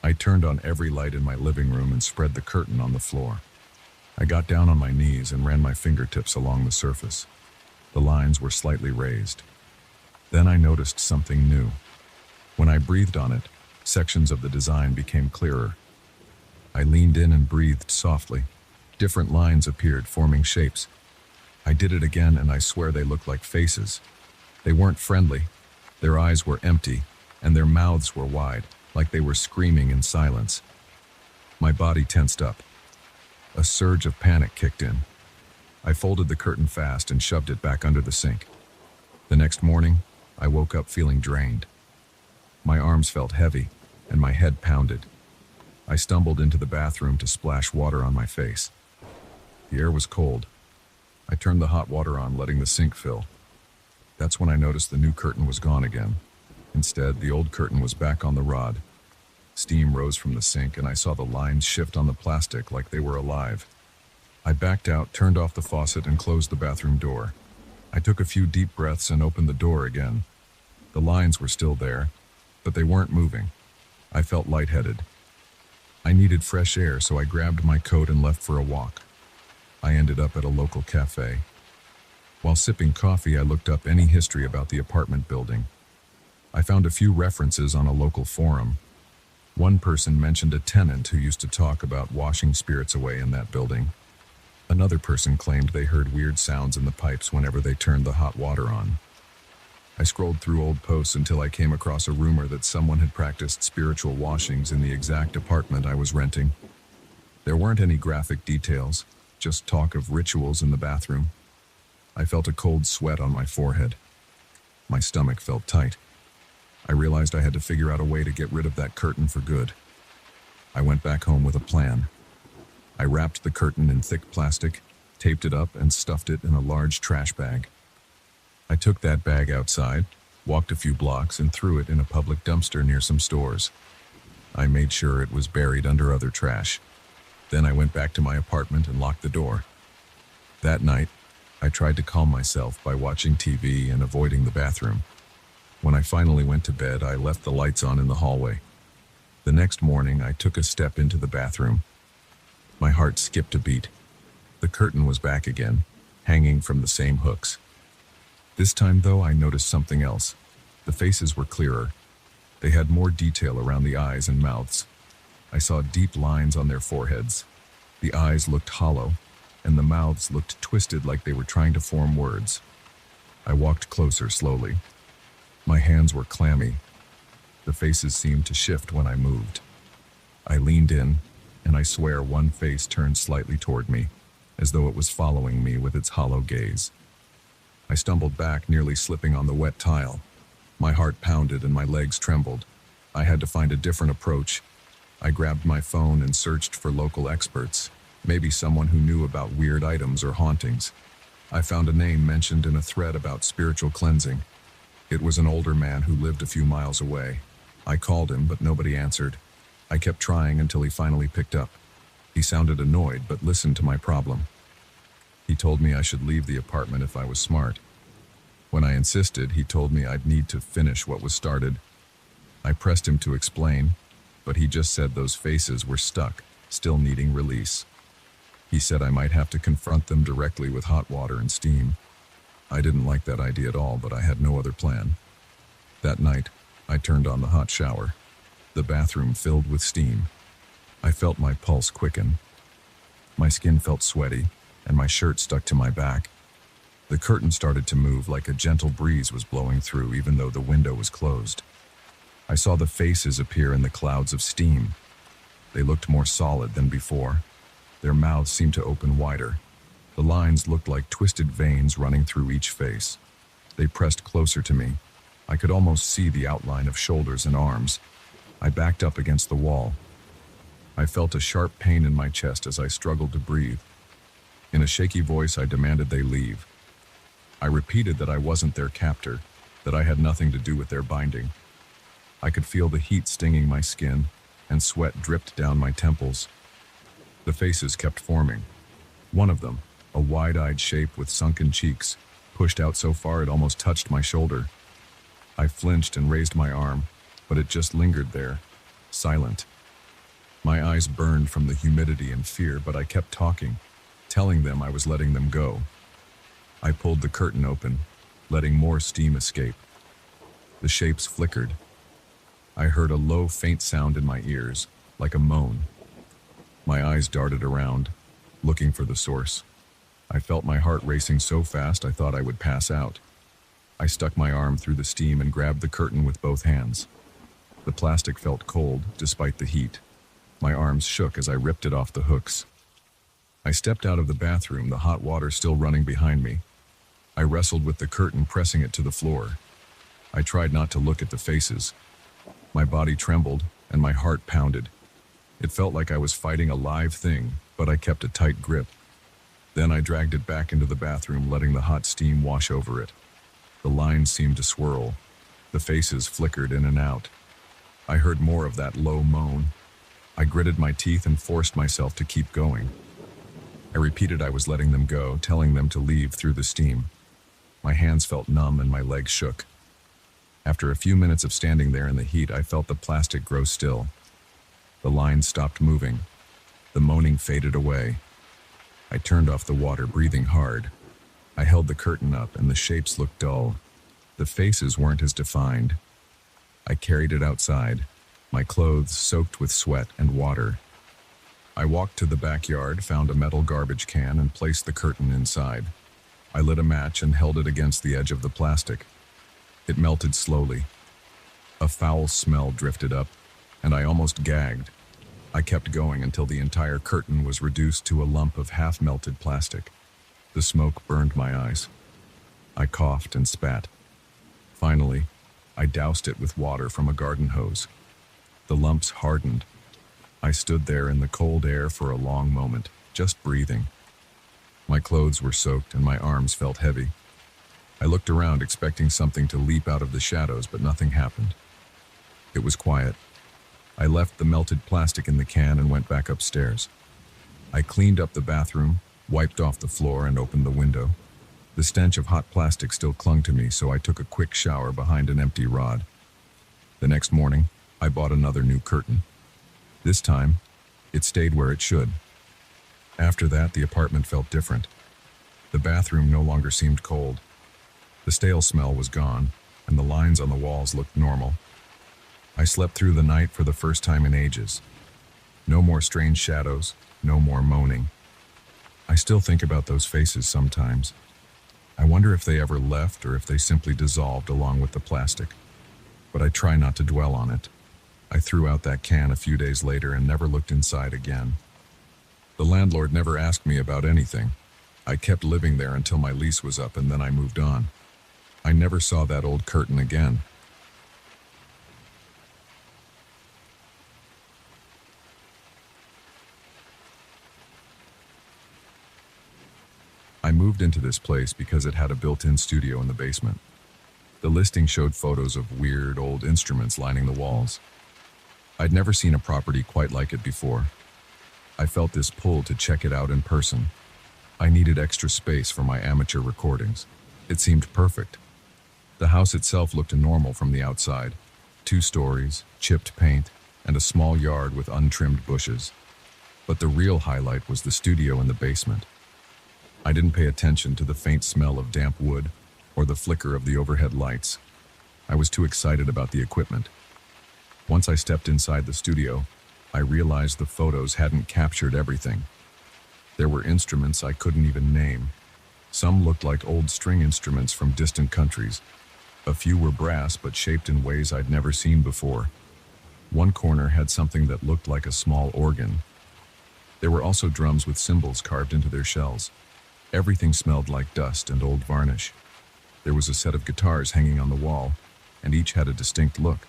I turned on every light in my living room and spread the curtain on the floor. I got down on my knees and ran my fingertips along the surface. The lines were slightly raised. Then I noticed something new. When I breathed on it, Sections of the design became clearer. I leaned in and breathed softly. Different lines appeared, forming shapes. I did it again, and I swear they looked like faces. They weren't friendly. Their eyes were empty, and their mouths were wide, like they were screaming in silence. My body tensed up. A surge of panic kicked in. I folded the curtain fast and shoved it back under the sink. The next morning, I woke up feeling drained. My arms felt heavy, and my head pounded. I stumbled into the bathroom to splash water on my face. The air was cold. I turned the hot water on, letting the sink fill. That's when I noticed the new curtain was gone again. Instead, the old curtain was back on the rod. Steam rose from the sink, and I saw the lines shift on the plastic like they were alive. I backed out, turned off the faucet, and closed the bathroom door. I took a few deep breaths and opened the door again. The lines were still there, but they weren't moving. I felt lightheaded. I needed fresh air, so I grabbed my coat and left for a walk. I ended up at a local cafe. While sipping coffee, I looked up any history about the apartment building. I found a few references on a local forum. One person mentioned a tenant who used to talk about washing spirits away in that building. Another person claimed they heard weird sounds in the pipes whenever they turned the hot water on. I scrolled through old posts until I came across a rumor that someone had practiced spiritual washings in the exact apartment I was renting. There weren't any graphic details, just talk of rituals in the bathroom. I felt a cold sweat on my forehead. My stomach felt tight. I realized I had to figure out a way to get rid of that curtain for good. I went back home with a plan. I wrapped the curtain in thick plastic, taped it up, and stuffed it in a large trash bag. I took that bag outside, walked a few blocks, and threw it in a public dumpster near some stores. I made sure it was buried under other trash. Then I went back to my apartment and locked the door. That night, I tried to calm myself by watching TV and avoiding the bathroom. When I finally went to bed, I left the lights on in the hallway. The next morning, I took a step into the bathroom. My heart skipped a beat. The curtain was back again, hanging from the same hooks. This time, though, I noticed something else. The faces were clearer. They had more detail around the eyes and mouths. I saw deep lines on their foreheads. The eyes looked hollow, and the mouths looked twisted like they were trying to form words. I walked closer slowly. My hands were clammy. The faces seemed to shift when I moved. I leaned in, and I swear one face turned slightly toward me, as though it was following me with its hollow gaze. I stumbled back, nearly slipping on the wet tile. My heart pounded and my legs trembled. I had to find a different approach. I grabbed my phone and searched for local experts, maybe someone who knew about weird items or hauntings. I found a name mentioned in a thread about spiritual cleansing. It was an older man who lived a few miles away. I called him, but nobody answered. I kept trying until he finally picked up. He sounded annoyed, but listened to my problem. He told me I should leave the apartment if I was smart. When I insisted, he told me I'd need to finish what was started. I pressed him to explain, but he just said those faces were stuck, still needing release. He said I might have to confront them directly with hot water and steam. I didn't like that idea at all, but I had no other plan. That night, I turned on the hot shower. The bathroom filled with steam. I felt my pulse quicken. My skin felt sweaty, and my shirt stuck to my back. The curtain started to move like a gentle breeze was blowing through, even though the window was closed. I saw the faces appear in the clouds of steam. They looked more solid than before. Their mouths seemed to open wider. The lines looked like twisted veins running through each face. They pressed closer to me. I could almost see the outline of shoulders and arms. I backed up against the wall. I felt a sharp pain in my chest as I struggled to breathe. In a shaky voice, I demanded they leave. I repeated that I wasn't their captor, that I had nothing to do with their binding. I could feel the heat stinging my skin, and sweat dripped down my temples. The faces kept forming. One of them, a wide-eyed shape with sunken cheeks, pushed out so far it almost touched my shoulder. I flinched and raised my arm, but it just lingered there, silent. My eyes burned from the humidity and fear, but I kept talking, telling them I was letting them go. I pulled the curtain open, letting more steam escape. The shapes flickered. I heard a low, faint sound in my ears, like a moan. My eyes darted around, looking for the source. I felt my heart racing so fast I thought I would pass out. I stuck my arm through the steam and grabbed the curtain with both hands. The plastic felt cold, despite the heat. My arms shook as I ripped it off the hooks. I stepped out of the bathroom, the hot water still running behind me. I wrestled with the curtain, pressing it to the floor. I tried not to look at the faces. My body trembled, and my heart pounded. It felt like I was fighting a live thing, but I kept a tight grip. Then I dragged it back into the bathroom, letting the hot steam wash over it. The lines seemed to swirl. The faces flickered in and out. I heard more of that low moan. I gritted my teeth and forced myself to keep going. I repeated I was letting them go, telling them to leave through the steam. My hands felt numb and my legs shook. After a few minutes of standing there in the heat, I felt the plastic grow still. The lines stopped moving. The moaning faded away. I turned off the water, breathing hard. I held the curtain up, and the shapes looked dull. The faces weren't as defined. I carried it outside, my clothes soaked with sweat and water. I walked to the backyard, found a metal garbage can, and placed the curtain inside. I lit a match and held it against the edge of the plastic. It melted slowly. A foul smell drifted up, and I almost gagged. I kept going until the entire curtain was reduced to a lump of half-melted plastic. The smoke burned my eyes. I coughed and spat. Finally, I doused it with water from a garden hose. The lumps hardened. I stood there in the cold air for a long moment, just breathing. My clothes were soaked and my arms felt heavy. I looked around expecting something to leap out of the shadows, but nothing happened. It was quiet. I left the melted plastic in the can and went back upstairs. I cleaned up the bathroom, wiped off the floor, and opened the window. The stench of hot plastic still clung to me, so I took a quick shower behind an empty rod. The next morning, I bought another new curtain. This time, it stayed where it should. After that, the apartment felt different. The bathroom no longer seemed cold. The stale smell was gone, and the lines on the walls looked normal. I slept through the night for the first time in ages. No more strange shadows, no more moaning. I still think about those faces sometimes. I wonder if they ever left or if they simply dissolved along with the plastic. But I try not to dwell on it. I threw out that can a few days later and never looked inside again. The landlord never asked me about anything. I kept living there until my lease was up, and then I moved on. I never saw that old curtain again. I moved into this place because it had a built-in studio in the basement. The listing showed photos of weird old instruments lining the walls. I'd never seen a property quite like it before. I felt this pull to check it out in person. I needed extra space for my amateur recordings. It seemed perfect. The house itself looked normal from the outside. 2 stories, chipped paint, and a small yard with untrimmed bushes. But the real highlight was the studio in the basement. I didn't pay attention to the faint smell of damp wood or the flicker of the overhead lights. I was too excited about the equipment. Once I stepped inside the studio, I realized the photos hadn't captured everything. There were instruments I couldn't even name. Some looked like old string instruments from distant countries. A few were brass but shaped in ways I'd never seen before. One corner had something that looked like a small organ. There were also drums with cymbals carved into their shells. Everything smelled like dust and old varnish. There was a set of guitars hanging on the wall, and each had a distinct look.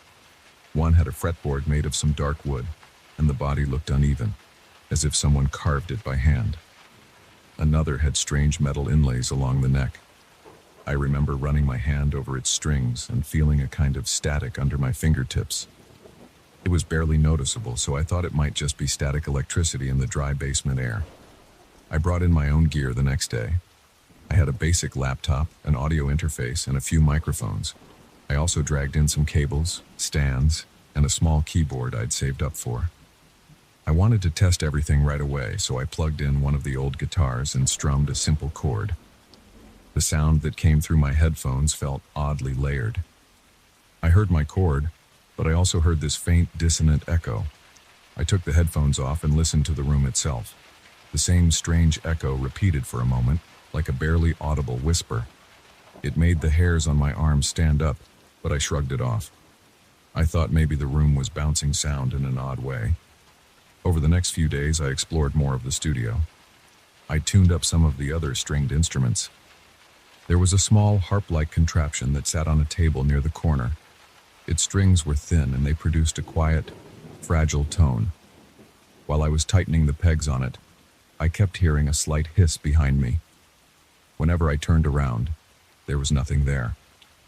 One had a fretboard made of some dark wood, and the body looked uneven, as if someone carved it by hand. Another had strange metal inlays along the neck. I remember running my hand over its strings and feeling a kind of static under my fingertips. It was barely noticeable, so I thought it might just be static electricity in the dry basement air. I brought in my own gear the next day. I had a basic laptop, an audio interface, and a few microphones. I also dragged in some cables, stands, and a small keyboard I'd saved up for. I wanted to test everything right away, so I plugged in one of the old guitars and strummed a simple chord. The sound that came through my headphones felt oddly layered. I heard my chord, but I also heard this faint, dissonant echo. I took the headphones off and listened to the room itself. The same strange echo repeated for a moment, like a barely audible whisper. It made the hairs on my arms stand up, but I shrugged it off. I thought maybe the room was bouncing sound in an odd way. Over the next few days, I explored more of the studio. I tuned up some of the other stringed instruments. There was a small harp-like contraption that sat on a table near the corner. Its strings were thin and they produced a quiet, fragile tone. While I was tightening the pegs on it, I kept hearing a slight hiss behind me. Whenever I turned around, there was nothing there.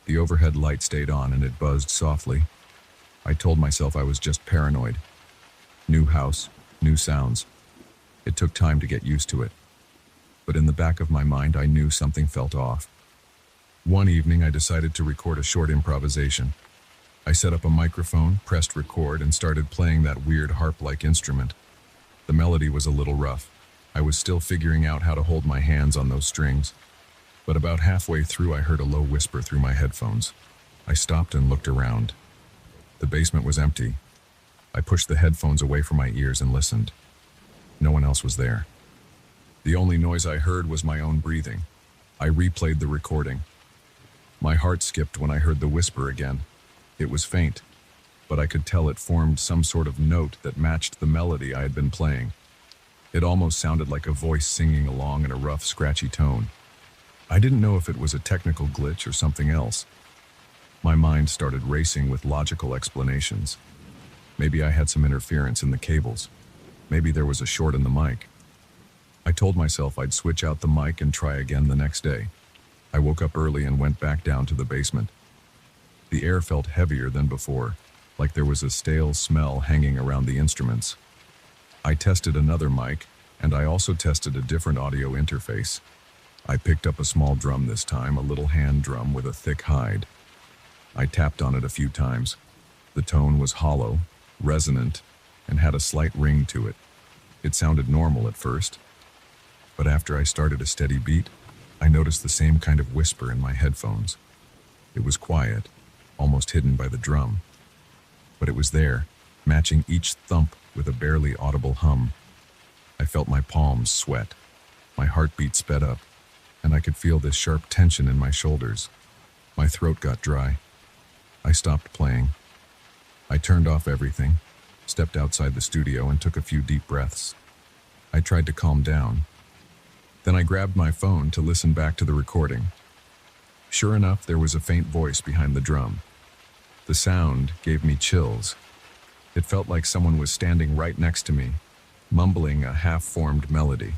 The overhead light stayed on and it buzzed softly. I told myself I was just paranoid. New house, new sounds. It took time to get used to it. But in the back of my mind, I knew something felt off. One evening, I decided to record a short improvisation. I set up a microphone, pressed record, and started playing that weird harp-like instrument. The melody was a little rough. I was still figuring out how to hold my hands on those strings. But about halfway through, I heard a low whisper through my headphones. I stopped and looked around. The basement was empty. I pushed the headphones away from my ears and listened. No one else was there. The only noise I heard was my own breathing. I replayed the recording. My heart skipped when I heard the whisper again. It was faint, but I could tell it formed some sort of note that matched the melody I had been playing. It almost sounded like a voice singing along in a rough, scratchy tone. I didn't know if it was a technical glitch or something else. My mind started racing with logical explanations. Maybe I had some interference in the cables. Maybe there was a short in the mic. I told myself I'd switch out the mic and try again the next day. I woke up early and went back down to the basement. The air felt heavier than before, like there was a stale smell hanging around the instruments. I tested another mic, and I also tested a different audio interface. I picked up a small drum this time, a little hand drum with a thick hide. I tapped on it a few times. The tone was hollow, resonant, and had a slight ring to it. It sounded normal at first, but after I started a steady beat, I noticed the same kind of whisper in my headphones. It was quiet, almost hidden by the drum, but it was there, matching each thump with a barely audible hum. I felt my palms sweat, my heartbeat sped up, and I could feel this sharp tension in my shoulders. My throat got dry. I stopped playing. I turned off everything, stepped outside the studio and took a few deep breaths. I tried to calm down. Then I grabbed my phone to listen back to the recording. Sure enough, there was a faint voice behind the drum. The sound gave me chills. It felt like someone was standing right next to me, mumbling a half-formed melody.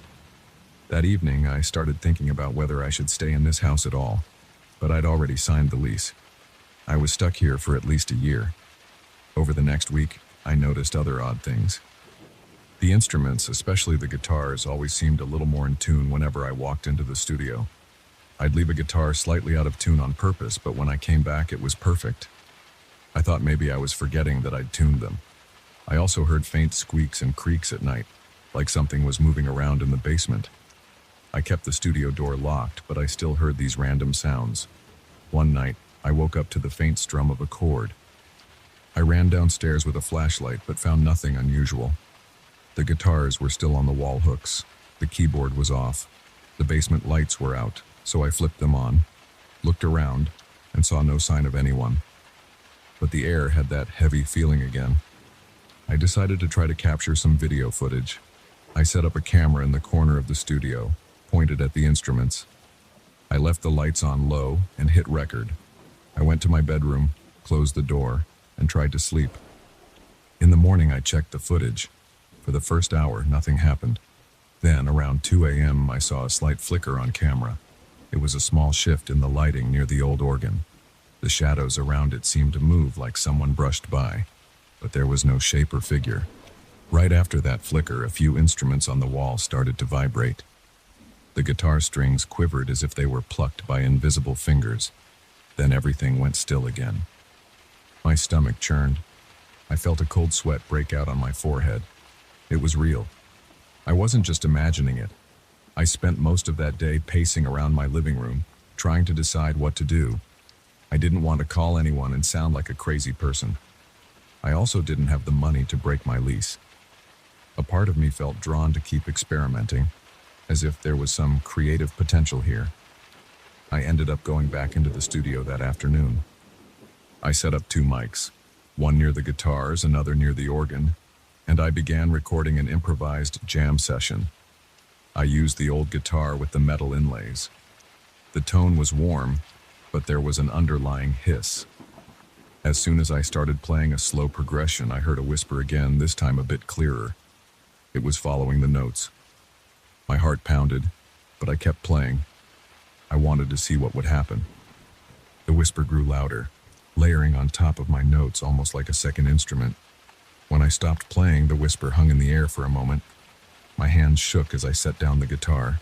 That evening, I started thinking about whether I should stay in this house at all, but I'd already signed the lease. I was stuck here for at least a year. Over the next week, I noticed other odd things. The instruments, especially the guitars, always seemed a little more in tune whenever I walked into the studio. I'd leave a guitar slightly out of tune on purpose, but when I came back, it was perfect. I thought maybe I was forgetting that I'd tuned them. I also heard faint squeaks and creaks at night, like something was moving around in the basement. I kept the studio door locked, but I still heard these random sounds. One night, I woke up to the faint strum of a chord. I ran downstairs with a flashlight, but found nothing unusual. The guitars were still on the wall hooks. The keyboard was off. The basement lights were out, so I flipped them on, looked around, and saw no sign of anyone. But the air had that heavy feeling again. I decided to try to capture some video footage. I set up a camera in the corner of the studio, pointed at the instruments. I left the lights on low and hit record. I went to my bedroom, closed the door, and tried to sleep. In the morning, I checked the footage. For the first hour, nothing happened. Then, around 2 a.m., I saw a slight flicker on camera. It was a small shift in the lighting near the old organ. The shadows around it seemed to move like someone brushed by, but there was no shape or figure. Right after that flicker, a few instruments on the wall started to vibrate. The guitar strings quivered as if they were plucked by invisible fingers. Then everything went still again. My stomach churned. I felt a cold sweat break out on my forehead. It was real. I wasn't just imagining it. I spent most of that day pacing around my living room, trying to decide what to do. I didn't want to call anyone and sound like a crazy person. I also didn't have the money to break my lease. A part of me felt drawn to keep experimenting, as if there was some creative potential here. I ended up going back into the studio that afternoon. I set up 2 mics, one near the guitars, another near the organ, and I began recording an improvised jam session. I used the old guitar with the metal inlays. The tone was warm, but there was an underlying hiss. As soon as I started playing a slow progression, I heard a whisper again, this time a bit clearer. It was following the notes. My heart pounded, but I kept playing. I wanted to see what would happen. The whisper grew louder, layering on top of my notes almost like a second instrument. When I stopped playing, the whisper hung in the air for a moment. My hands shook as I set down the guitar.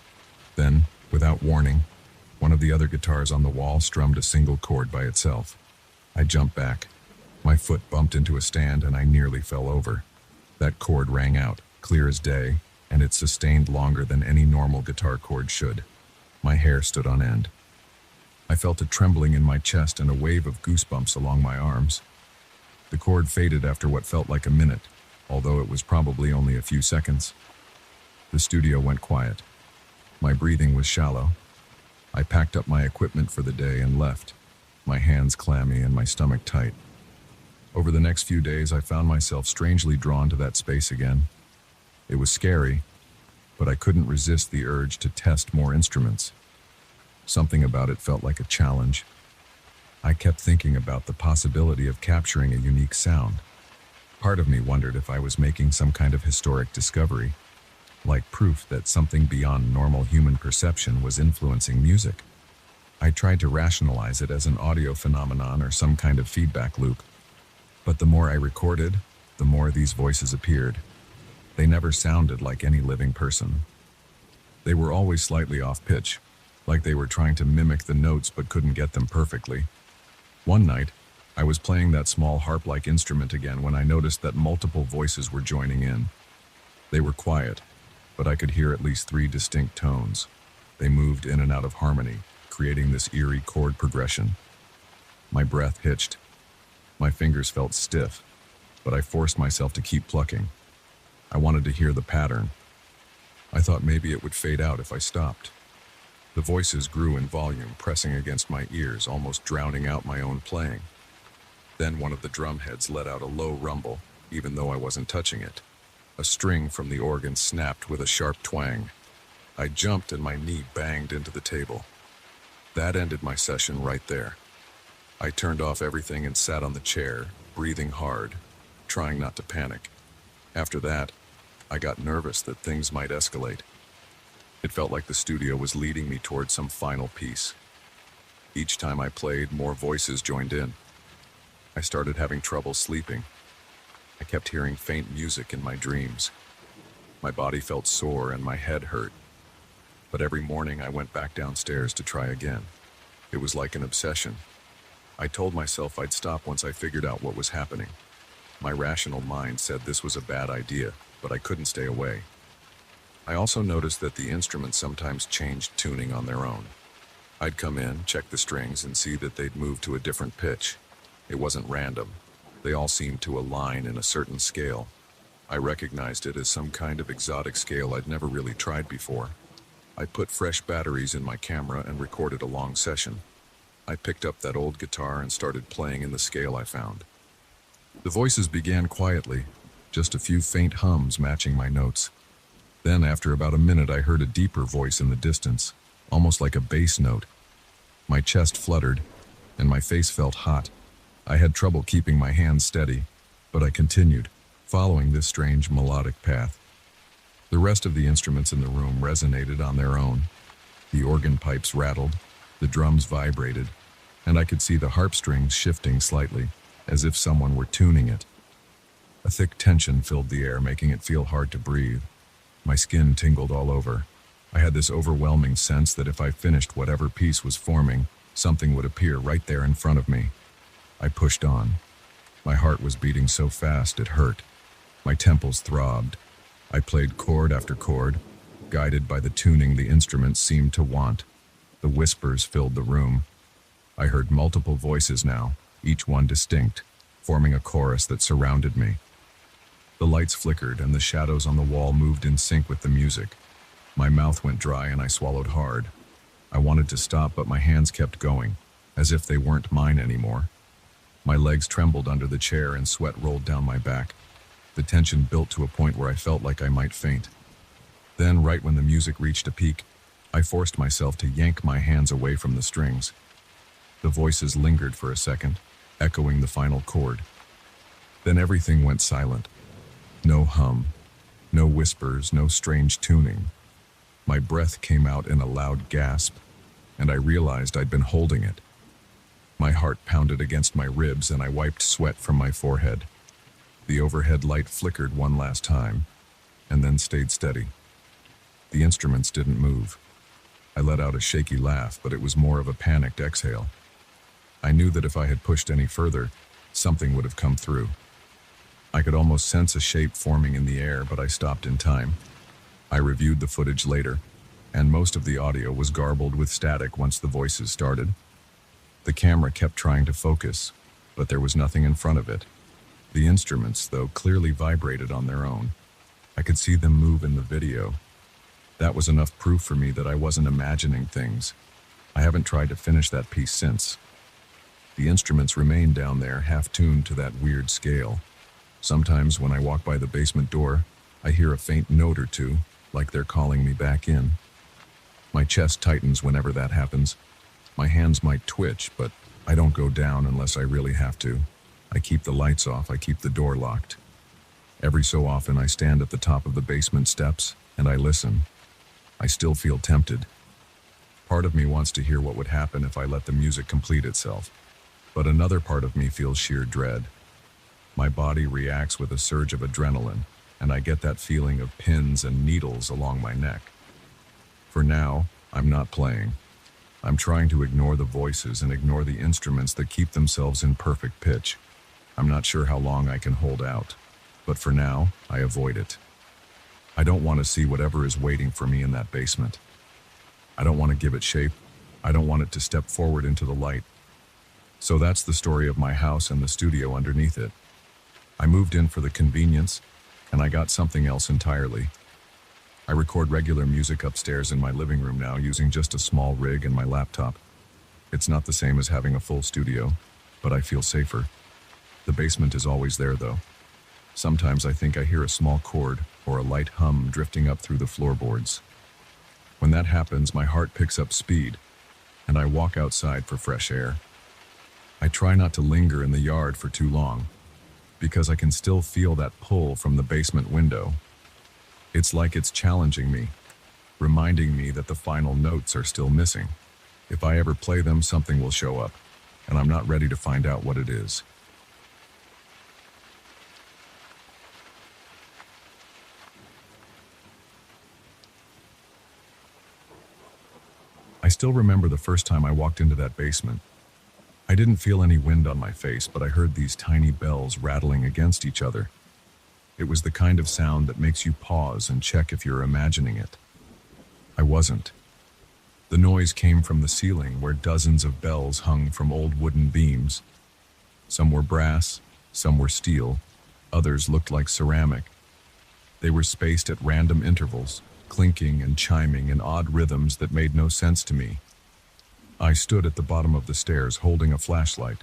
Then, without warning, one of the other guitars on the wall strummed a single chord by itself. I jumped back. My foot bumped into a stand and I nearly fell over. That chord rang out, clear as day, and it sustained longer than any normal guitar chord should. My hair stood on end. I felt a trembling in my chest and a wave of goosebumps along my arms. The chord faded after what felt like a minute, although it was probably only a few seconds. The studio went quiet. My breathing was shallow. I packed up my equipment for the day and left, my hands clammy and my stomach tight. Over the next few days, I found myself strangely drawn to that space again. It was scary, but I couldn't resist the urge to test more instruments. Something about it felt like a challenge. I kept thinking about the possibility of capturing a unique sound. Part of me wondered if I was making some kind of historic discovery, like proof that something beyond normal human perception was influencing music. I tried to rationalize it as an audio phenomenon or some kind of feedback loop. But the more I recorded, the more these voices appeared. They never sounded like any living person. They were always slightly off pitch, like they were trying to mimic the notes but couldn't get them perfectly. One night, I was playing that small harp-like instrument again when I noticed that multiple voices were joining in. They were quiet, but I could hear at least 3 distinct tones. They moved in and out of harmony, creating this eerie chord progression. My breath hitched. My fingers felt stiff, but I forced myself to keep plucking. I wanted to hear the pattern. I thought maybe it would fade out if I stopped. The voices grew in volume, pressing against my ears, almost drowning out my own playing. Then one of the drum heads let out a low rumble, even though I wasn't touching it. A string from the organ snapped with a sharp twang. I jumped and my knee banged into the table. That ended my session right there. I turned off everything and sat on the chair, breathing hard, trying not to panic. After that, I got nervous that things might escalate. It felt like the studio was leading me toward some final piece. Each time I played, more voices joined in. I started having trouble sleeping. I kept hearing faint music in my dreams. My body felt sore and my head hurt. But every morning I went back downstairs to try again. It was like an obsession. I told myself I'd stop once I figured out what was happening. My rational mind said this was a bad idea, but I couldn't stay away. I also noticed that the instruments sometimes changed tuning on their own. I'd come in, check the strings, and see that they'd moved to a different pitch. It wasn't random. They all seemed to align in a certain scale. I recognized it as some kind of exotic scale I'd never really tried before. I put fresh batteries in my camera and recorded a long session. I picked up that old guitar and started playing in the scale I found. The voices began quietly, just a few faint hums matching my notes. Then, after about a minute, I heard a deeper voice in the distance, almost like a bass note. My chest fluttered, and my face felt hot. I had trouble keeping my hands steady, but I continued, following this strange melodic path. The rest of the instruments in the room resonated on their own. The organ pipes rattled, the drums vibrated, and I could see the harp strings shifting slightly, as if someone were tuning it. A thick tension filled the air, making it feel hard to breathe. My skin tingled all over. I had this overwhelming sense that if I finished whatever piece was forming, something would appear right there in front of me. I pushed on. My heart was beating so fast it hurt. My temples throbbed. I played chord after chord, guided by the tuning the instruments seemed to want. The whispers filled the room. I heard multiple voices now, each one distinct, forming a chorus that surrounded me. The lights flickered and the shadows on the wall moved in sync with the music. My mouth went dry and I swallowed hard. I wanted to stop, but my hands kept going, as if they weren't mine anymore. My legs trembled under the chair and sweat rolled down my back. The tension built to a point where I felt like I might faint. Then, right when the music reached a peak, I forced myself to yank my hands away from the strings. The voices lingered for a second, echoing the final chord. Then everything went silent. No hum, no whispers, no strange tuning. My breath came out in a loud gasp, and I realized I'd been holding it. My heart pounded against my ribs and I wiped sweat from my forehead. The overhead light flickered one last time, and then stayed steady. The instruments didn't move. I let out a shaky laugh, but it was more of a panicked exhale. I knew that if I had pushed any further, something would have come through. I could almost sense a shape forming in the air, but I stopped in time. I reviewed the footage later, and most of the audio was garbled with static once the voices started. The camera kept trying to focus, but there was nothing in front of it. The instruments, though, clearly vibrated on their own. I could see them move in the video. That was enough proof for me that I wasn't imagining things. I haven't tried to finish that piece since. The instruments remain down there, half-tuned to that weird scale. Sometimes when I walk by the basement door, I hear a faint note or two, like they're calling me back in. My chest tightens whenever that happens. My hands might twitch, but I don't go down unless I really have to. I keep the lights off, I keep the door locked. Every so often I stand at the top of the basement steps and I listen. I still feel tempted. Part of me wants to hear what would happen if I let the music complete itself, but another part of me feels sheer dread. My body reacts with a surge of adrenaline, and I get that feeling of pins and needles along my neck. For now, I'm not playing. I'm trying to ignore the voices and ignore the instruments that keep themselves in perfect pitch. I'm not sure how long I can hold out, but for now, I avoid it. I don't want to see whatever is waiting for me in that basement. I don't want to give it shape. I don't want it to step forward into the light. So that's the story of my house and the studio underneath it. I moved in for the convenience, and I got something else entirely. I record regular music upstairs in my living room now using just a small rig and my laptop. It's not the same as having a full studio, but I feel safer. The basement is always there though. Sometimes I think I hear a small chord or a light hum drifting up through the floorboards. When that happens, my heart picks up speed, and I walk outside for fresh air. I try not to linger in the yard for too long, because I can still feel that pull from the basement window. It's like it's challenging me, reminding me that the final notes are still missing. If I ever play them, something will show up, and I'm not ready to find out what it is. I still remember the first time I walked into that basement. I didn't feel any wind on my face, but I heard these tiny bells rattling against each other. It was the kind of sound that makes you pause and check if you're imagining it. I wasn't. The noise came from the ceiling where dozens of bells hung from old wooden beams. Some were brass, some were steel, others looked like ceramic. They were spaced at random intervals, clinking and chiming in odd rhythms that made no sense to me. I stood at the bottom of the stairs holding a flashlight,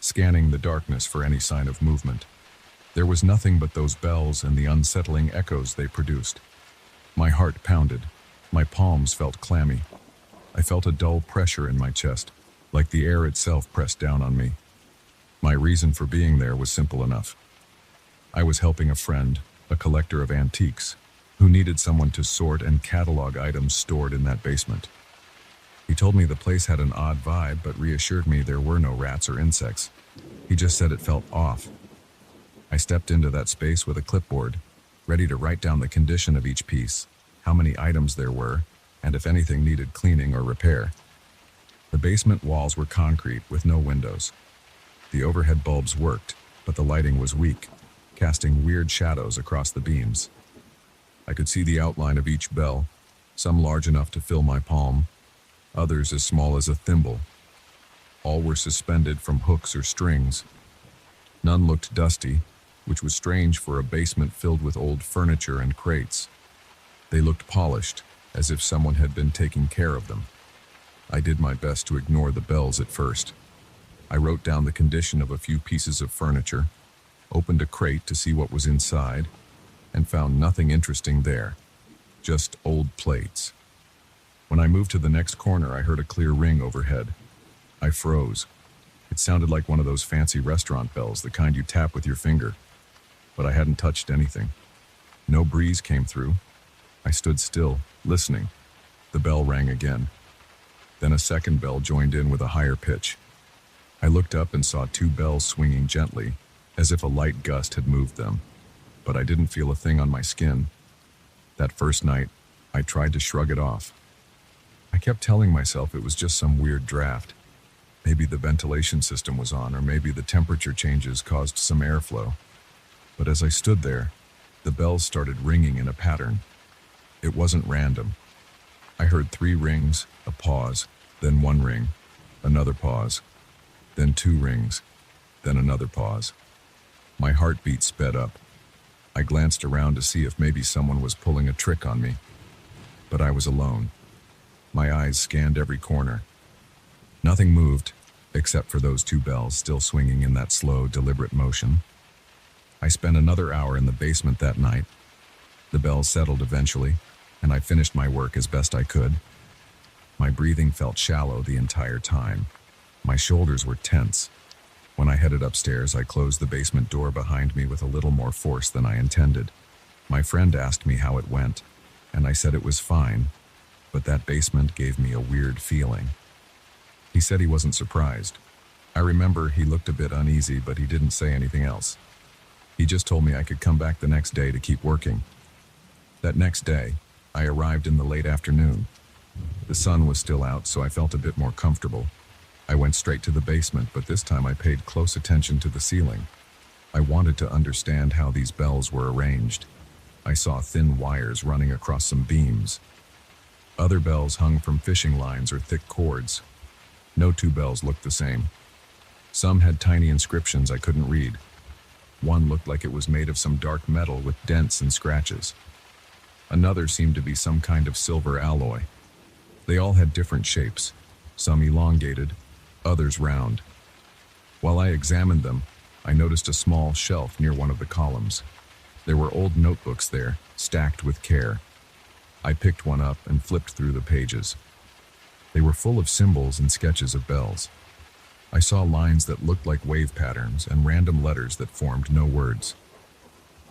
scanning the darkness for any sign of movement. There was nothing but those bells and the unsettling echoes they produced. My heart pounded. My palms felt clammy. I felt a dull pressure in my chest, like the air itself pressed down on me. My reason for being there was simple enough. I was helping a friend, a collector of antiques, who needed someone to sort and catalog items stored in that basement. He told me the place had an odd vibe, but reassured me there were no rats or insects. He just said it felt off. I stepped into that space with a clipboard, ready to write down the condition of each piece, how many items there were, and if anything needed cleaning or repair. The basement walls were concrete with no windows. The overhead bulbs worked, but the lighting was weak, casting weird shadows across the beams. I could see the outline of each bell, some large enough to fill my palm, others as small as a thimble. All were suspended from hooks or strings. None looked dusty, which was strange for a basement filled with old furniture and crates. They looked polished, as if someone had been taking care of them. I did my best to ignore the bells at first. I wrote down the condition of a few pieces of furniture, opened a crate to see what was inside, and found nothing interesting there, just old plates. When I moved to the next corner, I heard a clear ring overhead. I froze. It sounded like one of those fancy restaurant bells, the kind you tap with your finger. But I hadn't touched anything. No breeze came through. I stood still, listening. The bell rang again. Then a second bell joined in with a higher pitch. I looked up and saw two bells swinging gently, as if a light gust had moved them. But I didn't feel a thing on my skin. That first night, I tried to shrug it off. I kept telling myself it was just some weird draft. Maybe the ventilation system was on, or maybe the temperature changes caused some airflow. But as I stood there, the bells started ringing in a pattern. It wasn't random. I heard 3 rings, a pause, then 1 ring, another pause, then 2 rings, then another pause. My heartbeat sped up. I glanced around to see if maybe someone was pulling a trick on me. But I was alone. My eyes scanned every corner. Nothing moved, except for those 2 bells still swinging in that slow, deliberate motion. I spent another hour in the basement that night. The bells settled eventually, and I finished my work as best I could. My breathing felt shallow the entire time. My shoulders were tense. When I headed upstairs, I closed the basement door behind me with a little more force than I intended. My friend asked me how it went, and I said it was fine, but that basement gave me a weird feeling. He said he wasn't surprised. I remember he looked a bit uneasy, but he didn't say anything else. He just told me I could come back the next day to keep working. That next day, I arrived in the late afternoon. The sun was still out, so I felt a bit more comfortable. I went straight to the basement, but this time I paid close attention to the ceiling. I wanted to understand how these bells were arranged. I saw thin wires running across some beams. Other bells hung from fishing lines or thick cords. No 2 bells looked the same. Some had tiny inscriptions I couldn't read. One looked like it was made of some dark metal with dents and scratches. Another seemed to be some kind of silver alloy. They all had different shapes, some elongated, others round. While I examined them, I noticed a small shelf near one of the columns. There were old notebooks there, stacked with care. I picked one up and flipped through the pages. They were full of symbols and sketches of bells. I saw lines that looked like wave patterns and random letters that formed no words.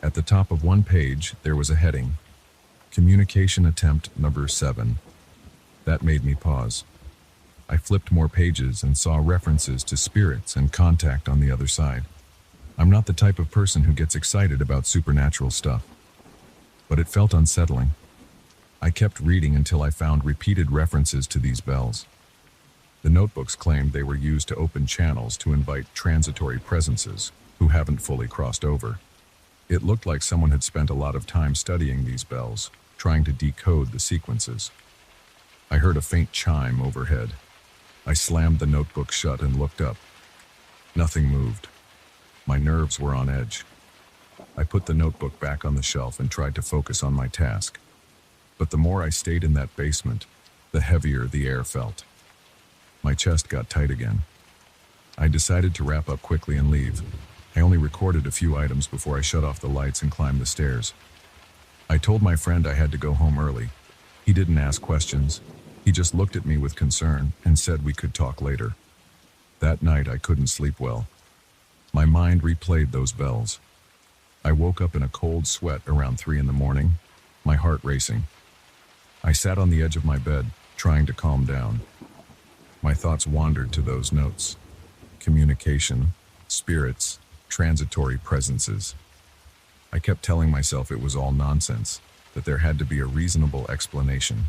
At the top of one page, there was a heading, Communication Attempt Number 7. That made me pause. I flipped more pages and saw references to spirits and contact on the other side. I'm not the type of person who gets excited about supernatural stuff, but it felt unsettling. I kept reading until I found repeated references to these bells. The notebooks claimed they were used to open channels to invite transitory presences who haven't fully crossed over. It looked like someone had spent a lot of time studying these bells, trying to decode the sequences. I heard a faint chime overhead. I slammed the notebook shut and looked up. Nothing moved. My nerves were on edge. I put the notebook back on the shelf and tried to focus on my task. But the more I stayed in that basement, the heavier the air felt. My chest got tight again. I decided to wrap up quickly and leave. I only recorded a few items before I shut off the lights and climbed the stairs. I told my friend I had to go home early. He didn't ask questions. He just looked at me with concern and said we could talk later. That night I couldn't sleep well. My mind replayed those bells. I woke up in a cold sweat around 3 a.m, my heart racing. I sat on the edge of my bed, trying to calm down. My thoughts wandered to those notes. Communication, spirits, transitory presences. I kept telling myself it was all nonsense, that there had to be a reasonable explanation,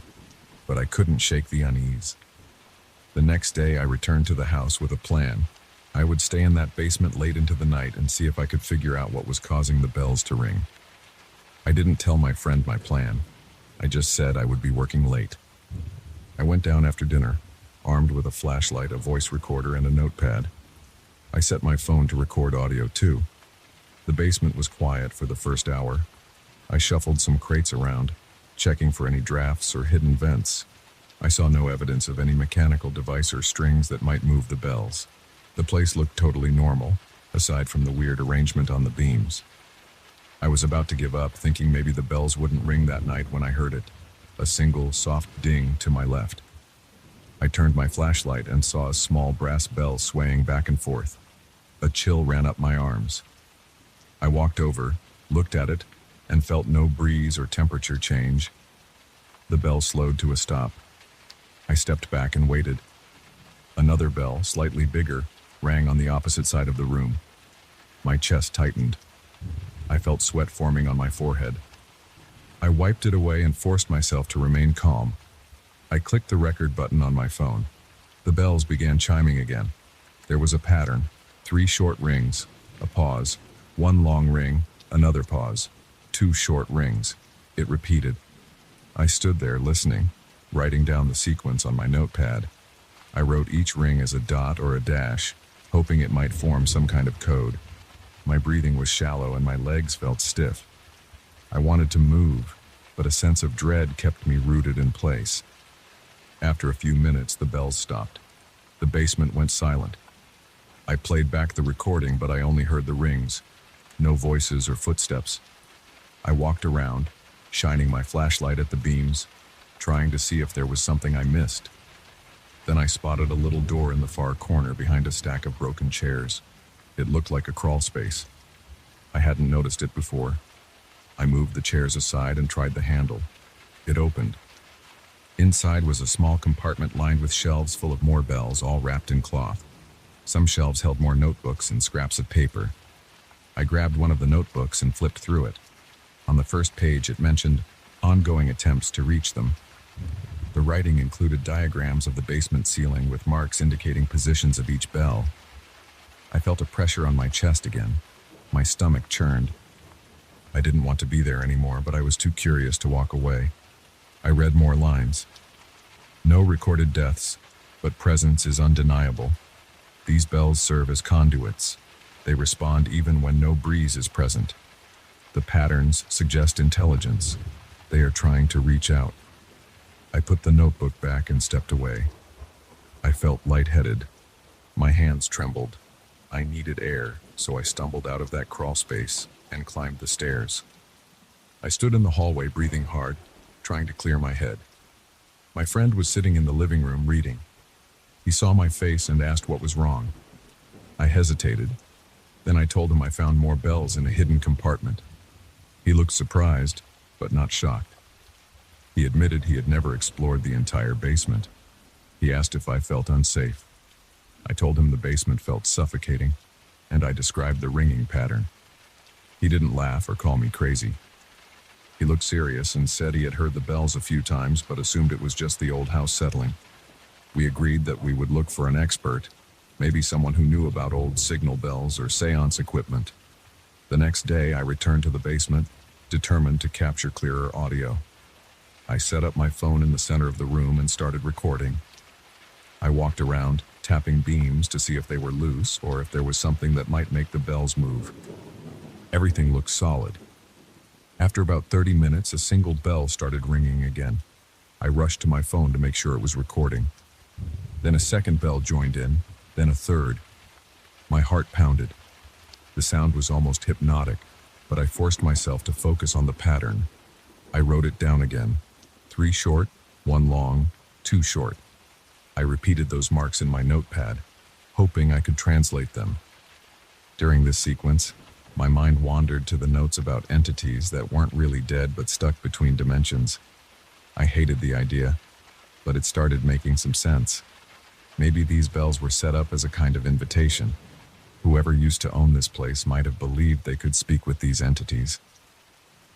but I couldn't shake the unease. The next day I returned to the house with a plan. I would stay in that basement late into the night and see if I could figure out what was causing the bells to ring. I didn't tell my friend my plan. I just said I would be working late. I went down after dinner, armed with a flashlight, a voice recorder, and a notepad. I set my phone to record audio too. The basement was quiet for the first hour. I shuffled some crates around, checking for any drafts or hidden vents. I saw no evidence of any mechanical device or strings that might move the bells. The place looked totally normal, aside from the weird arrangement on the beams. I was about to give up, thinking maybe the bells wouldn't ring that night when I heard it. A single, soft ding to my left. I turned my flashlight and saw a small brass bell swaying back and forth. A chill ran up my arms. I walked over, looked at it, and felt no breeze or temperature change. The bell slowed to a stop. I stepped back and waited. Another bell, slightly bigger, rang on the opposite side of the room. My chest tightened. I felt sweat forming on my forehead. I wiped it away and forced myself to remain calm. I clicked the record button on my phone. The bells began chiming again. There was a pattern: 3 short rings, a pause, 1 long ring, another pause, 2 short rings. It repeated. I stood there listening, writing down the sequence on my notepad. I wrote each ring as a dot or a dash, hoping it might form some kind of code. My breathing was shallow and my legs felt stiff. I wanted to move, but a sense of dread kept me rooted in place. After a few minutes, the bells stopped. The basement went silent. I played back the recording, but I only heard the rings. No voices or footsteps. I walked around, shining my flashlight at the beams, trying to see if there was something I missed. Then I spotted a little door in the far corner behind a stack of broken chairs. It looked like a crawl space. I hadn't noticed it before. I moved the chairs aside and tried the handle. It opened. Inside was a small compartment lined with shelves full of more bells, all wrapped in cloth. Some shelves held more notebooks and scraps of paper. I grabbed one of the notebooks and flipped through it. On the first page, it mentioned ongoing attempts to reach them. The writing included diagrams of the basement ceiling with marks indicating positions of each bell. I felt a pressure on my chest again. My stomach churned. I didn't want to be there anymore, but I was too curious to walk away. I read more lines. No recorded deaths, but presence is undeniable. These bells serve as conduits. They respond even when no breeze is present. The patterns suggest intelligence. They are trying to reach out. I put the notebook back and stepped away. I felt lightheaded. My hands trembled. I needed air, so I stumbled out of that crawl space and climbed the stairs. I stood in the hallway breathing hard, trying to clear my head. My friend was sitting in the living room reading. He saw my face and asked what was wrong. I hesitated. Then I told him I found more bells in a hidden compartment. He looked surprised, but not shocked. He admitted he had never explored the entire basement. He asked if I felt unsafe. I told him the basement felt suffocating, and I described the ringing pattern. He didn't laugh or call me crazy. He looked serious and said he had heard the bells a few times, but assumed it was just the old house settling. We agreed that we would look for an expert, maybe someone who knew about old signal bells or seance equipment. The next day, I returned to the basement, determined to capture clearer audio. I set up my phone in the center of the room and started recording. I walked around, tapping beams to see if they were loose or if there was something that might make the bells move. Everything looked solid. After about 30 minutes, a single bell started ringing again. I rushed to my phone to make sure it was recording. Then a second bell joined in, then a third. My heart pounded. The sound was almost hypnotic, but I forced myself to focus on the pattern. I wrote it down again. 3 short, 1 long, 2 short. I repeated those marks in my notepad, hoping I could translate them. During this sequence, my mind wandered to the notes about entities that weren't really dead but stuck between dimensions. I hated the idea, but it started making some sense. Maybe these bells were set up as a kind of invitation. Whoever used to own this place might have believed they could speak with these entities.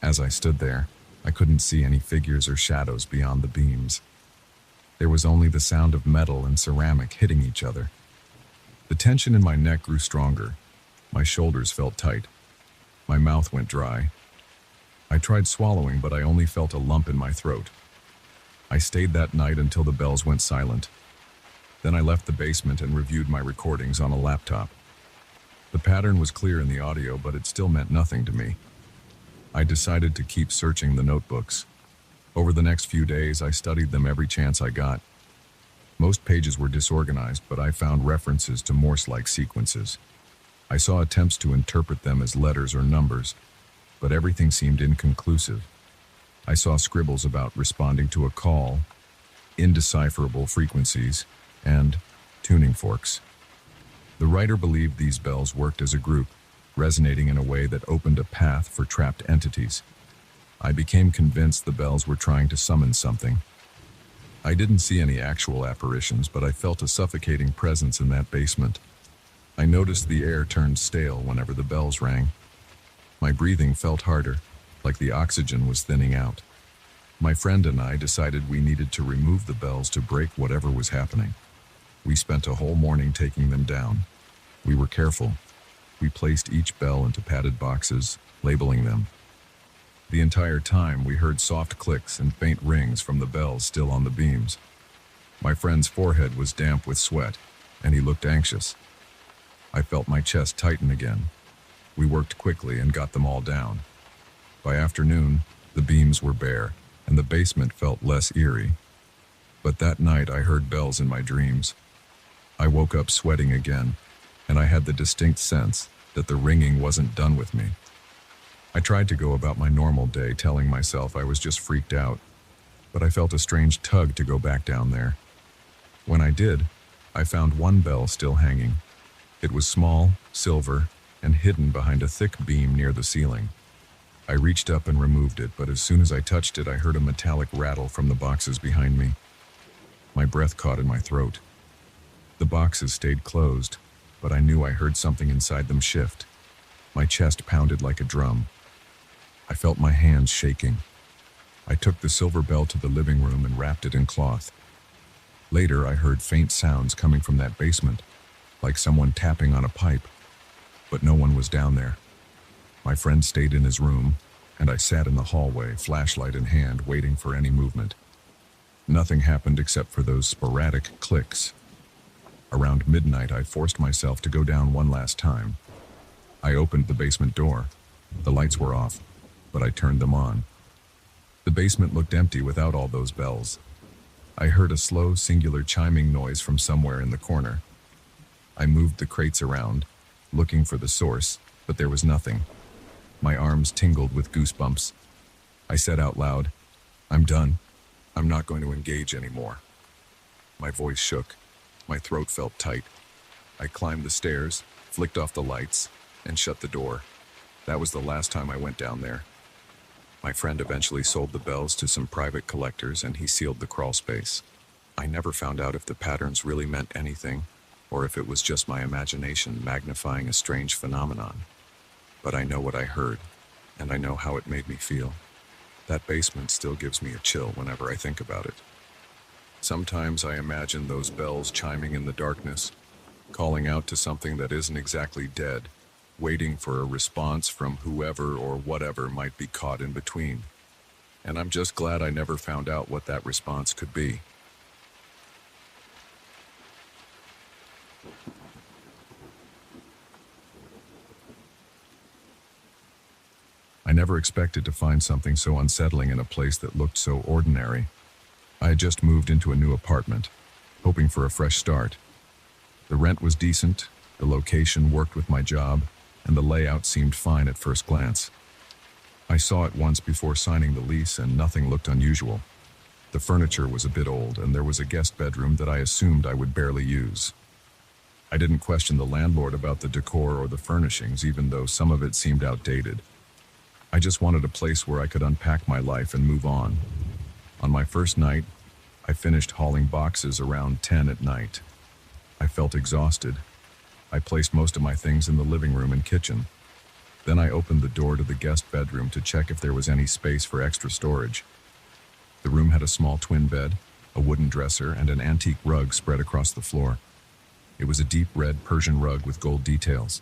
As I stood there, I couldn't see any figures or shadows beyond the beams. There was only the sound of metal and ceramic hitting each other. The tension in my neck grew stronger. My shoulders felt tight. My mouth went dry. I tried swallowing, but I only felt a lump in my throat. I stayed that night until the bells went silent. Then I left the basement and reviewed my recordings on a laptop. The pattern was clear in the audio, but it still meant nothing to me. I decided to keep searching the notebooks. Over the next few days, I studied them every chance I got. Most pages were disorganized, but I found references to Morse-like sequences. I saw attempts to interpret them as letters or numbers, but everything seemed inconclusive. I saw scribbles about responding to a call, indecipherable frequencies, and tuning forks. The writer believed these bells worked as a group, resonating in a way that opened a path for trapped entities. I became convinced the bells were trying to summon something. I didn't see any actual apparitions, but I felt a suffocating presence in that basement. I noticed the air turned stale whenever the bells rang. My breathing felt harder, like the oxygen was thinning out. My friend and I decided we needed to remove the bells to break whatever was happening. We spent a whole morning taking them down. We were careful. We placed each bell into padded boxes, labeling them. The entire time, we heard soft clicks and faint rings from the bells still on the beams. My friend's forehead was damp with sweat, and he looked anxious. I felt my chest tighten again. We worked quickly and got them all down. By afternoon, the beams were bare, and the basement felt less eerie. But that night, I heard bells in my dreams. I woke up sweating again, and I had the distinct sense that the ringing wasn't done with me. I tried to go about my normal day, telling myself I was just freaked out, but I felt a strange tug to go back down there. When I did, I found one bell still hanging. It was small, silver, and hidden behind a thick beam near the ceiling. I reached up and removed it, but as soon as I touched it, I heard a metallic rattle from the boxes behind me. My breath caught in my throat. The boxes stayed closed, but I knew I heard something inside them shift. My chest pounded like a drum. I felt my hands shaking. I took the silver bell to the living room and wrapped it in cloth. Later, I heard faint sounds coming from that basement, like someone tapping on a pipe, but no one was down there. My friend stayed in his room, and I sat in the hallway, flashlight in hand, waiting for any movement. Nothing happened except for those sporadic clicks. Around midnight, I forced myself to go down one last time. I opened the basement door. The lights were off, but I turned them on. The basement looked empty without all those bells. I heard a slow, singular chiming noise from somewhere in the corner. I moved the crates around, looking for the source, but there was nothing. My arms tingled with goosebumps. I said out loud, "I'm done. I'm not going to engage anymore." My voice shook. My throat felt tight. I climbed the stairs, flicked off the lights, and shut the door. That was the last time I went down there. My friend eventually sold the bells to some private collectors, and he sealed the crawl space. I never found out if the patterns really meant anything, or if it was just my imagination magnifying a strange phenomenon. But I know what I heard, and I know how it made me feel. That basement still gives me a chill whenever I think about it. Sometimes I imagine those bells chiming in the darkness, calling out to something that isn't exactly dead, waiting for a response from whoever or whatever might be caught in between. And I'm just glad I never found out what that response could be. I never expected to find something so unsettling in a place that looked so ordinary. I had just moved into a new apartment, hoping for a fresh start. The rent was decent, the location worked with my job, and the layout seemed fine at first glance. I saw it once before signing the lease, and nothing looked unusual. The furniture was a bit old, and there was a guest bedroom that I assumed I would barely use. I didn't question the landlord about the decor or the furnishings, even though some of it seemed outdated. I just wanted a place where I could unpack my life and move on. On my first night, I finished hauling boxes around 10 at night. I felt exhausted. I placed most of my things in the living room and kitchen. Then I opened the door to the guest bedroom to check if there was any space for extra storage. The room had a small twin bed, a wooden dresser, and an antique rug spread across the floor. It was a deep red Persian rug with gold details.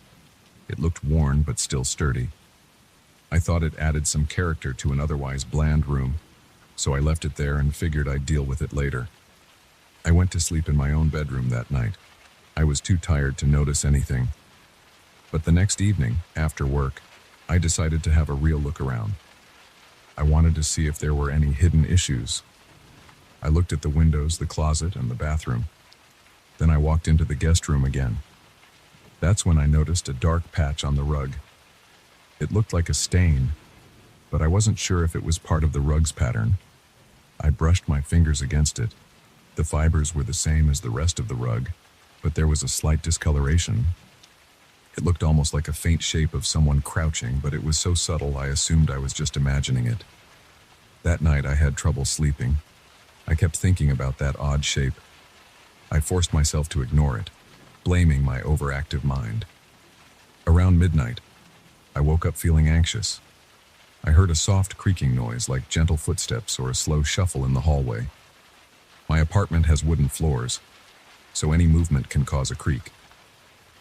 It looked worn but still sturdy. I thought it added some character to an otherwise bland room, so I left it there and figured I'd deal with it later. I went to sleep in my own bedroom that night. I was too tired to notice anything. But the next evening, after work, I decided to have a real look around. I wanted to see if there were any hidden issues. I looked at the windows, the closet, and the bathroom. Then I walked into the guest room again. That's when I noticed a dark patch on the rug. It looked like a stain, but I wasn't sure if it was part of the rug's pattern. I brushed my fingers against it. The fibers were the same as the rest of the rug, but there was a slight discoloration. It looked almost like a faint shape of someone crouching, but it was so subtle I assumed I was just imagining it. That night I had trouble sleeping. I kept thinking about that odd shape. I forced myself to ignore it, blaming my overactive mind. Around midnight, I woke up feeling anxious. I heard a soft creaking noise like gentle footsteps or a slow shuffle in the hallway. My apartment has wooden floors, so any movement can cause a creak.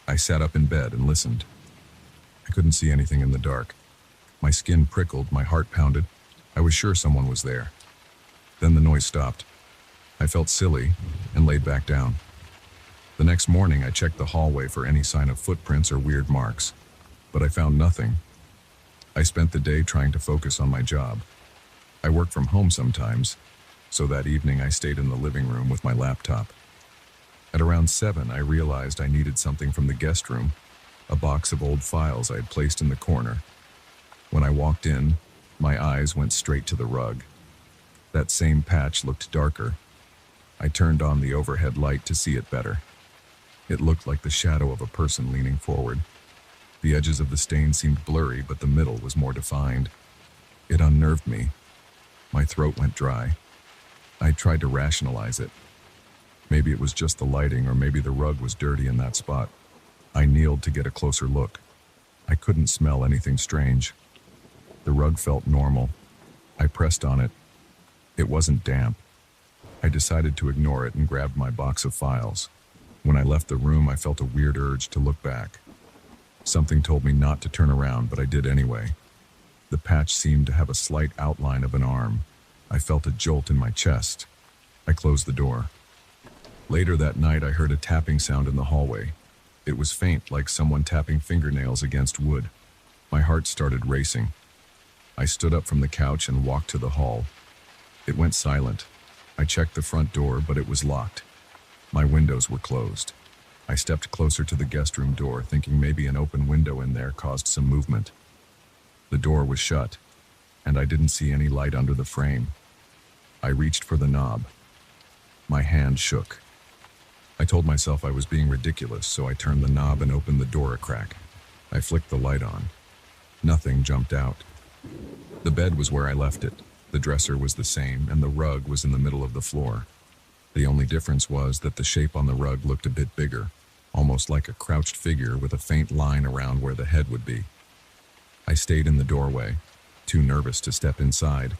I sat up in bed and listened. I couldn't see anything in the dark. My skin prickled, my heart pounded. I was sure someone was there. Then the noise stopped. I felt silly and laid back down. The next morning, I checked the hallway for any sign of footprints or weird marks, but I found nothing. I spent the day trying to focus on my job. I work from home sometimes, so that evening I stayed in the living room with my laptop. At around 7, I realized I needed something from the guest room, a box of old files I had placed in the corner. When I walked in, my eyes went straight to the rug. That same patch looked darker. I turned on the overhead light to see it better. It looked like the shadow of a person leaning forward. The edges of the stain seemed blurry, but the middle was more defined. It unnerved me. My throat went dry. I tried to rationalize it. Maybe it was just the lighting, or maybe the rug was dirty in that spot. I kneeled to get a closer look. I couldn't smell anything strange. The rug felt normal. I pressed on it. It wasn't damp. I decided to ignore it and grabbed my box of files. When I left the room, I felt a weird urge to look back. Something told me not to turn around, but I did anyway. The patch seemed to have a slight outline of an arm. I felt a jolt in my chest. I closed the door. Later that night, I heard a tapping sound in the hallway. It was faint, like someone tapping fingernails against wood. My heart started racing. I stood up from the couch and walked to the hall. It went silent. I checked the front door, but it was locked. My windows were closed. I stepped closer to the guest room door, thinking maybe an open window in there caused some movement. The door was shut, and I didn't see any light under the frame. I reached for the knob. My hand shook. I told myself I was being ridiculous, so I turned the knob and opened the door a crack. I flicked the light on. Nothing jumped out. The bed was where I left it. The dresser was the same, and the rug was in the middle of the floor. The only difference was that the shape on the rug looked a bit bigger, almost like a crouched figure with a faint line around where the head would be. I stayed in the doorway, too nervous to step inside.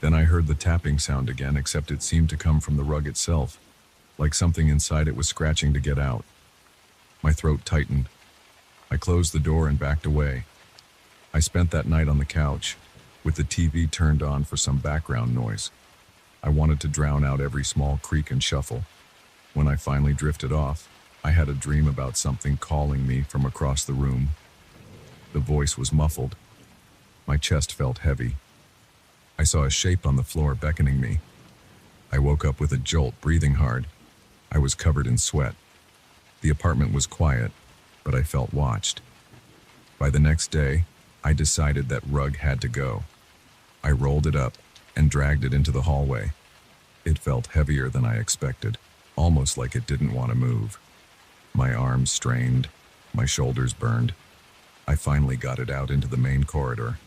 Then I heard the tapping sound again, except it seemed to come from the rug itself, like something inside it was scratching to get out. My throat tightened. I closed the door and backed away. I spent that night on the couch, with the TV turned on for some background noise. I wanted to drown out every small creak and shuffle. When I finally drifted off, I had a dream about something calling me from across the room. The voice was muffled. My chest felt heavy. I saw a shape on the floor beckoning me. I woke up with a jolt, breathing hard. I was covered in sweat. The apartment was quiet, but I felt watched. By the next day, I decided that rug had to go. I rolled it up and dragged it into the hallway. It felt heavier than I expected, almost like it didn't want to move. My arms strained, my shoulders burned. I finally got it out into the main corridor.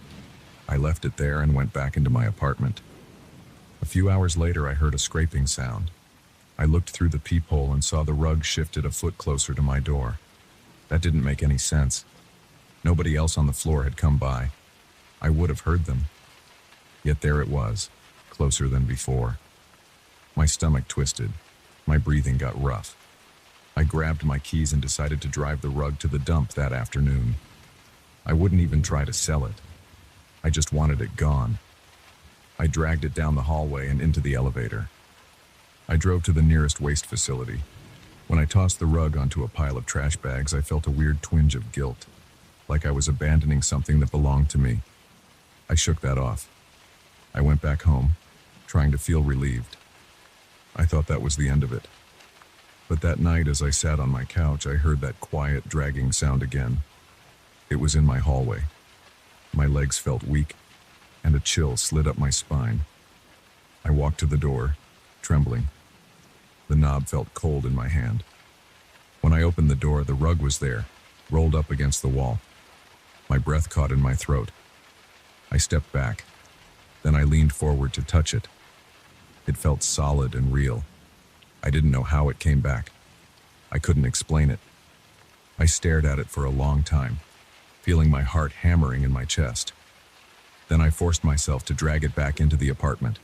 I left it there and went back into my apartment. A few hours later, I heard a scraping sound. I looked through the peephole and saw the rug shifted a foot closer to my door. That didn't make any sense. Nobody else on the floor had come by. I would have heard them. Yet there it was, closer than before. My stomach twisted. My breathing got rough. I grabbed my keys and decided to drive the rug to the dump that afternoon. I wouldn't even try to sell it. I just wanted it gone. I dragged it down the hallway and into the elevator. I drove to the nearest waste facility. When I tossed the rug onto a pile of trash bags, I felt a weird twinge of guilt, like I was abandoning something that belonged to me. I shook that off. I went back home, trying to feel relieved. I thought that was the end of it. But that night, as I sat on my couch, I heard that quiet, dragging sound again. It was in my hallway. My legs felt weak, and a chill slid up my spine. I walked to the door, trembling. The knob felt cold in my hand. When I opened the door, the rug was there, rolled up against the wall. My breath caught in my throat. I stepped back. Then I leaned forward to touch it. It felt solid and real. I didn't know how it came back. I couldn't explain it. I stared at it for a long time, feeling my heart hammering in my chest. Then I forced myself to drag it back into the apartment.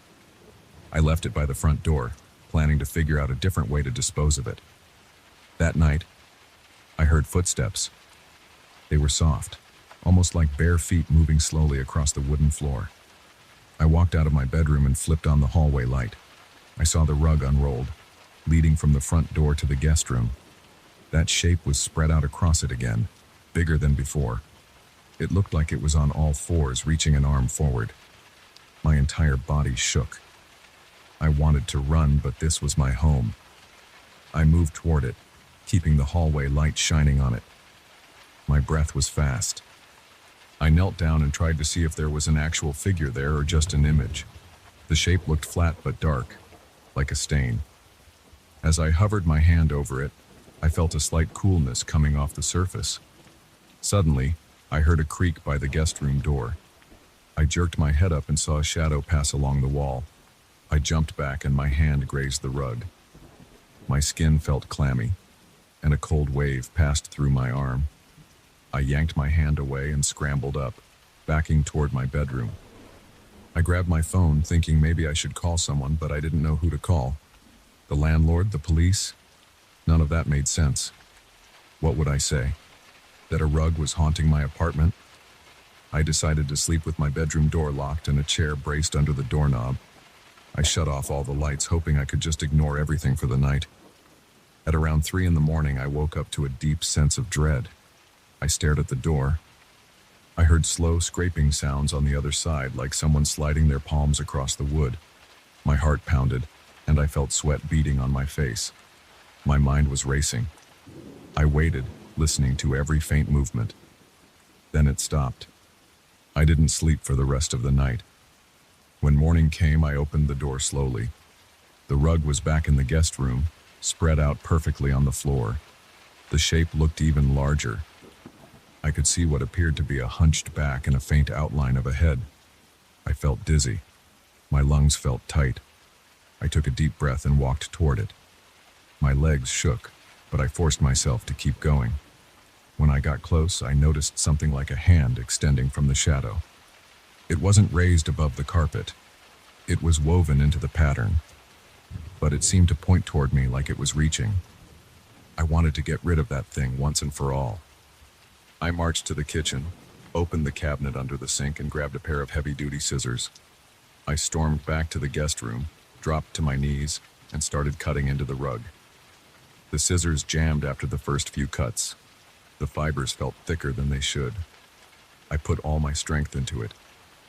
I left it by the front door, planning to figure out a different way to dispose of it. That night, I heard footsteps. They were soft, almost like bare feet moving slowly across the wooden floor. I walked out of my bedroom and flipped on the hallway light. I saw the rug unrolled, leading from the front door to the guest room. That shape was spread out across it again, bigger than before. It looked like it was on all fours, reaching an arm forward. My entire body shook. I wanted to run, but this was my home. I moved toward it, keeping the hallway light shining on it. My breath was fast. I knelt down and tried to see if there was an actual figure there or just an image. The shape looked flat but dark, like a stain. As I hovered my hand over it, I felt a slight coolness coming off the surface. Suddenly, I heard a creak by the guest room door. I jerked my head up and saw a shadow pass along the wall. I jumped back and my hand grazed the rug. My skin felt clammy, and a cold wave passed through my arm. I yanked my hand away and scrambled up, backing toward my bedroom. I grabbed my phone, thinking maybe I should call someone, but I didn't know who to call. The landlord, the police? None of that made sense. What would I say? That a rug was haunting my apartment? I decided to sleep with my bedroom door locked and a chair braced under the doorknob. I shut off all the lights, hoping I could just ignore everything for the night. At around 3 in the morning, I woke up to a deep sense of dread. I stared at the door. I heard slow scraping sounds on the other side, like someone sliding their palms across the wood. My heart pounded, and I felt sweat beading on my face. My mind was racing. I waited, listening to every faint movement. Then it stopped. I didn't sleep for the rest of the night. When morning came, I opened the door slowly. The rug was back in the guest room, spread out perfectly on the floor. The shape looked even larger. I could see what appeared to be a hunched back and a faint outline of a head. I felt dizzy. My lungs felt tight. I took a deep breath and walked toward it. My legs shook, but I forced myself to keep going. When I got close, I noticed something like a hand extending from the shadow. It wasn't raised above the carpet. It was woven into the pattern, but it seemed to point toward me like it was reaching. I wanted to get rid of that thing once and for all. I marched to the kitchen, opened the cabinet under the sink, and grabbed a pair of heavy-duty scissors. I stormed back to the guest room, dropped to my knees, and started cutting into the rug. The scissors jammed after the first few cuts. The fibers felt thicker than they should. I put all my strength into it.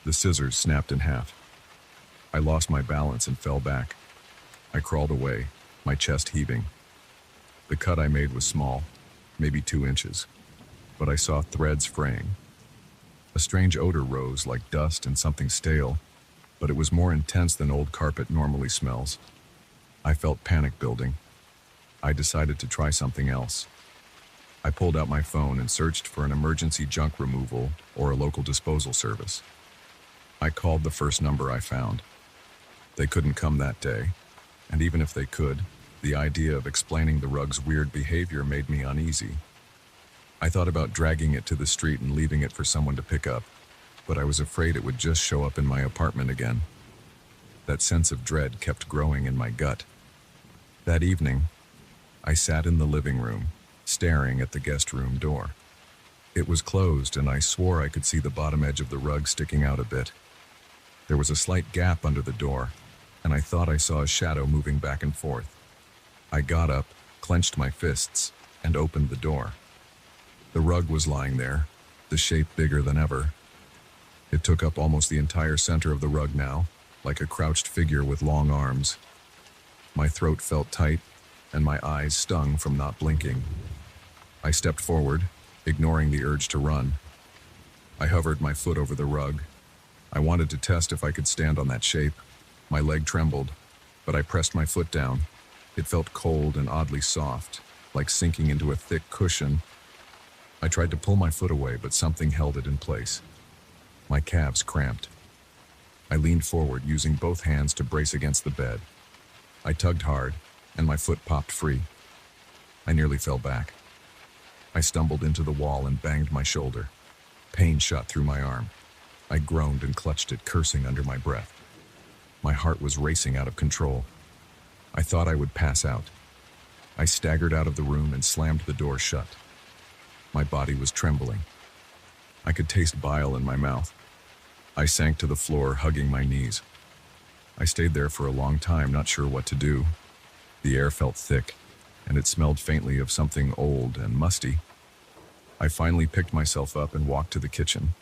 The scissors snapped in half. I lost my balance and fell back. I crawled away, my chest heaving. The cut I made was small, maybe 2 inches, but I saw threads fraying. A strange odor rose, like dust and something stale, but it was more intense than old carpet normally smells. I felt panic building. I decided to try something else. I pulled out my phone and searched for an emergency junk removal or a local disposal service. I called the first number I found. They couldn't come that day, and even if they could, the idea of explaining the rug's weird behavior made me uneasy. I thought about dragging it to the street and leaving it for someone to pick up, but I was afraid it would just show up in my apartment again. That sense of dread kept growing in my gut. That evening, I sat in the living room, staring at the guest room door. It was closed, and I swore I could see the bottom edge of the rug sticking out a bit. There was a slight gap under the door, and I thought I saw a shadow moving back and forth. I got up, clenched my fists, and opened the door. The rug was lying there, the shape bigger than ever. It took up almost the entire center of the rug now, like a crouched figure with long arms. My throat felt tight, and my eyes stung from not blinking. I stepped forward, ignoring the urge to run. I hovered my foot over the rug. I wanted to test if I could stand on that shape. My leg trembled, but I pressed my foot down. It felt cold and oddly soft, like sinking into a thick cushion. I tried to pull my foot away, but something held it in place. My calves cramped. I leaned forward, using both hands to brace against the bed. I tugged hard, and my foot popped free. I nearly fell back. I stumbled into the wall and banged my shoulder. Pain shot through my arm. I groaned and clutched it, cursing under my breath. My heart was racing out of control. I thought I would pass out. I staggered out of the room and slammed the door shut. My body was trembling. I could taste bile in my mouth. I sank to the floor, hugging my knees. I stayed there for a long time, not sure what to do. The air felt thick, and it smelled faintly of something old and musty. I finally picked myself up and walked to the kitchen.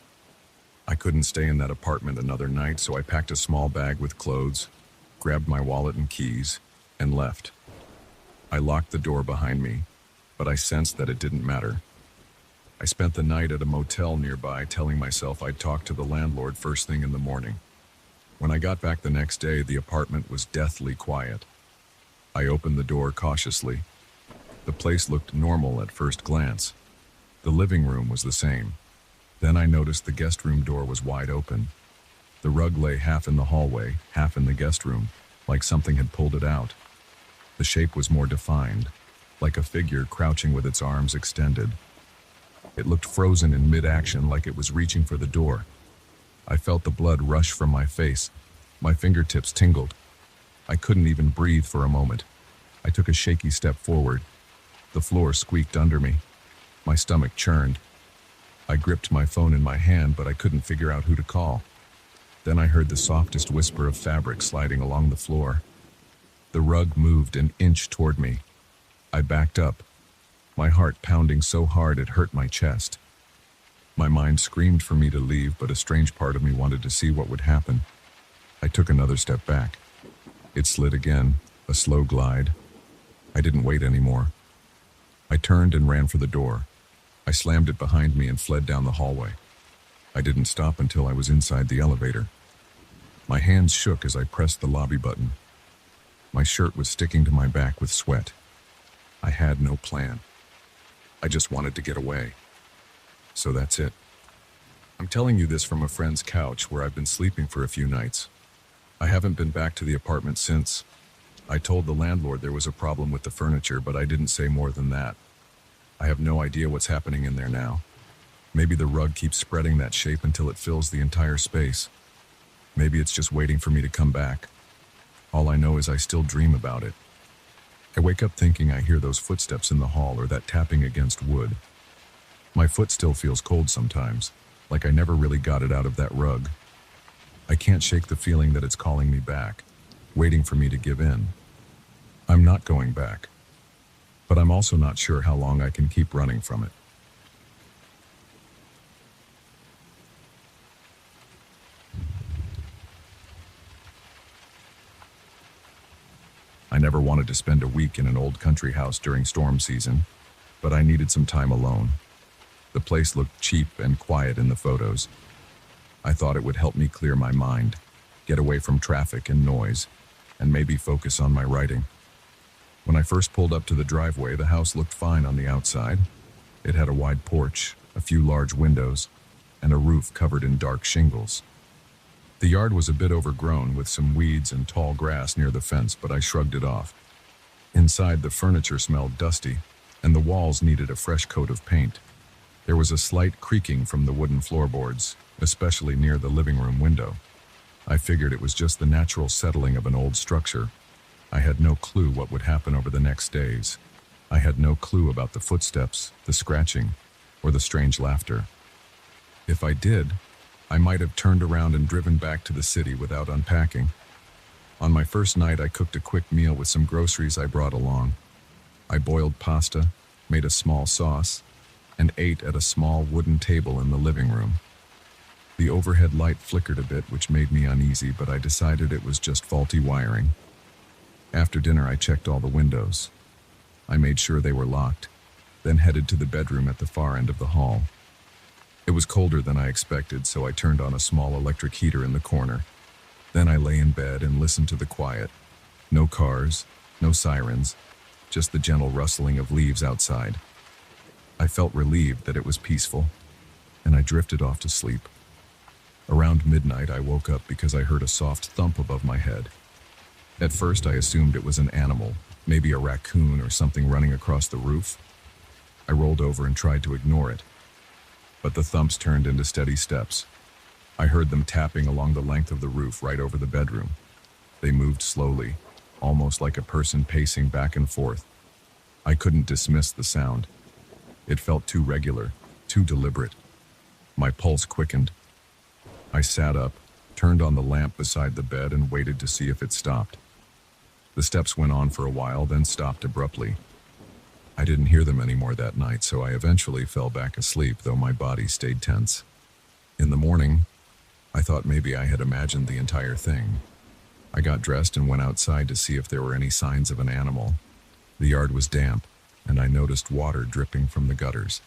I couldn't stay in that apartment another night, so I packed a small bag with clothes, grabbed my wallet and keys, and left. I locked the door behind me, but I sensed that it didn't matter. I spent the night at a motel nearby, telling myself I'd talk to the landlord first thing in the morning. When I got back the next day, the apartment was deathly quiet. I opened the door cautiously. The place looked normal at first glance. The living room was the same. Then I noticed the guest room door was wide open. The rug lay half in the hallway, half in the guest room, like something had pulled it out. The shape was more defined, like a figure crouching with its arms extended. It looked frozen in mid-action, like it was reaching for the door. I felt the blood rush from my face. My fingertips tingled. I couldn't even breathe for a moment. I took a shaky step forward. The floor squeaked under me. My stomach churned. I gripped my phone in my hand, but I couldn't figure out who to call. Then I heard the softest whisper of fabric sliding along the floor. The rug moved an inch toward me. I backed up, my heart pounding so hard it hurt my chest. My mind screamed for me to leave, but a strange part of me wanted to see what would happen. I took another step back. It slid again, a slow glide. I didn't wait anymore. I turned and ran for the door. I slammed it behind me and fled down the hallway. I didn't stop until I was inside the elevator. My hands shook as I pressed the lobby button. My shirt was sticking to my back with sweat. I had no plan. I just wanted to get away. So that's it. I'm telling you this from a friend's couch where I've been sleeping for a few nights. I haven't been back to the apartment since. I told the landlord there was a problem with the furniture, but I didn't say more than that. I have no idea what's happening in there now. Maybe the rug keeps spreading that shape until it fills the entire space. Maybe it's just waiting for me to come back. All I know is I still dream about it. I wake up thinking I hear those footsteps in the hall or that tapping against wood. My foot still feels cold sometimes, like I never really got it out of that rug. I can't shake the feeling that it's calling me back, waiting for me to give in. I'm not going back, but I'm also not sure how long I can keep running from it. I never wanted to spend a week in an old country house during storm season, but I needed some time alone. The place looked cheap and quiet in the photos. I thought it would help me clear my mind, get away from traffic and noise, and maybe focus on my writing. When I first pulled up to the driveway, the house looked fine on the outside. It had a wide porch, a few large windows, and a roof covered in dark shingles. The yard was a bit overgrown with some weeds and tall grass near the fence, but I shrugged it off. Inside, the furniture smelled dusty, and the walls needed a fresh coat of paint. There was a slight creaking from the wooden floorboards, especially near the living room window. I figured it was just the natural settling of an old structure. I had no clue what would happen over the next days. I had no clue about the footsteps, the scratching, or the strange laughter. If I did, I might have turned around and driven back to the city without unpacking. On my first night, I cooked a quick meal with some groceries I brought along. I boiled pasta, made a small sauce, and ate at a small wooden table in the living room. The overhead light flickered a bit, which made me uneasy, but I decided it was just faulty wiring. After dinner, I checked all the windows. I made sure they were locked, then headed to the bedroom at the far end of the hall. It was colder than I expected, so I turned on a small electric heater in the corner. Then I lay in bed and listened to the quiet. No cars, no sirens, just the gentle rustling of leaves outside. I felt relieved that it was peaceful, and I drifted off to sleep. Around midnight, I woke up because I heard a soft thump above my head. At first, I assumed it was an animal, maybe a raccoon or something running across the roof. I rolled over and tried to ignore it, but the thumps turned into steady steps. I heard them tapping along the length of the roof right over the bedroom. They moved slowly, almost like a person pacing back and forth. I couldn't dismiss the sound. It felt too regular, too deliberate. My pulse quickened. I sat up, turned on the lamp beside the bed, and waited to see if it stopped. The steps went on for a while, then stopped abruptly. I didn't hear them anymore that night, so I eventually fell back asleep, though my body stayed tense. In the morning, I thought maybe I had imagined the entire thing. I got dressed and went outside to see if there were any signs of an animal. The yard was damp, and I noticed water dripping from the gutters.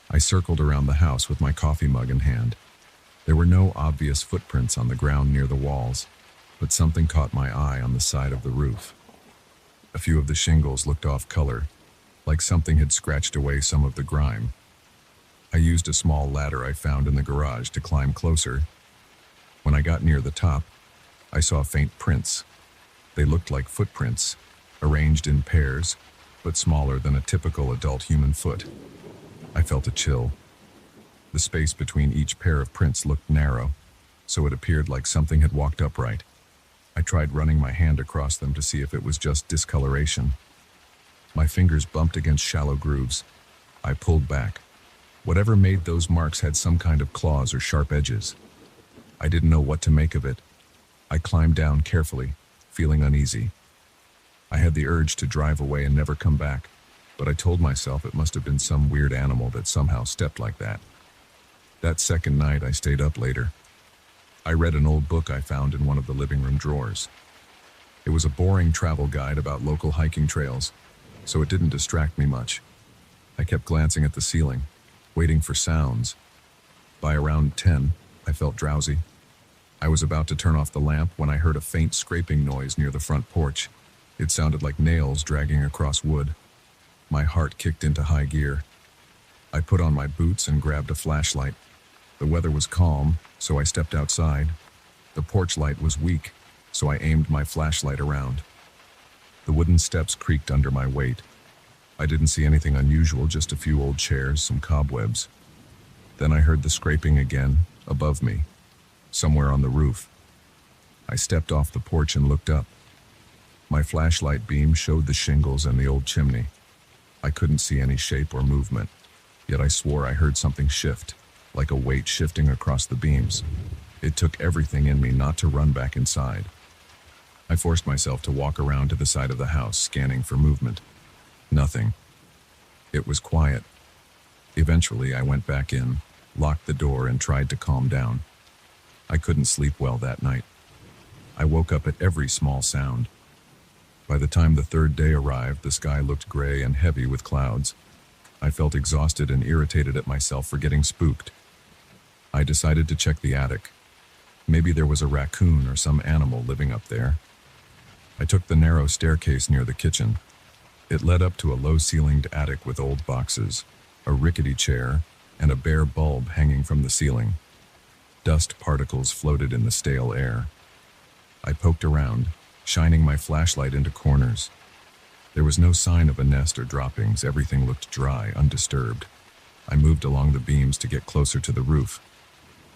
I circled around the house with my coffee mug in hand. There were no obvious footprints on the ground near the walls, but something caught my eye on the side of the roof. A few of the shingles looked off color, like something had scratched away some of the grime. I used a small ladder I found in the garage to climb closer. When I got near the top, I saw faint prints. They looked like footprints, arranged in pairs, but smaller than a typical adult human foot. I felt a chill. The space between each pair of prints looked narrow, so it appeared like something had walked upright. I tried running my hand across them to see if it was just discoloration. My fingers bumped against shallow grooves. I pulled back. Whatever made those marks had some kind of claws or sharp edges. I didn't know what to make of it. I climbed down carefully, feeling uneasy. I had the urge to drive away and never come back, but I told myself it must have been some weird animal that somehow stepped like that. That second night, I stayed up later. I read an old book I found in one of the living room drawers. It was a boring travel guide about local hiking trails, so it didn't distract me much. I kept glancing at the ceiling, waiting for sounds. By around 10, I felt drowsy. I was about to turn off the lamp when I heard a faint scraping noise near the front porch. It sounded like nails dragging across wood. My heart kicked into high gear. I put on my boots and grabbed a flashlight. The weather was calm, so I stepped outside. The porch light was weak, so I aimed my flashlight around. The wooden steps creaked under my weight. I didn't see anything unusual, just a few old chairs, some cobwebs. Then I heard the scraping again, above me, somewhere on the roof. I stepped off the porch and looked up. My flashlight beam showed the shingles and the old chimney. I couldn't see any shape or movement, yet I swore I heard something shift, like a weight shifting across the beams. It took everything in me not to run back inside. I forced myself to walk around to the side of the house, scanning for movement. Nothing. It was quiet. Eventually, I went back in, locked the door, and tried to calm down. I couldn't sleep well that night. I woke up at every small sound. By the time the third day arrived, the sky looked gray and heavy with clouds. I felt exhausted and irritated at myself for getting spooked. I decided to check the attic. Maybe there was a raccoon or some animal living up there. I took the narrow staircase near the kitchen. It led up to a low-ceilinged attic with old boxes, a rickety chair, and a bare bulb hanging from the ceiling. Dust particles floated in the stale air. I poked around, shining my flashlight into corners. There was no sign of a nest or droppings. Everything looked dry, undisturbed. I moved along the beams to get closer to the roof.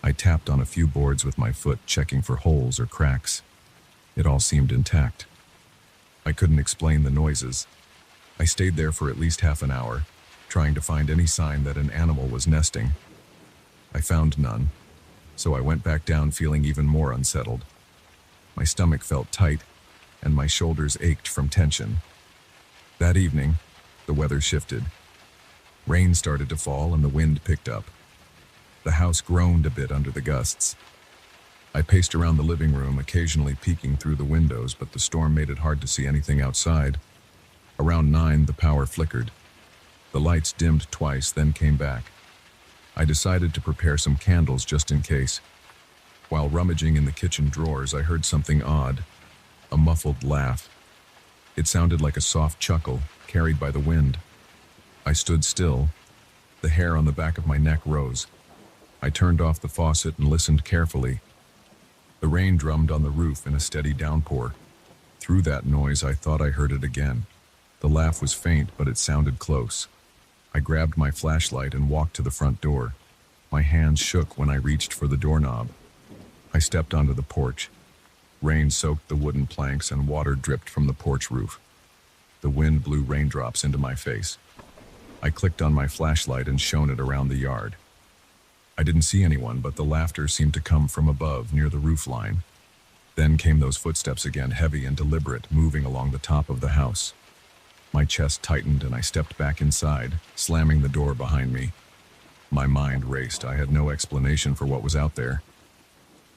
I tapped on a few boards with my foot, checking for holes or cracks. It all seemed intact. I couldn't explain the noises. I stayed there for at least half an hour, trying to find any sign that an animal was nesting. I found none, so I went back down feeling even more unsettled. My stomach felt tight, and my shoulders ached from tension. That evening, the weather shifted. Rain started to fall and the wind picked up. The house groaned a bit under the gusts. I paced around the living room, occasionally peeking through the windows, but the storm made it hard to see anything outside. Around 9, the power flickered. The lights dimmed twice, then came back. I decided to prepare some candles just in case. While rummaging in the kitchen drawers, I heard something odd, a muffled laugh. It sounded like a soft chuckle, carried by the wind. I stood still. The hair on the back of my neck rose. I turned off the faucet and listened carefully. The rain drummed on the roof in a steady downpour. Through that noise, I thought I heard it again. The laugh was faint, but it sounded close. I grabbed my flashlight and walked to the front door. My hands shook when I reached for the doorknob. I stepped onto the porch. Rain soaked the wooden planks and water dripped from the porch roof. The wind blew raindrops into my face. I clicked on my flashlight and shone it around the yard. I didn't see anyone, but the laughter seemed to come from above, near the roof line. Then came those footsteps again, heavy and deliberate, moving along the top of the house. My chest tightened and I stepped back inside, slamming the door behind me. My mind raced. I had no explanation for what was out there.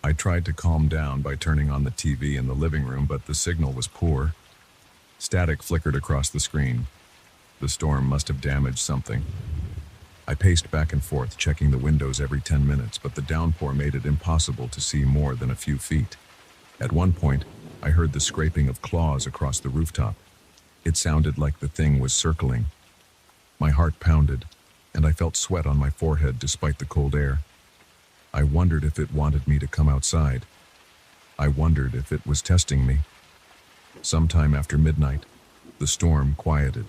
I tried to calm down by turning on the TV in the living room, but the signal was poor. Static flickered across the screen. The storm must have damaged something. I paced back and forth, checking the windows every 10 minutes, but the downpour made it impossible to see more than a few feet. At one point, I heard the scraping of claws across the rooftop. It sounded like the thing was circling. My heart pounded, and I felt sweat on my forehead despite the cold air. I wondered if it wanted me to come outside. I wondered if it was testing me. Sometime after midnight, the storm quieted.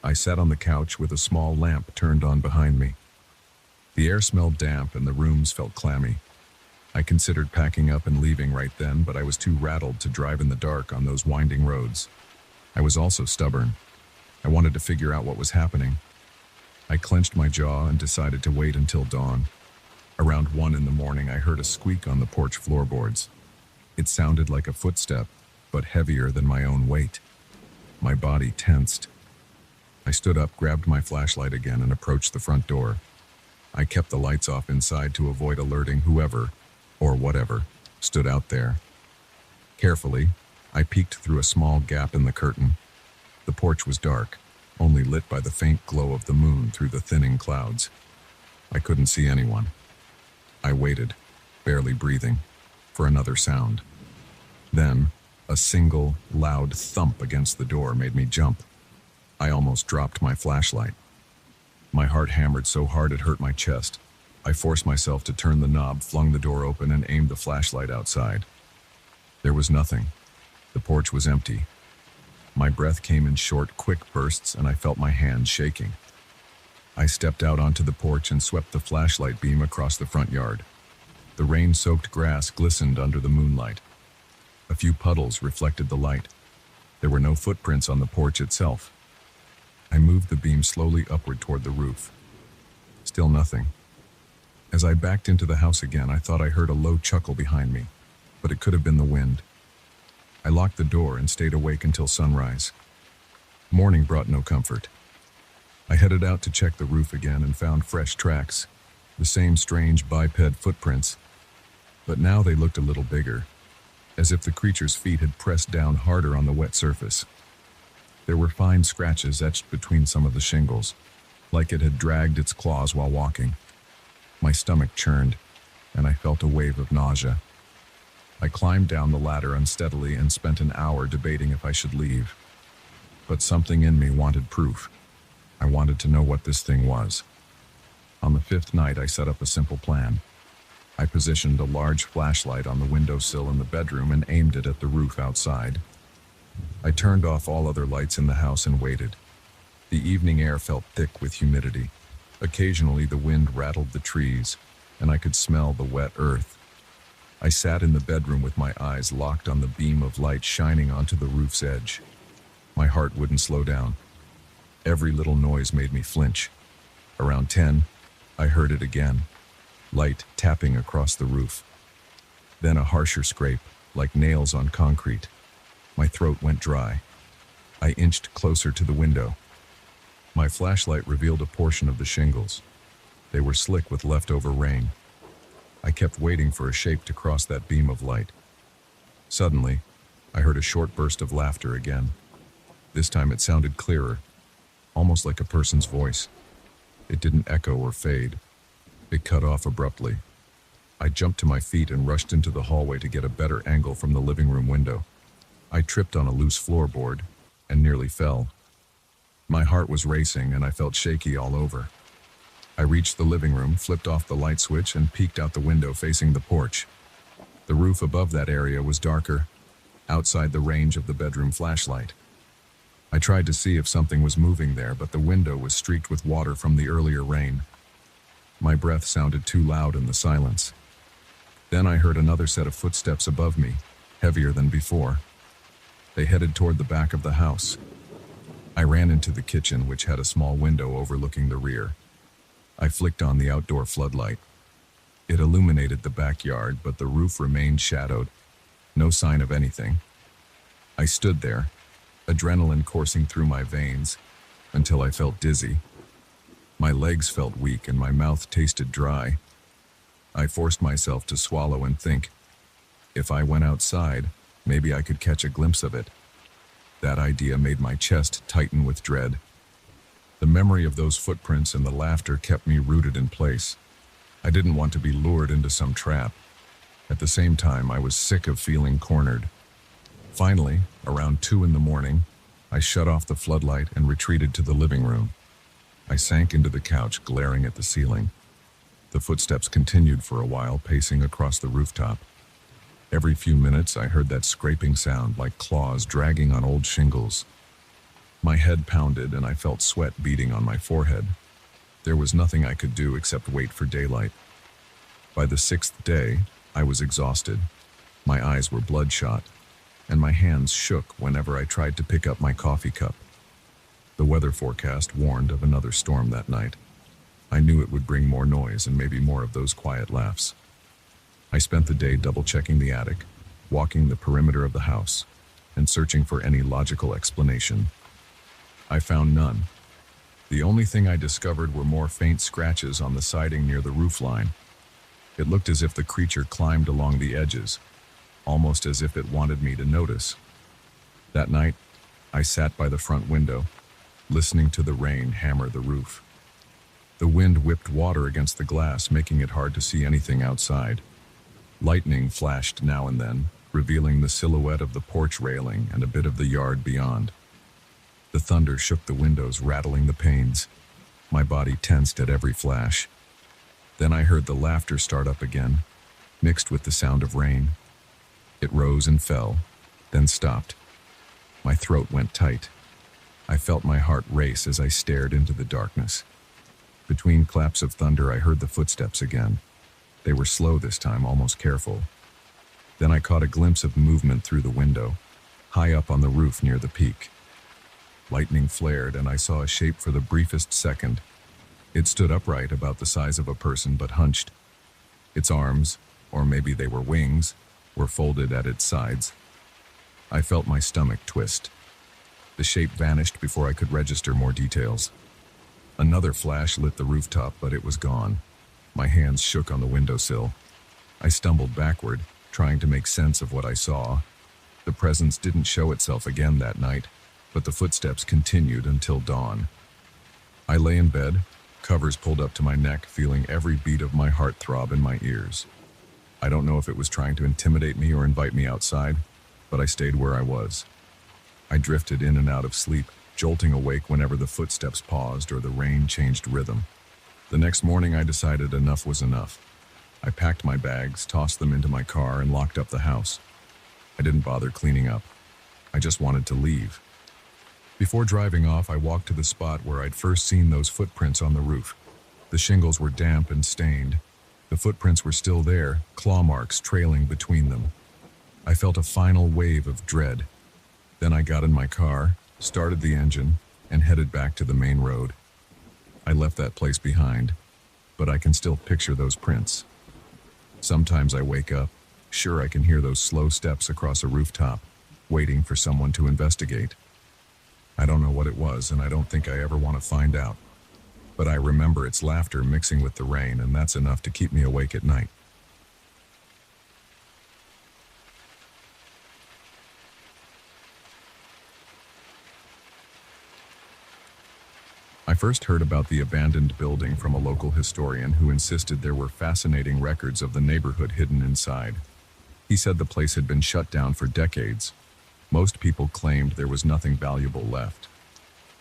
I sat on the couch with a small lamp turned on behind me. The air smelled damp and the rooms felt clammy. I considered packing up and leaving right then, but I was too rattled to drive in the dark on those winding roads. I was also stubborn. I wanted to figure out what was happening. I clenched my jaw and decided to wait until dawn. Around 1 in the morning, I heard a squeak on the porch floorboards. It sounded like a footstep, but heavier than my own weight. My body tensed. I stood up, grabbed my flashlight again, and approached the front door. I kept the lights off inside to avoid alerting whoever, or whatever, stood out there. Carefully, I peeked through a small gap in the curtain. The porch was dark, only lit by the faint glow of the moon through the thinning clouds. I couldn't see anyone. I waited, barely breathing, for another sound. Then, a single, loud thump against the door made me jump. I almost dropped my flashlight. My heart hammered so hard it hurt my chest. I forced myself to turn the knob, flung the door open, and aimed the flashlight outside. There was nothing. The porch was empty. My breath came in short, quick bursts, and I felt my hands shaking. I stepped out onto the porch and swept the flashlight beam across the front yard. The rain-soaked grass glistened under the moonlight. A few puddles reflected the light. There were no footprints on the porch itself. I moved the beam slowly upward toward the roof. Still nothing. As I backed into the house again, I thought I heard a low chuckle behind me, but it could have been the wind. I locked the door and stayed awake until sunrise. Morning brought no comfort. I headed out to check the roof again and found fresh tracks, the same strange biped footprints, but now they looked a little bigger, as if the creature's feet had pressed down harder on the wet surface. There were fine scratches etched between some of the shingles, like it had dragged its claws while walking. My stomach churned, and I felt a wave of nausea. I climbed down the ladder unsteadily and spent an hour debating if I should leave. But something in me wanted proof. I wanted to know what this thing was. On the 5th night, I set up a simple plan. I positioned a large flashlight on the windowsill in the bedroom and aimed it at the roof outside. I turned off all other lights in the house and waited. The evening air felt thick with humidity. Occasionally, the wind rattled the trees, and I could smell the wet earth. I sat in the bedroom with my eyes locked on the beam of light shining onto the roof's edge. My heart wouldn't slow down. Every little noise made me flinch. Around 10, I heard it again, light tapping across the roof. Then a harsher scrape, like nails on concrete. My throat went dry. I inched closer to the window. My flashlight revealed a portion of the shingles. They were slick with leftover rain. I kept waiting for a shape to cross that beam of light. Suddenly, I heard a short burst of laughter again. This time it sounded clearer, almost like a person's voice. It didn't echo or fade. It cut off abruptly. I jumped to my feet and rushed into the hallway to get a better angle from the living room window. I tripped on a loose floorboard and nearly fell. My heart was racing and I felt shaky all over. I reached the living room, flipped off the light switch, and peeked out the window facing the porch. The roof above that area was darker, outside the range of the bedroom flashlight. I tried to see if something was moving there, but the window was streaked with water from the earlier rain. My breath sounded too loud in the silence. Then I heard another set of footsteps above me, heavier than before. They headed toward the back of the house. I ran into the kitchen, which had a small window overlooking the rear. I flicked on the outdoor floodlight. It illuminated the backyard, but the roof remained shadowed. No sign of anything. I stood there, adrenaline coursing through my veins, until I felt dizzy. My legs felt weak and my mouth tasted dry. I forced myself to swallow and think. If I went outside, maybe I could catch a glimpse of it. That idea made my chest tighten with dread. The memory of those footprints and the laughter kept me rooted in place. I didn't want to be lured into some trap. At the same time, I was sick of feeling cornered. Finally, around 2 a.m, I shut off the floodlight and retreated to the living room. I sank into the couch, glaring at the ceiling. The footsteps continued for a while, pacing across the rooftop. Every few minutes, I heard that scraping sound, like claws dragging on old shingles. My head pounded and I felt sweat beading on my forehead. There was nothing I could do except wait for daylight. By the 6th day, I was exhausted. My eyes were bloodshot, and my hands shook whenever I tried to pick up my coffee cup. The weather forecast warned of another storm that night. I knew it would bring more noise and maybe more of those quiet laughs. I spent the day double-checking the attic, walking the perimeter of the house, and searching for any logical explanation. I found none. The only thing I discovered were more faint scratches on the siding near the roofline. It looked as if the creature climbed along the edges, almost as if it wanted me to notice. That night, I sat by the front window, listening to the rain hammer the roof. The wind whipped water against the glass, making it hard to see anything outside. Lightning flashed now and then, revealing the silhouette of the porch railing and a bit of the yard beyond. The thunder shook the windows, rattling the panes. My body tensed at every flash. Then I heard the laughter start up again, mixed with the sound of rain. It rose and fell, then stopped. My throat went tight. I felt my heart race as I stared into the darkness. Between claps of thunder, I heard the footsteps again. They were slow this time, almost careful. Then I caught a glimpse of movement through the window, high up on the roof near the peak. Lightning flared, and I saw a shape for the briefest second. It stood upright, about the size of a person, but hunched. Its arms, or maybe they were wings, were folded at its sides. I felt my stomach twist. The shape vanished before I could register more details. Another flash lit the rooftop, but it was gone. My hands shook on the windowsill. I stumbled backward, trying to make sense of what I saw. The presence didn't show itself again that night, but the footsteps continued until dawn. I lay in bed, covers pulled up to my neck, feeling every beat of my heart throb in my ears. I don't know if it was trying to intimidate me or invite me outside, but I stayed where I was. I drifted in and out of sleep, jolting awake whenever the footsteps paused or the rain changed rhythm. The next morning, I decided enough was enough. I packed my bags, tossed them into my car, and locked up the house. I didn't bother cleaning up. I just wanted to leave. Before driving off, I walked to the spot where I'd first seen those footprints on the roof. The shingles were damp and stained. The footprints were still there, claw marks trailing between them. I felt a final wave of dread. Then I got in my car, started the engine, and headed back to the main road. I left that place behind, but I can still picture those prints. Sometimes I wake up, sure I can hear those slow steps across a rooftop, waiting for someone to investigate. I don't know what it was, and I don't think I ever want to find out. But I remember its laughter mixing with the rain, and that's enough to keep me awake at night. I first heard about the abandoned building from a local historian who insisted there were fascinating records of the neighborhood hidden inside. He said the place had been shut down for decades. Most people claimed there was nothing valuable left.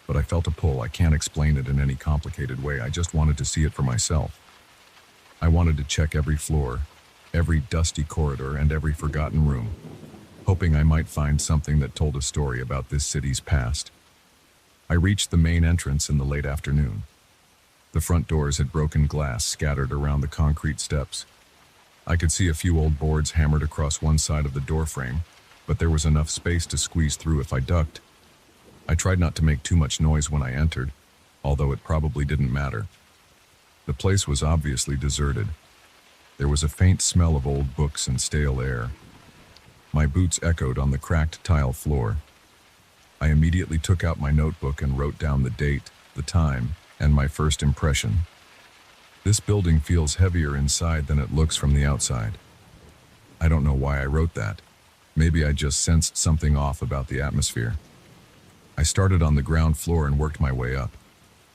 But I felt a pull. I can't explain it in any complicated way. I just wanted to see it for myself. I wanted to check every floor, every dusty corridor, and every forgotten room, hoping I might find something that told a story about this city's past. I reached the main entrance in the late afternoon. The front doors had broken glass scattered around the concrete steps. I could see a few old boards hammered across one side of the doorframe, but there was enough space to squeeze through if I ducked. I tried not to make too much noise when I entered, although it probably didn't matter. The place was obviously deserted. There was a faint smell of old books and stale air. My boots echoed on the cracked tile floor. I immediately took out my notebook and wrote down the date, the time, and my first impression. This building feels heavier inside than it looks from the outside. I don't know why I wrote that. Maybe I just sensed something off about the atmosphere. I started on the ground floor and worked my way up.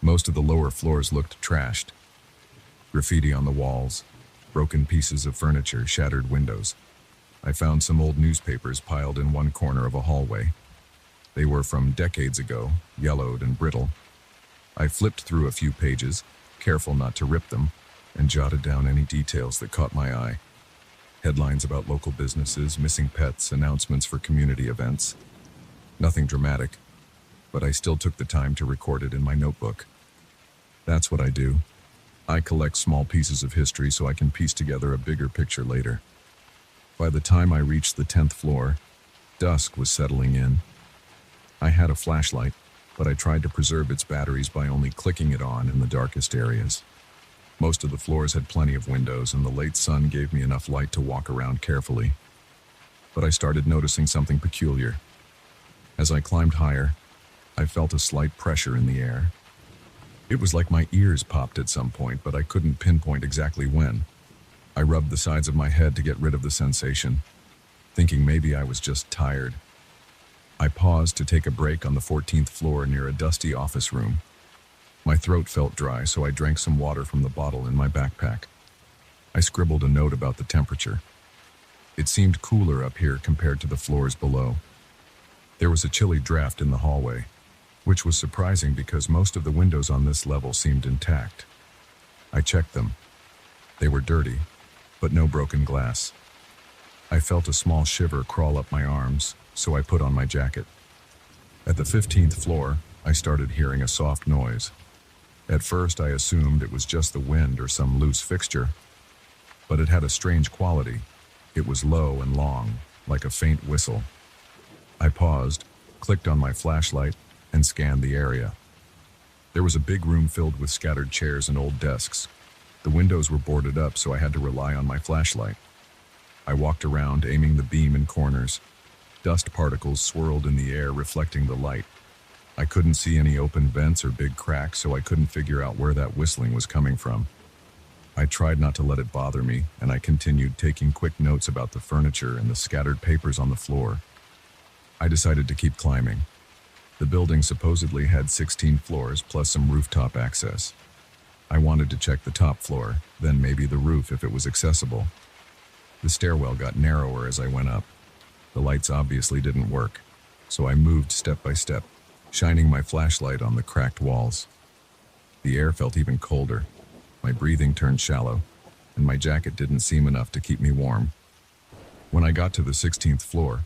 Most of the lower floors looked trashed. Graffiti on the walls, broken pieces of furniture, shattered windows. I found some old newspapers piled in one corner of a hallway. They were from decades ago, yellowed and brittle. I flipped through a few pages, careful not to rip them, and jotted down any details that caught my eye. Headlines about local businesses, missing pets, announcements for community events. Nothing dramatic, but I still took the time to record it in my notebook. That's what I do. I collect small pieces of history so I can piece together a bigger picture later. By the time I reached the 10th floor, dusk was settling in. I had a flashlight, but I tried to preserve its batteries by only clicking it on in the darkest areas. Most of the floors had plenty of windows, and the late sun gave me enough light to walk around carefully. But I started noticing something peculiar. As I climbed higher, I felt a slight pressure in the air. It was like my ears popped at some point, but I couldn't pinpoint exactly when. I rubbed the sides of my head to get rid of the sensation, thinking maybe I was just tired. I paused to take a break on the 14th floor near a dusty office room. My throat felt dry, so I drank some water from the bottle in my backpack. I scribbled a note about the temperature. It seemed cooler up here compared to the floors below. There was a chilly draft in the hallway, which was surprising because most of the windows on this level seemed intact. I checked them. They were dirty, but no broken glass. I felt a small shiver crawl up my arms, so I put on my jacket. At the 15th floor, I started hearing a soft noise. At first, I assumed it was just the wind or some loose fixture, but it had a strange quality. It was low and long, like a faint whistle. I paused, clicked on my flashlight, and scanned the area. There was a big room filled with scattered chairs and old desks. The windows were boarded up, so I had to rely on my flashlight. I walked around, aiming the beam in corners. Dust particles swirled in the air, reflecting the light. I couldn't see any open vents or big cracks, so I couldn't figure out where that whistling was coming from. I tried not to let it bother me, and I continued taking quick notes about the furniture and the scattered papers on the floor. I decided to keep climbing. The building supposedly had 16 floors plus some rooftop access. I wanted to check the top floor, then maybe the roof if it was accessible. The stairwell got narrower as I went up. The lights obviously didn't work, so I moved step by step, shining my flashlight on the cracked walls. The air felt even colder. My breathing turned shallow, and my jacket didn't seem enough to keep me warm. When I got to the 16th floor,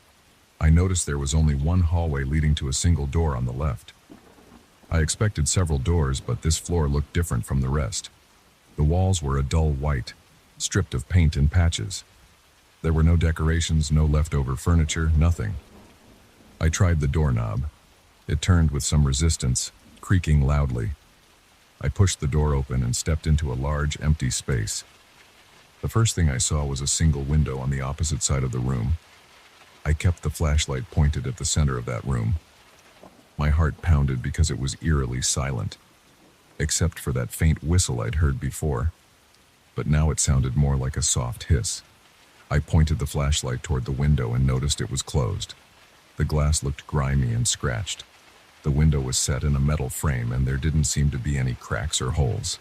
I noticed there was only one hallway leading to a single door on the left. I expected several doors, but this floor looked different from the rest. The walls were a dull white, stripped of paint and patches. There were no decorations, no leftover furniture, nothing. I tried the doorknob. It turned with some resistance, creaking loudly. I pushed the door open and stepped into a large, empty space. The first thing I saw was a single window on the opposite side of the room. I kept the flashlight pointed at the center of that room. My heart pounded because it was eerily silent, except for that faint whistle I'd heard before, but now it sounded more like a soft hiss. I pointed the flashlight toward the window and noticed it was closed. The glass looked grimy and scratched. The window was set in a metal frame and there didn't seem to be any cracks or holes.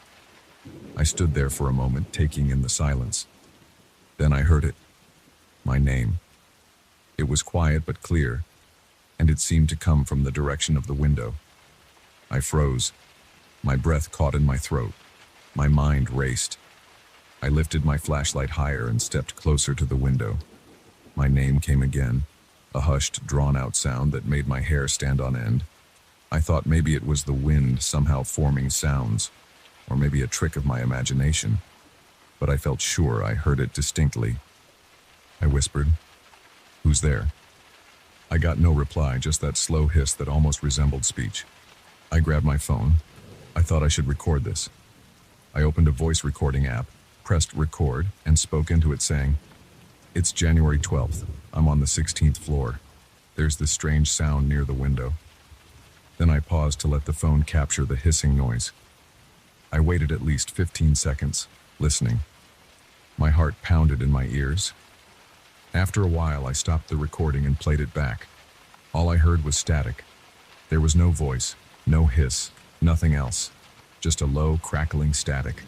I stood there for a moment, taking in the silence. Then I heard it. My name. It was quiet but clear, and it seemed to come from the direction of the window. I froze. My breath caught in my throat. My mind raced. I lifted my flashlight higher and stepped closer to the window. My name came again, a hushed, drawn-out sound that made my hair stand on end. I thought maybe it was the wind somehow forming sounds, or maybe a trick of my imagination, but I felt sure I heard it distinctly. I whispered, "Who's there?" I got no reply, just that slow hiss that almost resembled speech. I grabbed my phone. I thought I should record this. I opened a voice recording app, pressed record, and spoke into it saying, "It's January 12th. I'm on the 16th floor. There's this strange sound near the window." Then I paused to let the phone capture the hissing noise. I waited at least 15 seconds, listening. My heart pounded in my ears. After a while, I stopped the recording and played it back. All I heard was static. There was no voice, no hiss, nothing else. Just a low, crackling static.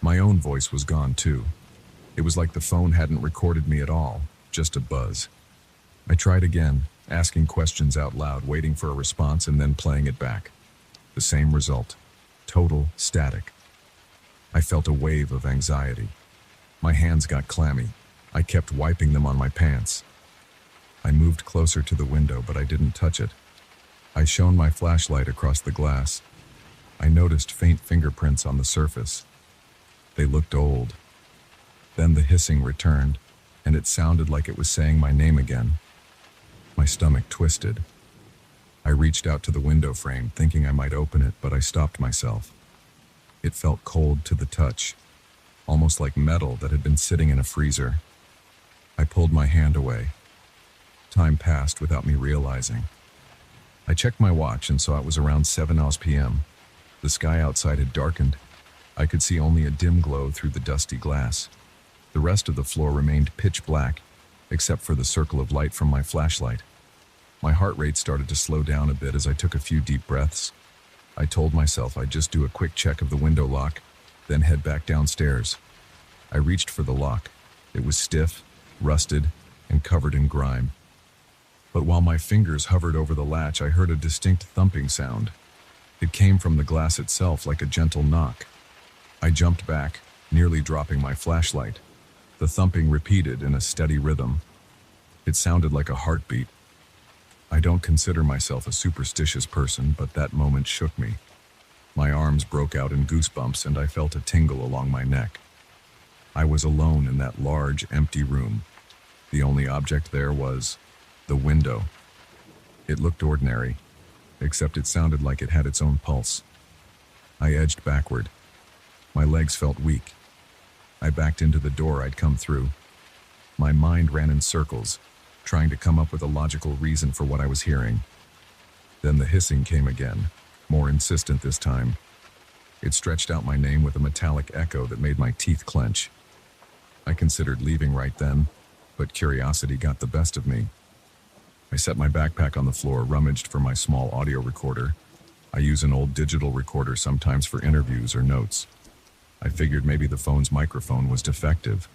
My own voice was gone too. It was like the phone hadn't recorded me at all, just a buzz. I tried again, asking questions out loud, waiting for a response and then playing it back. The same result. Total static. I felt a wave of anxiety. My hands got clammy. I kept wiping them on my pants. I moved closer to the window, but I didn't touch it. I shone my flashlight across the glass. I noticed faint fingerprints on the surface. They looked old. Then the hissing returned, and it sounded like it was saying my name again. My stomach twisted. I reached out to the window frame, thinking I might open it, but I stopped myself. It felt cold to the touch, almost like metal that had been sitting in a freezer. I pulled my hand away. Time passed without me realizing. I checked my watch and saw it was around 7 p.m. The sky outside had darkened. I could see only a dim glow through the dusty glass. The rest of the floor remained pitch black, except for the circle of light from my flashlight. My heart rate started to slow down a bit as I took a few deep breaths. I told myself I'd just do a quick check of the window lock, then head back downstairs. I reached for the lock. It was stiff, rusted, and covered in grime. But while my fingers hovered over the latch, I heard a distinct thumping sound. It came from the glass itself, like a gentle knock. I jumped back, nearly dropping my flashlight. The thumping repeated in a steady rhythm. It sounded like a heartbeat. I don't consider myself a superstitious person, but that moment shook me. My arms broke out in goosebumps and I felt a tingle along my neck. I was alone in that large, empty room. The only object there was the window. It looked ordinary, except it sounded like it had its own pulse. I edged backward. My legs felt weak. I backed into the door I'd come through. My mind ran in circles, trying to come up with a logical reason for what I was hearing. Then the hissing came again, more insistent this time. It stretched out my name with a metallic echo that made my teeth clench. I considered leaving right then, but curiosity got the best of me. I set my backpack on the floor, rummaged for my small audio recorder. I use an old digital recorder sometimes for interviews or notes. I figured maybe the phone's microphone was defective.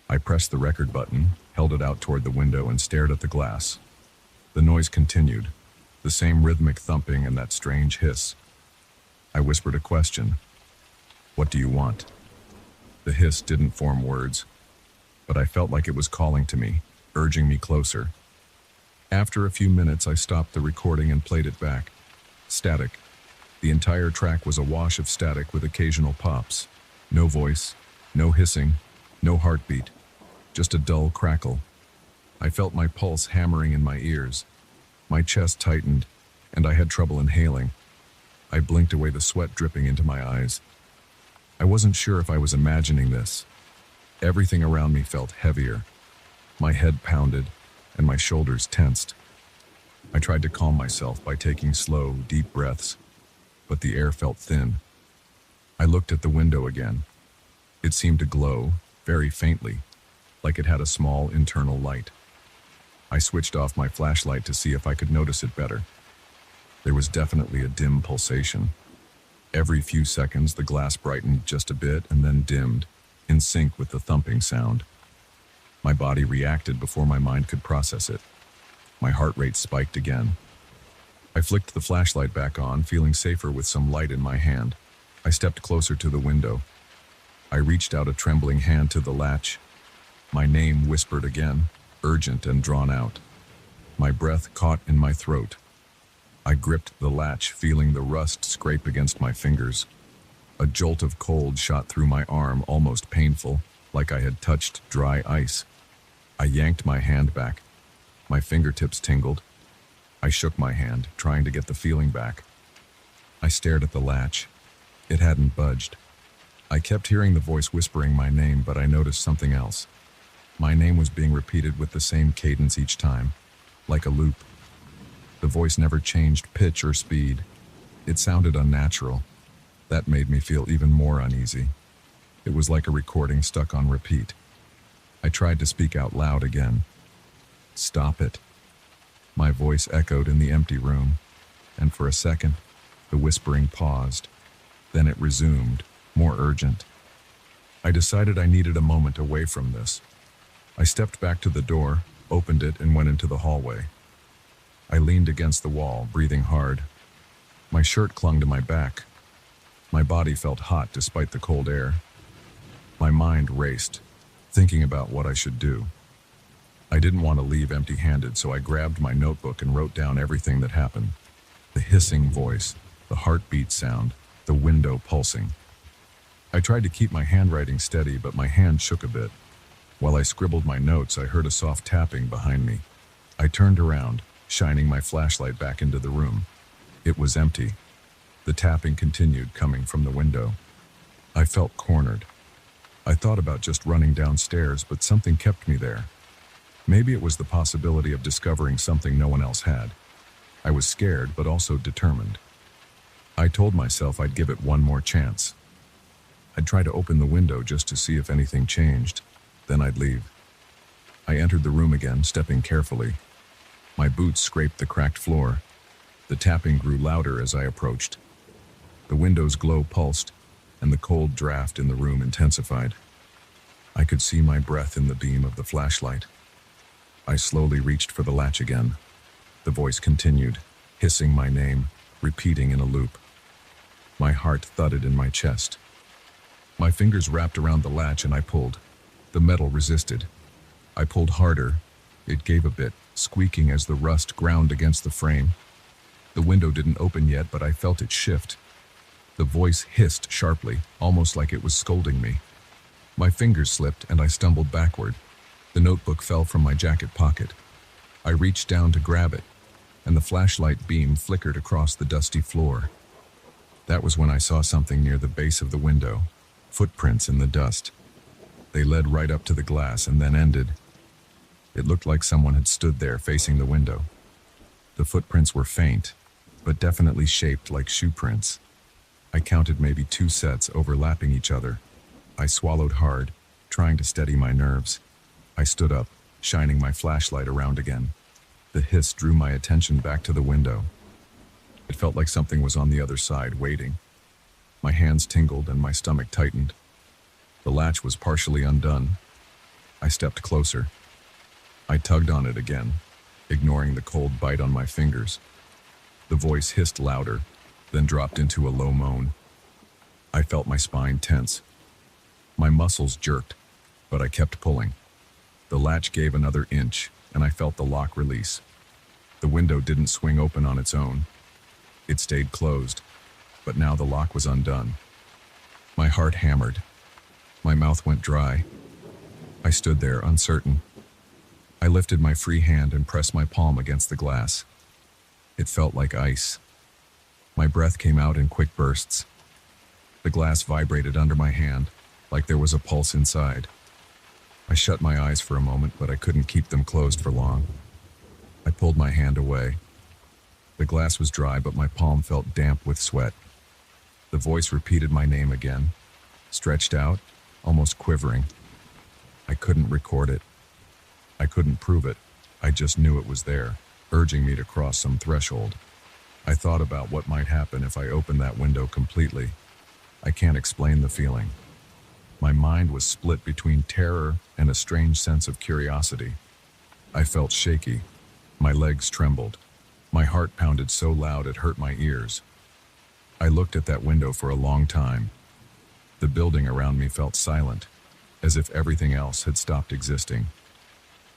I pressed the record button, held it out toward the window, and stared at the glass. The noise continued, the same rhythmic thumping and that strange hiss. I whispered a question. "What do you want?" The hiss didn't form words, but I felt like it was calling to me, urging me closer. After a few minutes, I stopped the recording and played it back. Static. The entire track was awash of static with occasional pops. No voice, no hissing, no heartbeat, just a dull crackle. I felt my pulse hammering in my ears. My chest tightened, and I had trouble inhaling. I blinked away, the sweat dripping into my eyes. I wasn't sure if I was imagining this. Everything around me felt heavier. My head pounded, and my shoulders tensed. I tried to calm myself by taking slow, deep breaths, but the air felt thin. I looked at the window again. It seemed to glow, very faintly, like it had a small internal light. I switched off my flashlight to see if I could notice it better. There was definitely a dim pulsation. Every few seconds, the glass brightened just a bit and then dimmed, in sync with the thumping sound. My body reacted before my mind could process it. My heart rate spiked again. I flicked the flashlight back on, feeling safer with some light in my hand. I stepped closer to the window. I reached out a trembling hand to the latch. My name whispered again, urgent and drawn out. My breath caught in my throat. I gripped the latch, feeling the rust scrape against my fingers. A jolt of cold shot through my arm, almost painful, like I had touched dry ice. I yanked my hand back. My fingertips tingled. I shook my hand, trying to get the feeling back. I stared at the latch. It hadn't budged. I kept hearing the voice whispering my name, but I noticed something else. My name was being repeated with the same cadence each time, like a loop. The voice never changed pitch or speed. It sounded unnatural. That made me feel even more uneasy. It was like a recording stuck on repeat. I tried to speak out loud again. "Stop it." My voice echoed in the empty room, and for a second, the whispering paused. Then it resumed, more urgent. I decided I needed a moment away from this. I stepped back to the door, opened it, and went into the hallway. I leaned against the wall, breathing hard. My shirt clung to my back. My body felt hot despite the cold air. My mind raced, thinking about what I should do. I didn't want to leave empty-handed, so I grabbed my notebook and wrote down everything that happened. The hissing voice, the heartbeat sound, the window pulsing. I tried to keep my handwriting steady, but my hand shook a bit. While I scribbled my notes, I heard a soft tapping behind me. I turned around, shining my flashlight back into the room. It was empty. The tapping continued, coming from the window. I felt cornered. I thought about just running downstairs, but something kept me there. Maybe it was the possibility of discovering something no one else had. I was scared, but also determined. I told myself I'd give it one more chance. I'd try to open the window just to see if anything changed. Then I'd leave. I entered the room again, stepping carefully. My boots scraped the cracked floor. The tapping grew louder as I approached. The window's glow pulsed, and the cold draft in the room intensified. I could see my breath in the beam of the flashlight. I slowly reached for the latch again. The voice continued, hissing my name, repeating in a loop. My heart thudded in my chest. My fingers wrapped around the latch and I pulled. The metal resisted. I pulled harder. It gave a bit, squeaking as the rust ground against the frame. The window didn't open yet, but I felt it shift. The voice hissed sharply, almost like it was scolding me. My fingers slipped and I stumbled backward. The notebook fell from my jacket pocket. I reached down to grab it, and the flashlight beam flickered across the dusty floor. That was when I saw something near the base of the window, footprints in the dust. They led right up to the glass and then ended. It looked like someone had stood there facing the window. The footprints were faint, but definitely shaped like shoe prints. I counted maybe 2 sets overlapping each other. I swallowed hard, trying to steady my nerves. I stood up, shining my flashlight around again. The hiss drew my attention back to the window. It felt like something was on the other side, waiting. My hands tingled and my stomach tightened. The latch was partially undone. I stepped closer. I tugged on it again, ignoring the cold bite on my fingers. The voice hissed louder, then dropped into a low moan. I felt my spine tense. My muscles jerked, but I kept pulling. The latch gave another inch, and I felt the lock release. The window didn't swing open on its own. It stayed closed, but now the lock was undone. My heart hammered. My mouth went dry. I stood there, uncertain. I lifted my free hand and pressed my palm against the glass. It felt like ice. My breath came out in quick bursts. The glass vibrated under my hand, like there was a pulse inside. I shut my eyes for a moment, but I couldn't keep them closed for long. I pulled my hand away. The glass was dry, but my palm felt damp with sweat. The voice repeated my name again, stretched out, almost quivering. I couldn't record it. I couldn't prove it. I just knew it was there, urging me to cross some threshold. I thought about what might happen if I opened that window completely. I can't explain the feeling. My mind was split between terror and a strange sense of curiosity. I felt shaky. My legs trembled. My heart pounded so loud it hurt my ears. I looked at that window for a long time. The building around me felt silent, as if everything else had stopped existing.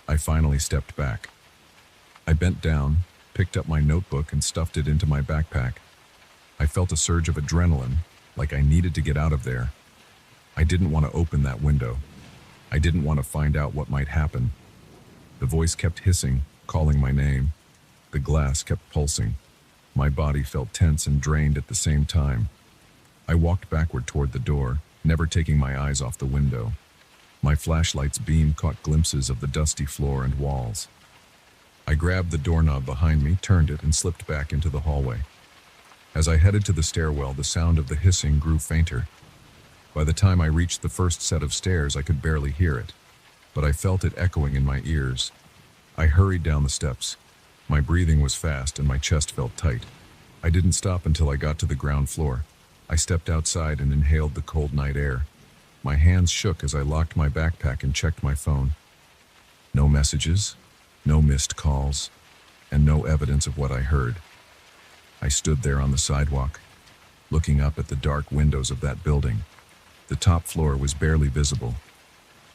I finally stepped back. I bent down, picked up my notebook and stuffed it into my backpack. I felt a surge of adrenaline, like I needed to get out of there. I didn't want to open that window. I didn't want to find out what might happen. The voice kept hissing, calling my name. The glass kept pulsing. My body felt tense and drained at the same time. I walked backward toward the door, never taking my eyes off the window. My flashlight's beam caught glimpses of the dusty floor and walls. I grabbed the doorknob behind me, turned it, and slipped back into the hallway. As I headed to the stairwell, the sound of the hissing grew fainter. By the time I reached the first set of stairs, I could barely hear it, but I felt it echoing in my ears. I hurried down the steps. My breathing was fast and my chest felt tight. I didn't stop until I got to the ground floor. I stepped outside and inhaled the cold night air. My hands shook as I locked my backpack and checked my phone. No messages, no missed calls, and no evidence of what I heard. I stood there on the sidewalk, looking up at the dark windows of that building. The top floor was barely visible.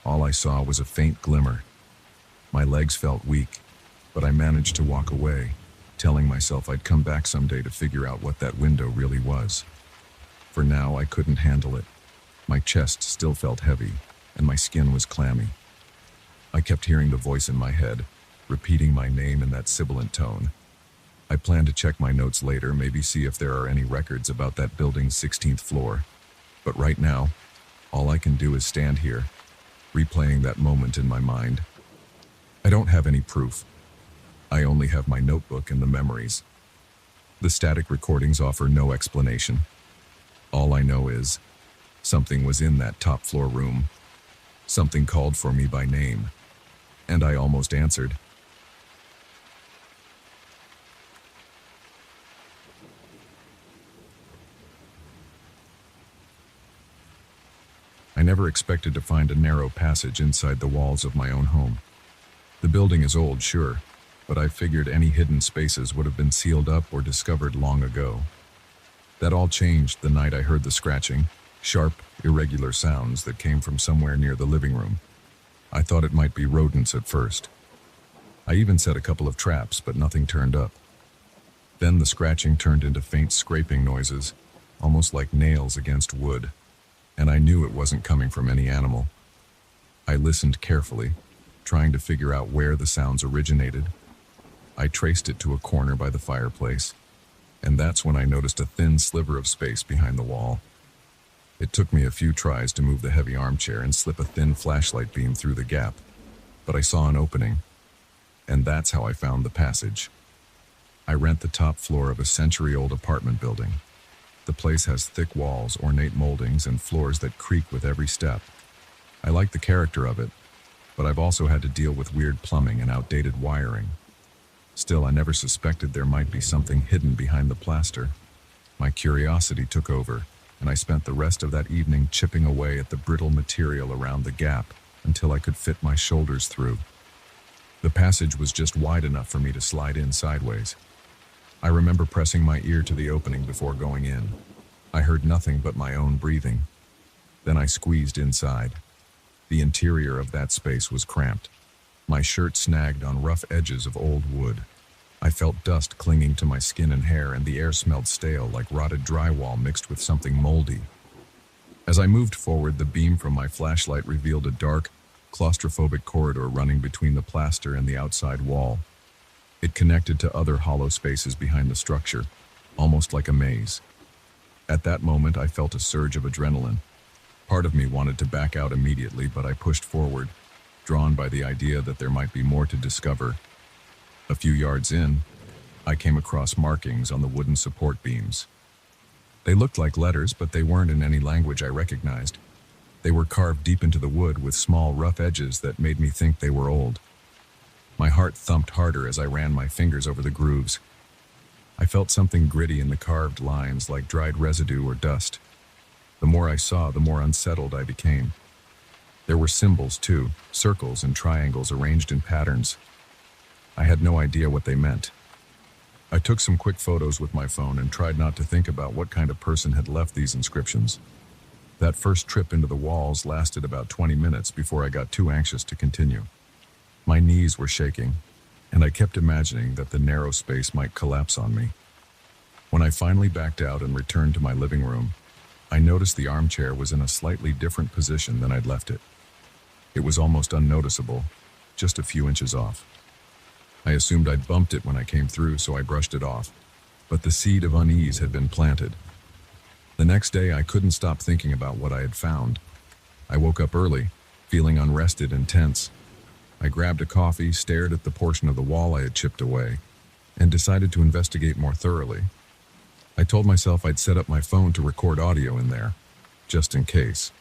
All I saw was a faint glimmer. My legs felt weak, but I managed to walk away, telling myself I'd come back someday to figure out what that window really was. For now, I couldn't handle it. My chest still felt heavy, and my skin was clammy. I kept hearing the voice in my head, repeating my name in that sibilant tone. I plan to check my notes later, maybe see if there are any records about that building's 16th floor. But right now, all I can do is stand here, replaying that moment in my mind. I don't have any proof. I only have my notebook and the memories. The static recordings offer no explanation. All I know is, something was in that top floor room. Something called for me by name, and I almost answered. I never expected to find a narrow passage inside the walls of my own home. The building is old, sure, but I figured any hidden spaces would have been sealed up or discovered long ago. That all changed the night I heard the scratching, sharp, irregular sounds that came from somewhere near the living room. I thought it might be rodents at first. I even set a couple of traps, but nothing turned up. Then the scratching turned into faint scraping noises, almost like nails against wood, and I knew it wasn't coming from any animal. I listened carefully, trying to figure out where the sounds originated. I traced it to a corner by the fireplace, and that's when I noticed a thin sliver of space behind the wall. It took me a few tries to move the heavy armchair and slip a thin flashlight beam through the gap, but I saw an opening, and that's how I found the passage. I rent the top floor of a century-old apartment building. The place has thick walls, ornate moldings, and floors that creak with every step. I like the character of it, but I've also had to deal with weird plumbing and outdated wiring. Still, I never suspected there might be something hidden behind the plaster. My curiosity took over, and I spent the rest of that evening chipping away at the brittle material around the gap until I could fit my shoulders through. The passage was just wide enough for me to slide in sideways. I remember pressing my ear to the opening before going in. I heard nothing but my own breathing. Then I squeezed inside. The interior of that space was cramped. My shirt snagged on rough edges of old wood. I felt dust clinging to my skin and hair, and the air smelled stale, like rotted drywall mixed with something moldy. As I moved forward, the beam from my flashlight revealed a dark, claustrophobic corridor running between the plaster and the outside wall. It connected to other hollow spaces behind the structure, almost like a maze. At that moment, I felt a surge of adrenaline. Part of me wanted to back out immediately, but I pushed forward, drawn by the idea that there might be more to discover. A few yards in, I came across markings on the wooden support beams. They looked like letters, but they weren't in any language I recognized. They were carved deep into the wood with small, rough edges that made me think they were old. My heart thumped harder as I ran my fingers over the grooves. I felt something gritty in the carved lines, like dried residue or dust. The more I saw, the more unsettled I became. There were symbols, too, circles and triangles arranged in patterns. I had no idea what they meant. I took some quick photos with my phone and tried not to think about what kind of person had left these inscriptions. That first trip into the walls lasted about 20 minutes before I got too anxious to continue. My knees were shaking, and I kept imagining that the narrow space might collapse on me. When I finally backed out and returned to my living room, I noticed the armchair was in a slightly different position than I'd left it. It was almost unnoticeable, just a few inches off. I assumed I'd bumped it when I came through, so I brushed it off, but the seed of unease had been planted. The next day, I couldn't stop thinking about what I had found. I woke up early, feeling unrested and tense. I grabbed a coffee, stared at the portion of the wall I had chipped away, and decided to investigate more thoroughly. I told myself I'd set up my phone to record audio in there, just in case.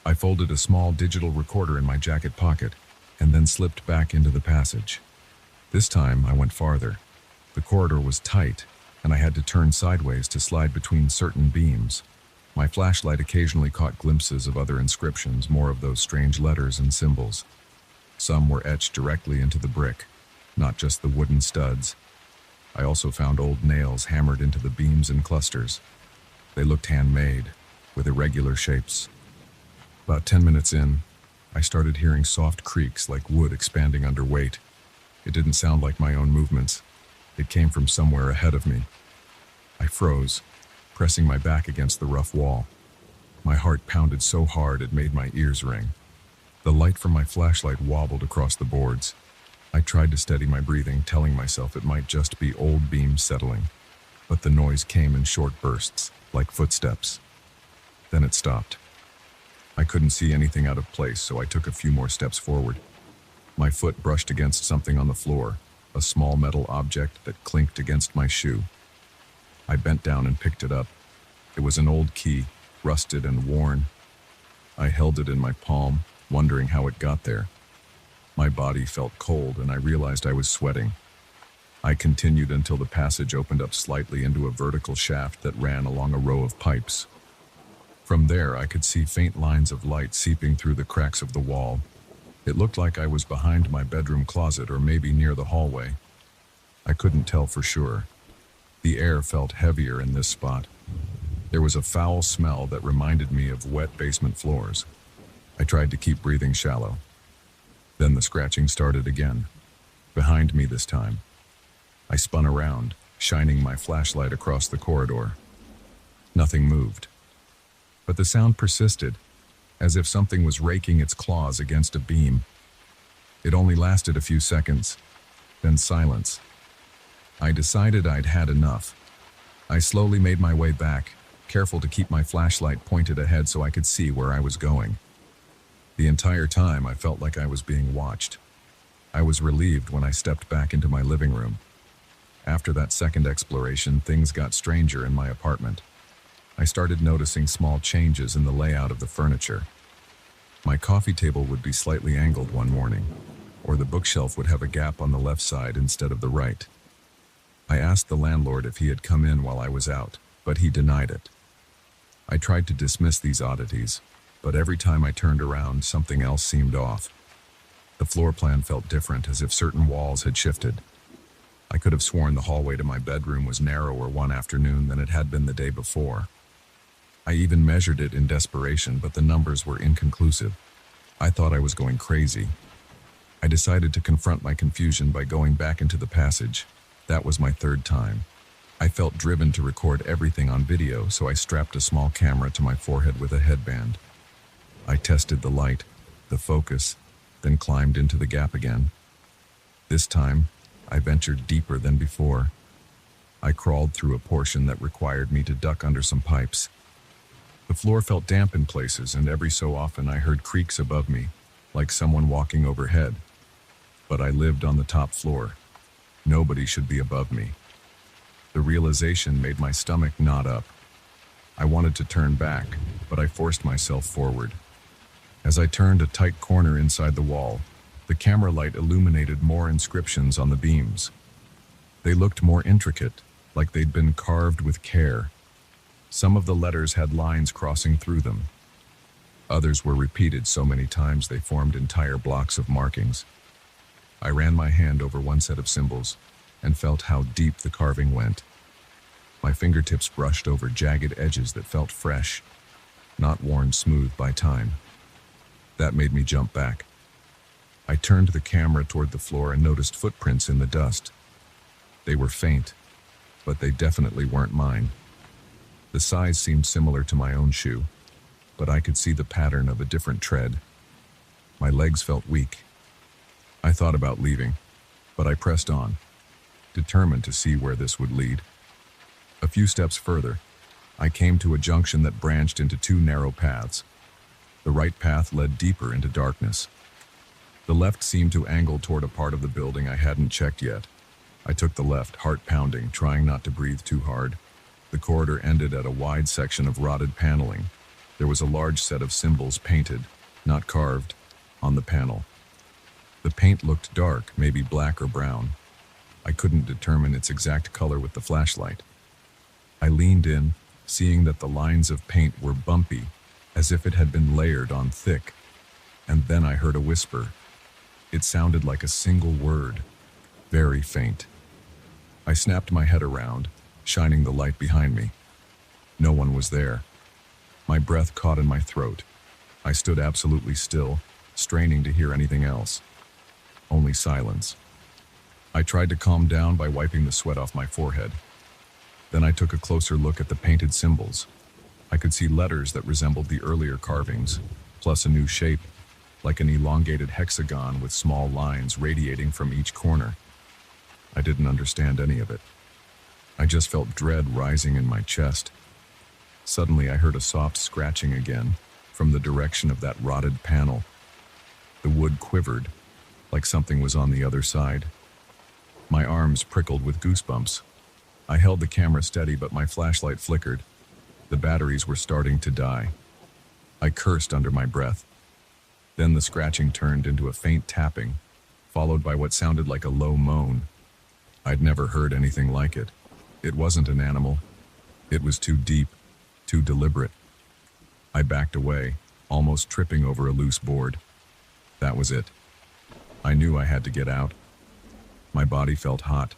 I folded a small digital recorder in my jacket pocket, and then slipped back into the passage. This time, I went farther. The corridor was tight, and I had to turn sideways to slide between certain beams. My flashlight occasionally caught glimpses of other inscriptions, more of those strange letters and symbols. Some were etched directly into the brick, not just the wooden studs. I also found old nails hammered into the beams in clusters. They looked handmade, with irregular shapes. About 10 minutes in, I started hearing soft creaks like wood expanding under weight. It didn't sound like my own movements. It came from somewhere ahead of me. I froze, pressing my back against the rough wall. My heart pounded so hard it made my ears ring. The light from my flashlight wobbled across the boards. I tried to steady my breathing, telling myself it might just be old beams settling. But the noise came in short bursts, like footsteps. Then it stopped. I couldn't see anything out of place, so I took a few more steps forward. My foot brushed against something on the floor, a small metal object that clinked against my shoe. I bent down and picked it up. It was an old key, rusted and worn. I held it in my palm, wondering how it got there. My body felt cold, and I realized I was sweating. I continued until the passage opened up slightly into a vertical shaft that ran along a row of pipes. From there, I could see faint lines of light seeping through the cracks of the wall. It looked like I was behind my bedroom closet or maybe near the hallway. I couldn't tell for sure. The air felt heavier in this spot. There was a foul smell that reminded me of wet basement floors. I tried to keep breathing shallow. Then the scratching started again, behind me this time. I spun around, shining my flashlight across the corridor. Nothing moved. But the sound persisted, as if something was raking its claws against a beam. It only lasted a few seconds, then silence. I decided I'd had enough. I slowly made my way back, careful to keep my flashlight pointed ahead so I could see where I was going. The entire time, I felt like I was being watched. I was relieved when I stepped back into my living room. After that second exploration, things got stranger in my apartment. I started noticing small changes in the layout of the furniture. My coffee table would be slightly angled one morning, or the bookshelf would have a gap on the left side instead of the right. I asked the landlord if he had come in while I was out, but he denied it. I tried to dismiss these oddities, but every time I turned around, something else seemed off. The floor plan felt different, as if certain walls had shifted. I could have sworn the hallway to my bedroom was narrower one afternoon than it had been the day before. I even measured it in desperation, but the numbers were inconclusive. I thought I was going crazy. I decided to confront my confusion by going back into the passage. That was my third time. I felt driven to record everything on video, so I strapped a small camera to my forehead with a headband. I tested the light, the focus, then climbed into the gap again. This time, I ventured deeper than before. I crawled through a portion that required me to duck under some pipes. The floor felt damp in places, and every so often I heard creaks above me, like someone walking overhead. But I lived on the top floor. Nobody should be above me. The realization made my stomach knot up. I wanted to turn back, but I forced myself forward. As I turned a tight corner inside the wall, the camera light illuminated more inscriptions on the beams. They looked more intricate, like they'd been carved with care. Some of the letters had lines crossing through them. Others were repeated so many times they formed entire blocks of markings. I ran my hand over one set of symbols and felt how deep the carving went. My fingertips brushed over jagged edges that felt fresh, not worn smooth by time. That made me jump back. I turned the camera toward the floor and noticed footprints in the dust. They were faint, but they definitely weren't mine. The size seemed similar to my own shoe, but I could see the pattern of a different tread. My legs felt weak. I thought about leaving, but I pressed on, determined to see where this would lead. A few steps further, I came to a junction that branched into two narrow paths. The right path led deeper into darkness. The left seemed to angle toward a part of the building I hadn't checked yet. I took the left, heart pounding, trying not to breathe too hard. The corridor ended at a wide section of rotted paneling. There was a large set of symbols painted, not carved, on the panel. The paint looked dark, maybe black or brown. I couldn't determine its exact color with the flashlight. I leaned in, seeing that the lines of paint were bumpy, as if it had been layered on thick. And then I heard a whisper. It sounded like a single word, very faint. I snapped my head around, shining the light behind me. No one was there. My breath caught in my throat. I stood absolutely still, straining to hear anything else. Only silence. I tried to calm down by wiping the sweat off my forehead. Then I took a closer look at the painted symbols. I could see letters that resembled the earlier carvings, plus a new shape, like an elongated hexagon with small lines radiating from each corner. I didn't understand any of it. I just felt dread rising in my chest. Suddenly I heard a soft scratching again, from the direction of that rotted panel. The wood quivered, like something was on the other side. My arms prickled with goosebumps. I held the camera steady, but my flashlight flickered. The batteries were starting to die. I cursed under my breath. Then the scratching turned into a faint tapping, followed by what sounded like a low moan. I'd never heard anything like it. It wasn't an animal. It was too deep, too deliberate. I backed away, almost tripping over a loose board. That was it. I knew I had to get out. My body felt hot,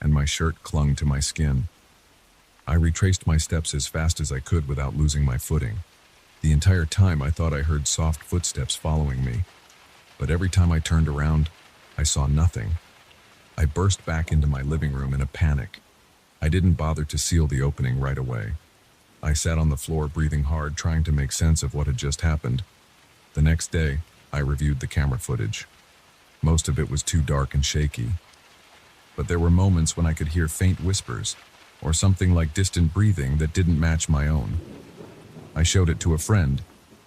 and my shirt clung to my skin. I retraced my steps as fast as I could without losing my footing. The entire time I thought I heard soft footsteps following me, but every time I turned around, I saw nothing. I burst back into my living room in a panic. I didn't bother to seal the opening right away. I sat on the floor breathing hard, trying to make sense of what had just happened. The next day, I reviewed the camera footage. Most of it was too dark and shaky, but there were moments when I could hear faint whispers, or something like distant breathing that didn't match my own. I showed it to a friend,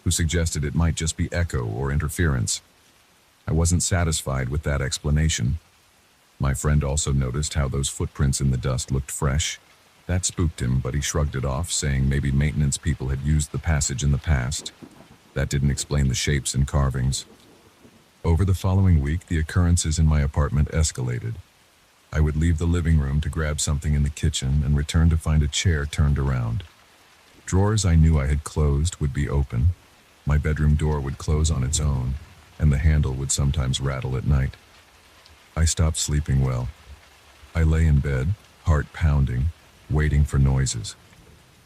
who suggested it might just be echo or interference. I wasn't satisfied with that explanation. My friend also noticed how those footprints in the dust looked fresh. That spooked him, but he shrugged it off, saying maybe maintenance people had used the passage in the past. That didn't explain the shapes and carvings. Over the following week, the occurrences in my apartment escalated. I would leave the living room to grab something in the kitchen and return to find a chair turned around. Drawers I knew I had closed would be open. My bedroom door would close on its own, and the handle would sometimes rattle at night. I stopped sleeping well. I lay in bed, heart pounding, waiting for noises.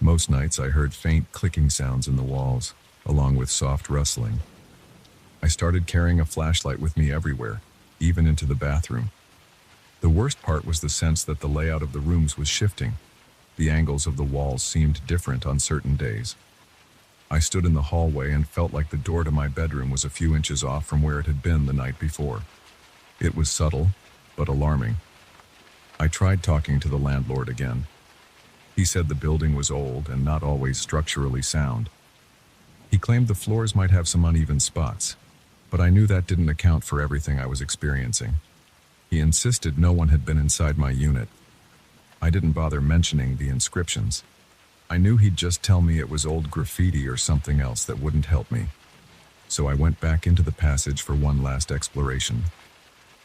Most nights I heard faint clicking sounds in the walls, along with soft rustling. I started carrying a flashlight with me everywhere, even into the bathroom. The worst part was the sense that the layout of the rooms was shifting. The angles of the walls seemed different on certain days. I stood in the hallway and felt like the door to my bedroom was a few inches off from where it had been the night before. It was subtle, but alarming. I tried talking to the landlord again. He said the building was old and not always structurally sound. He claimed the floors might have some uneven spots, but I knew that didn't account for everything I was experiencing. He insisted no one had been inside my unit. I didn't bother mentioning the inscriptions. I knew he'd just tell me it was old graffiti or something else that wouldn't help me. So I went back into the passage for one last exploration.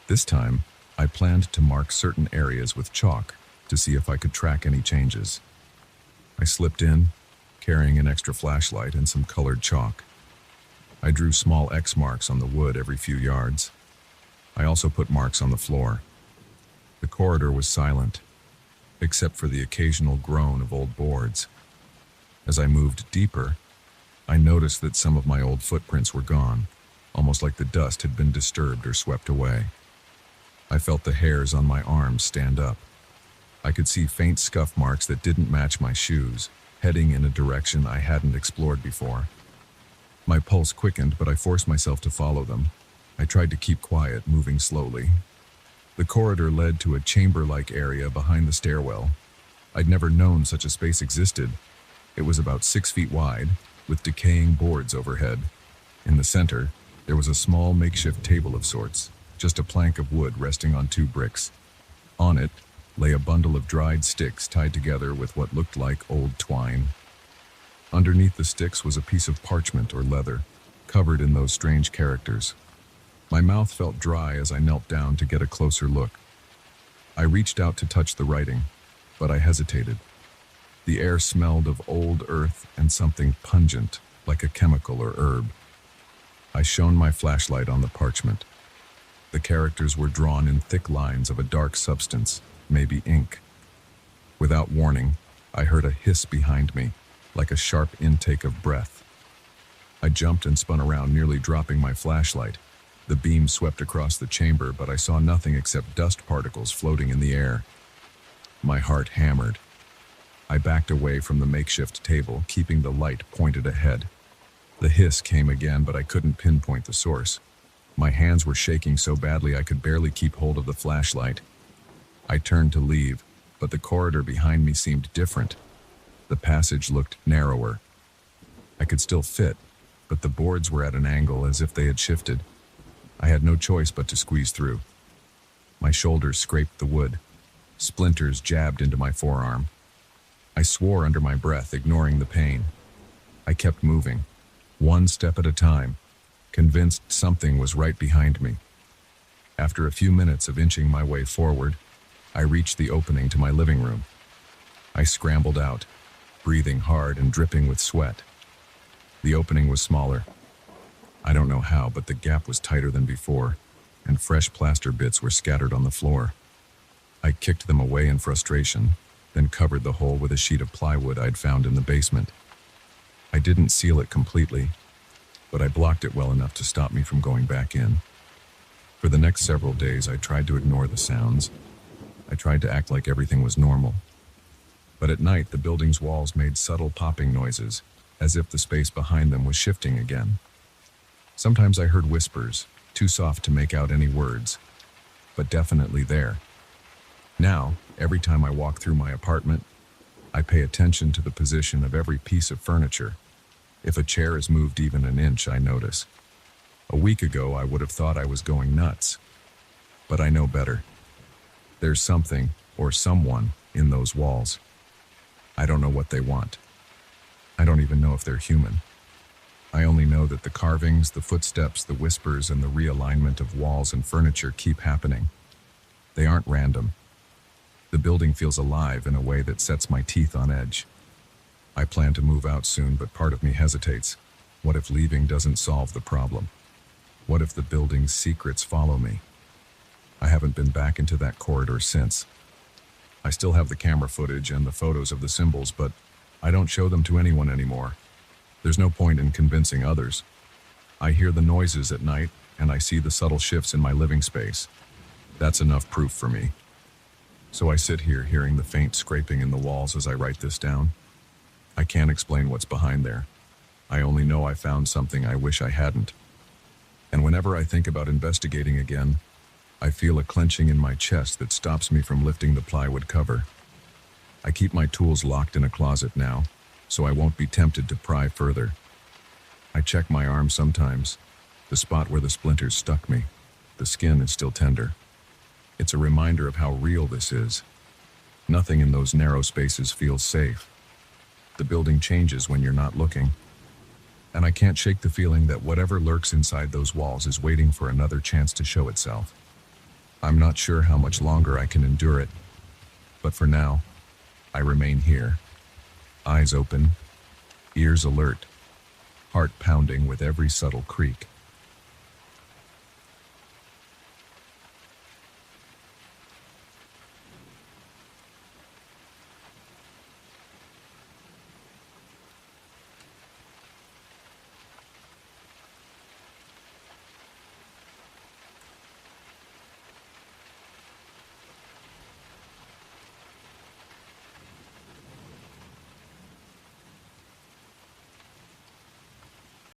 This time, I planned to mark certain areas with chalk to see if I could track any changes. I slipped in, carrying an extra flashlight and some colored chalk. I drew small X marks on the wood every few yards. I also put marks on the floor. The corridor was silent, except for the occasional groan of old boards. As I moved deeper, I noticed that some of my old footprints were gone, almost like the dust had been disturbed or swept away. I felt the hairs on my arms stand up. I could see faint scuff marks that didn't match my shoes, heading in a direction I hadn't explored before. My pulse quickened, but I forced myself to follow them. I tried to keep quiet, moving slowly. The corridor led to a chamber-like area behind the stairwell. I'd never known such a space existed. It was about 6 feet wide, with decaying boards overhead. In the center, there was a small makeshift table of sorts, just a plank of wood resting on 2 bricks. On it lay a bundle of dried sticks tied together with what looked like old twine. Underneath the sticks was a piece of parchment or leather, covered in those strange characters. My mouth felt dry as I knelt down to get a closer look. I reached out to touch the writing, but I hesitated. The air smelled of old earth and something pungent, like a chemical or herb. I shone my flashlight on the parchment. The characters were drawn in thick lines of a dark substance, maybe ink. Without warning, I heard a hiss behind me, like a sharp intake of breath. I jumped and spun around, nearly dropping my flashlight. The beam swept across the chamber, but I saw nothing except dust particles floating in the air. My heart hammered. I backed away from the makeshift table, keeping the light pointed ahead. The hiss came again, but I couldn't pinpoint the source. My hands were shaking so badly I could barely keep hold of the flashlight. I turned to leave, but the corridor behind me seemed different. The passage looked narrower. I could still fit, but the boards were at an angle as if they had shifted. I had no choice but to squeeze through. My shoulders scraped the wood. Splinters jabbed into my forearm. I swore under my breath, ignoring the pain. I kept moving, one step at a time, convinced something was right behind me. After a few minutes of inching my way forward, I reached the opening to my living room. I scrambled out, breathing hard and dripping with sweat. The opening was smaller. I don't know how, but the gap was tighter than before, and fresh plaster bits were scattered on the floor. I kicked them away in frustration, then covered the hole with a sheet of plywood I'd found in the basement. I didn't seal it completely, but I blocked it well enough to stop me from going back in. For the next several days, I tried to ignore the sounds. I tried to act like everything was normal. But at night, the building's walls made subtle popping noises, as if the space behind them was shifting again. Sometimes I heard whispers, too soft to make out any words, but definitely there. Now, every time I walk through my apartment, I pay attention to the position of every piece of furniture. If a chair is moved even an inch, I notice. A week ago, I would have thought I was going nuts. But I know better. There's something, or someone, in those walls. I don't know what they want. I don't even know if they're human. I only know that the carvings, the footsteps, the whispers, and the realignment of walls and furniture keep happening. They aren't random. The building feels alive in a way that sets my teeth on edge. I plan to move out soon, but part of me hesitates. What if leaving doesn't solve the problem? What if the building's secrets follow me? I haven't been back into that corridor since. I still have the camera footage and the photos of the symbols, but I don't show them to anyone anymore. There's no point in convincing others. I hear the noises at night, and I see the subtle shifts in my living space. That's enough proof for me. So I sit here hearing the faint scraping in the walls as I write this down. I can't explain what's behind there. I only know I found something I wish I hadn't. And whenever I think about investigating again, I feel a clenching in my chest that stops me from lifting the plywood cover. I keep my tools locked in a closet now, so I won't be tempted to pry further. I check my arm sometimes, the spot where the splinters stuck me. The skin is still tender. It's a reminder of how real this is. Nothing in those narrow spaces feels safe. The building changes when you're not looking. And I can't shake the feeling that whatever lurks inside those walls is waiting for another chance to show itself. I'm not sure how much longer I can endure it, but for now, I remain here. Eyes open, ears alert, heart pounding with every subtle creak.